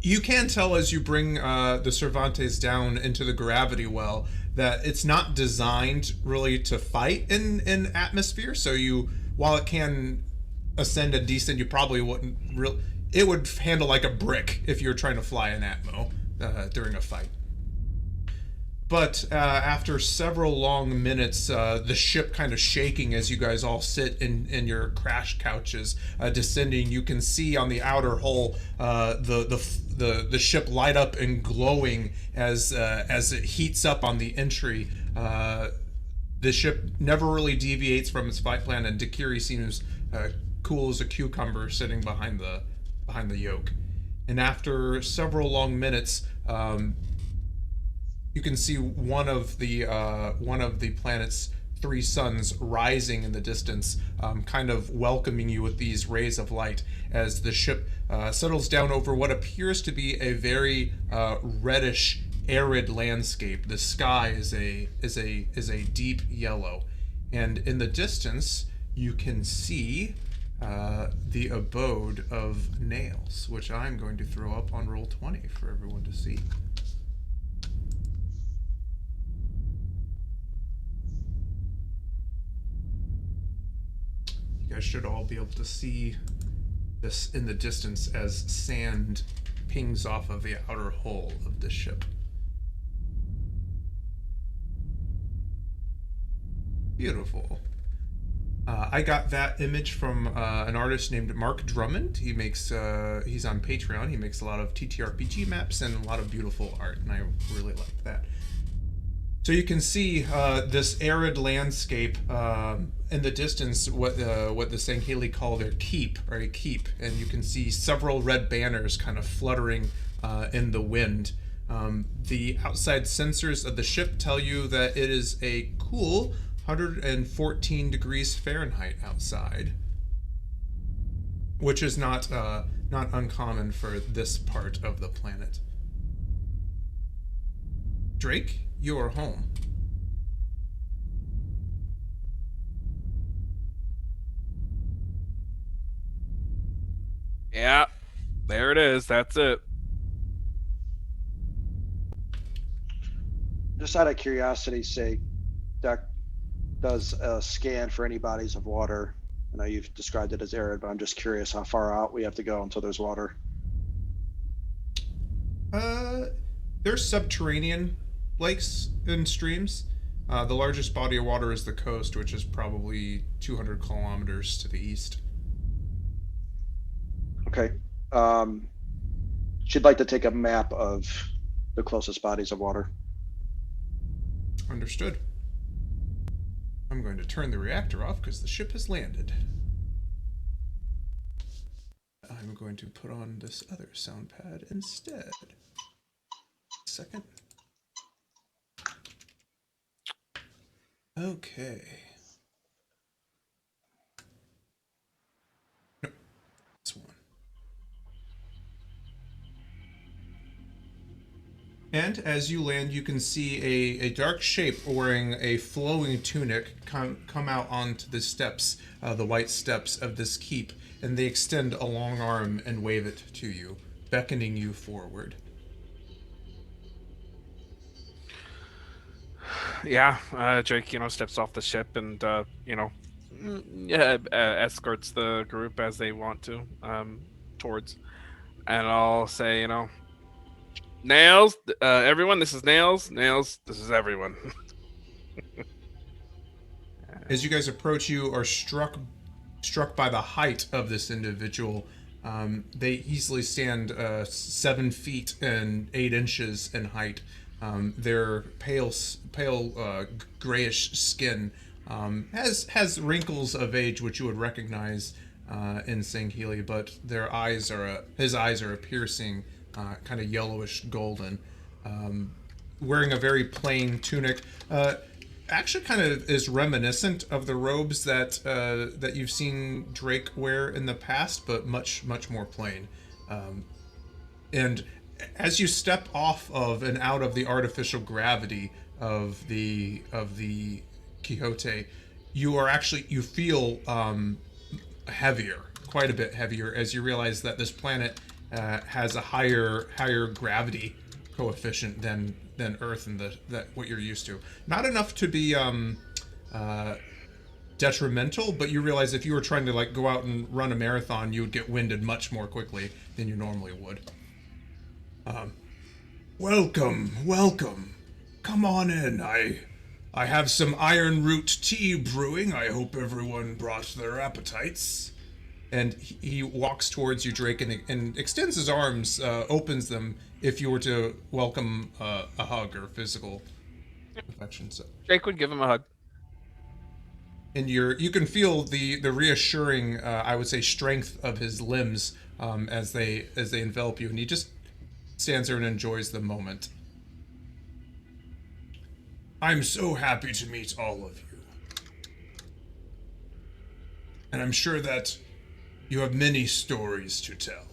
You can tell as you bring the Cervantes down into the gravity well that it's not designed really to fight in atmosphere. So while it can ascend a decent, you probably wouldn't really. It would handle like a brick if you're trying to fly in Atmo during a fight. But after several long minutes, the ship kind of shaking as you guys all sit in your crash couches, descending, you can see on the outer hull the ship light up and glowing as it heats up on the entry. The ship never really deviates from its flight plan, and Dequiri seems cool as a cucumber sitting behind the yoke. And after several long minutes, you can see one of the planet's 3 suns rising in the distance, kind of welcoming you with these rays of light as the ship settles down over what appears to be a very reddish, arid landscape. The sky is a deep yellow, and in the distance you can see the abode of Nails, which I'm going to throw up on roll 20 for everyone to see. guys should all be able to see this in the distance as sand pings off of the outer hull of the ship. Beautiful. I got that image from an artist named Mark Drummond. He makes he's on Patreon. He makes a lot of TTRPG maps and a lot of beautiful art, and I really like that. So you can see this arid landscape in the distance. What the Sangheli call their keep, or a keep, and you can see several red banners kind of fluttering in the wind. The outside sensors of the ship tell you that it is a cool 114 degrees Fahrenheit outside, which is not uncommon for this part of the planet. Drake, you are home. Yeah, there it is. That's it. Just out of curiosity's sake, Doc does a scan for any bodies of water. I know you've described it as arid, but I'm just curious how far out we have to go until there's water. There's subterranean lakes and streams. The largest body of water is the coast, which is probably 200 kilometers to the east. Okay. She'd like to take a map of the closest bodies of water. Understood. I'm going to turn the reactor off because the ship has landed. I'm going to put on this other sound pad instead. Second. Okay. No, this one. And as you land, you can see a dark shape wearing a flowing tunic come out onto the steps, the white steps of this keep, and they extend a long arm and wave it to you, beckoning you forward. Yeah, Drake, steps off the ship and, escorts the group as they want to, towards. And I'll say, Nails, everyone, this is Nails. Nails, this is everyone. As you guys approach, you are struck by the height of this individual. They easily stand 7 feet and 8 inches in height. Their pale grayish skin has wrinkles of age, which you would recognize in Sangheli, but his eyes are a piercing, kind of yellowish golden. Wearing a very plain tunic. Actually kind of is reminiscent of the robes that you've seen Drake wear in the past, but much more plain. And as you step off of and out of the artificial gravity of the Quixote, you feel heavier, quite a bit heavier, as you realize that this planet has a higher gravity coefficient than Earth and what you're used to. Not enough to be detrimental, but you realize if you were trying to go out and run a marathon, you would get winded much more quickly than you normally would. Welcome. Come on in. I have some iron root tea brewing. I hope everyone brought their appetites. And he walks towards you, Drake, and extends his arms, opens them if you were to welcome a hug or physical affection. So Drake would give him a hug. And you can feel the reassuring, I would say, strength of his limbs as they envelop you, and he just stands there and enjoys the moment. I'm so happy to meet all of you. And I'm sure that you have many stories to tell.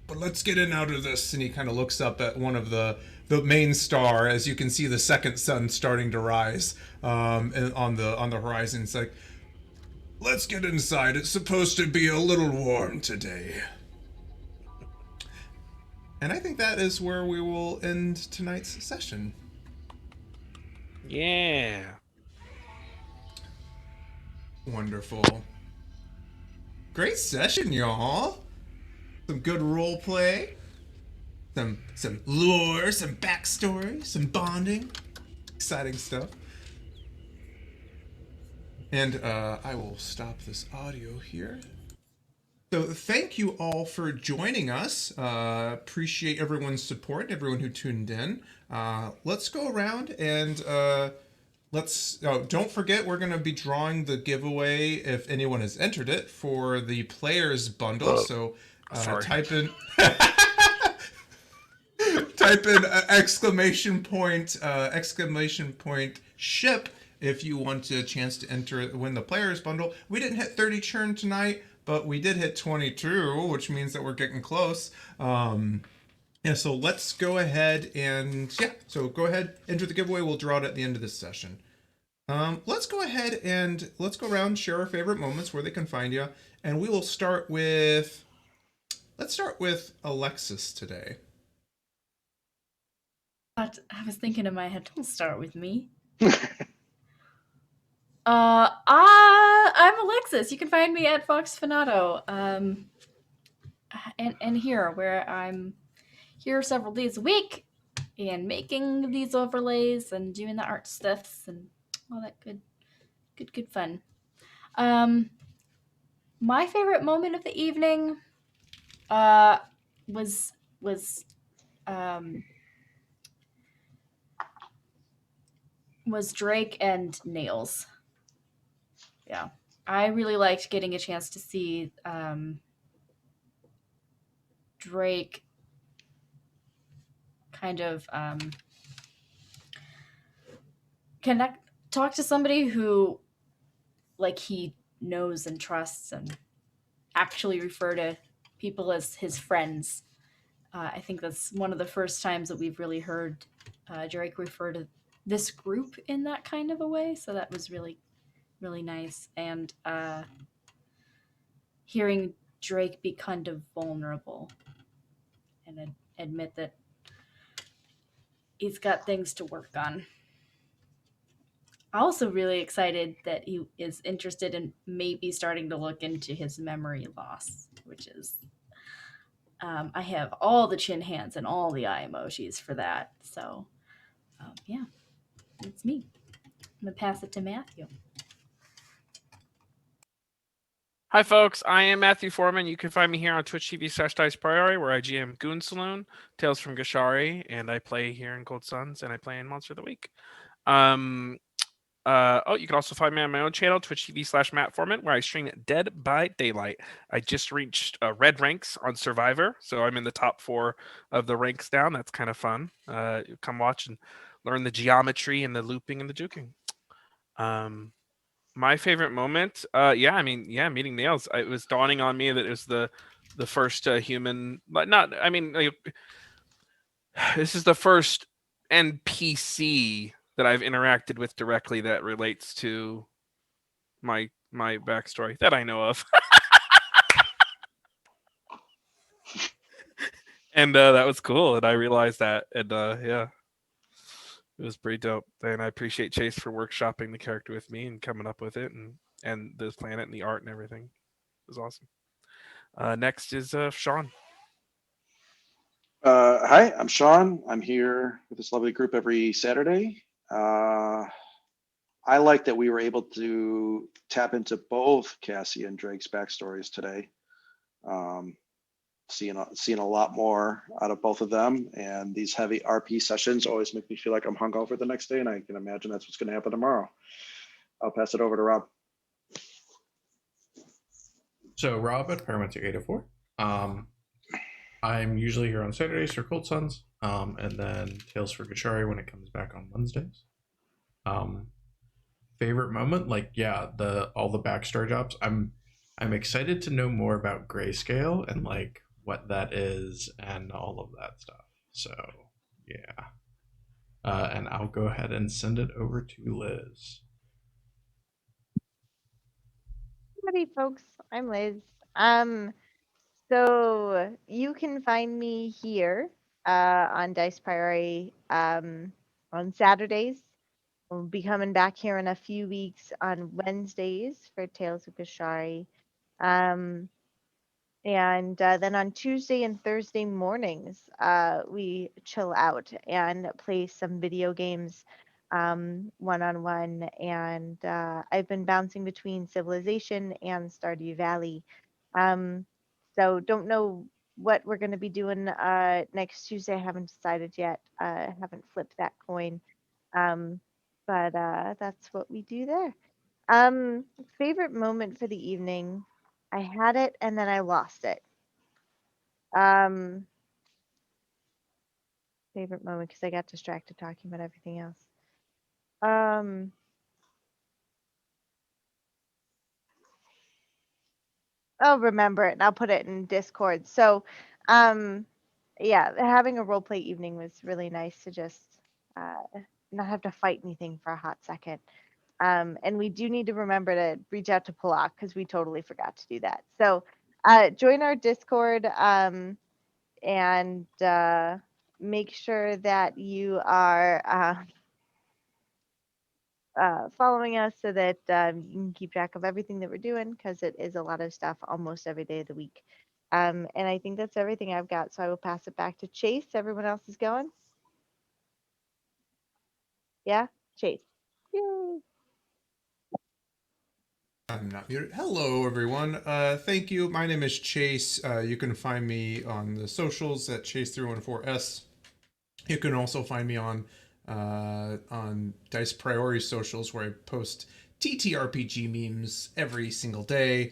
But let's get in out of this. And he kind of looks up at one of the main star, as you can see the second sun starting to rise on the horizon. It's like, let's get inside. It's supposed to be a little warm today. And I think that is where we will end tonight's session. Yeah. Wonderful. Great session, y'all. Some good role play. Some lore, some backstory, some bonding. Exciting stuff. And I will stop this audio here. So thank you all for joining us. Appreciate everyone's support, everyone who tuned in. Let's go around and don't forget, we're going to be drawing the giveaway if anyone has entered it for the players bundle. So type in exclamation point ship if you want a chance to win the players bundle. We didn't hit 30 churn tonight, but we did hit 22, which means that we're getting close. So let's go ahead and go ahead, enter the giveaway. We'll draw it at the end of this session. Let's go ahead and let's go around, share our favorite moments, where they can find you, and we will start with Alexis today. I was thinking in my head, don't start with me. I'm Alexis. You can find me at Fox Fanato. And here, where I'm here several days a week and making these overlays and doing the art stuffs and all that good fun. My favorite moment of the evening was Drake and Nails. Yeah, I really liked getting a chance to see Drake kind of talk to somebody who he knows and trusts, and actually refer to people as his friends. I think that's one of the first times that we've really heard Drake refer to this group in that kind of a way. So that was really, really nice. And hearing Drake be kind of vulnerable and admit that he's got things to work on. Also really excited that he is interested in maybe starting to look into his memory loss, which is I have all the chin hands and all the eye emojis for that. So yeah, it's me. I'm gonna pass it to Matthew. Hi, folks. I am Matthew Foreman. You can find me here on Twitch TV/Dice Priori, where I GM Goon Saloon, Tales from Gashari, and I play here in Cold Suns, and I play in Monster of the Week. You can also find me on my own channel, Twitch TV/Matt Foreman, where I stream Dead by Daylight. I just reached red ranks on Survivor, so I'm in the top 4 of the ranks down. That's kind of fun. Come watch and learn the geometry and the looping and the juking. My favorite moment, meeting Nails. It was dawning on me that it was the first human, but not. I mean, this is the first NPC that I've interacted with directly that relates to my backstory that I know of. And that was cool, and I realized that, and it was pretty dope. And I appreciate Chase for workshopping the character with me and coming up with it, and the planet and the art and everything. It was awesome. Next is Sean. Hi, I'm Sean. I'm here with this lovely group every Saturday. I like that we were able to tap into both Cassie and Drake's backstories today. Seeing a lot more out of both of them, and these heavy RP sessions always make me feel like I'm hungover the next day, and I can imagine that's what's going to happen tomorrow. I'll pass it over to Rob. So Rob at Parameter 804. I'm usually here on Saturdays for Cold Suns, and then Tales for Gashari when it comes back on Wednesdays. Favorite moment, all the backstory jobs. I'm excited to know more about Grayscale and what that is and all of that stuff. So yeah, and I'll go ahead and send it over to Liz. Howdy, folks. I'm Liz. So you can find me here on Dice Priori on Saturdays We'll be coming back here in a few weeks on Wednesdays for Tales of Kashari. And then on Tuesday and Thursday mornings, we chill out and play some video games one-on-one. And I've been bouncing between Civilization and Stardew Valley. So don't know what we're going to be doing next Tuesday. I haven't decided yet. Haven't flipped that coin. But that's what we do there. Favorite moment for the evening. I had it and then I lost it. Um, Favorite moment because I got distracted talking about everything else. I'll remember it and I'll put it in Discord. So, yeah, having a role play evening was really nice to just not have to fight anything for a hot second. And we do need to remember to reach out to Palak because we totally forgot to do that. So, join our Discord. And make sure that you are following us so that you can keep track of everything that we're doing because it is a lot of stuff almost every day of the week. And I think that's everything I've got. So I will pass it back to Chase. Everyone else is going? Yeah? Chase. Yay. I'm not muted. Hello, everyone. Thank you. My name is Chase. You can find me on the socials at Chase314S. You can also find me on Dice Priority socials where I post TTRPG memes every single day.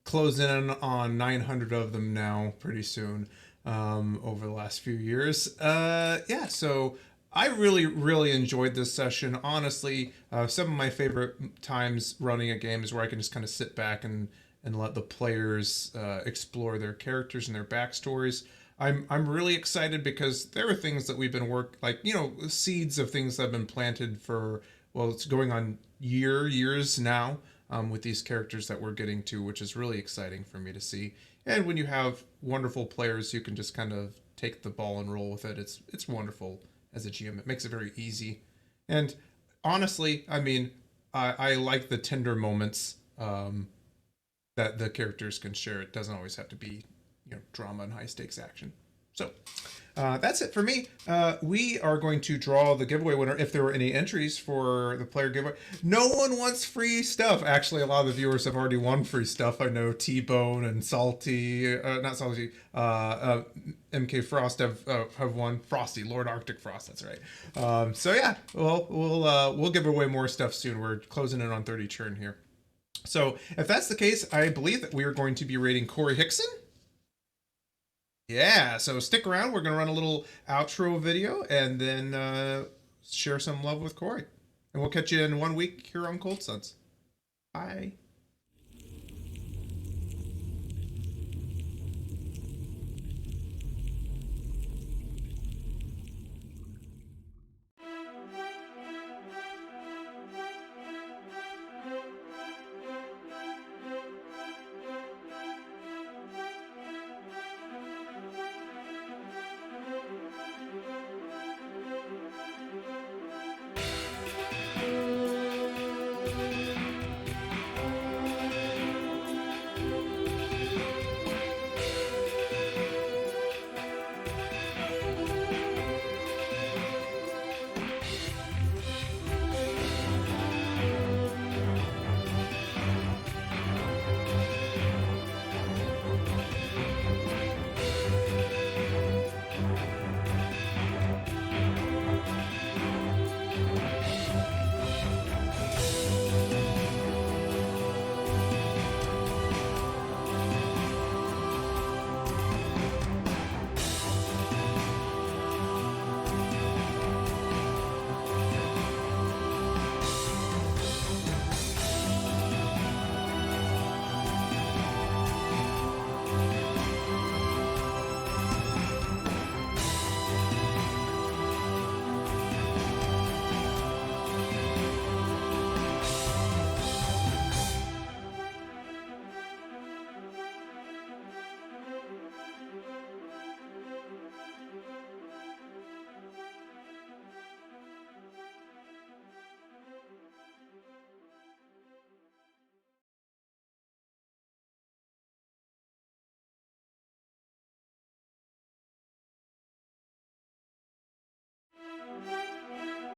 Closing in on 900 of them now pretty soon over the last few years. Yeah, so I really enjoyed this session. Honestly, some of my favorite times running a game is where I can just kind of sit back and let the players explore their characters and their backstories. I'm really excited because there are things that we've been seeds of things that have been planted for, well, it's going on years now with these characters that we're getting to, which is really exciting for me to see. And when you have wonderful players, you can just kind of take the ball and roll with it. It's wonderful as a GM. It makes it very easy. And honestly, I mean, I like the tender moments that the characters can share. It doesn't always have to be drama and high stakes action. So that's it for me. We are going to draw the giveaway winner if there were any entries for the player giveaway. No one wants free stuff. Actually, a lot of the viewers have already won free stuff. I know T-Bone and Salty, not Salty, MK Frost have won. Frosty, Lord Arctic Frost. That's right. So yeah, we'll give away more stuff soon. We're closing in on 30 churn here. So if that's the case, I believe that we are going to be rating Corey Hickson. Yeah, so stick around. We're going to run a little outro video and then share some love with Corey. And we'll catch you in 1 week here on Cold Suns. Bye.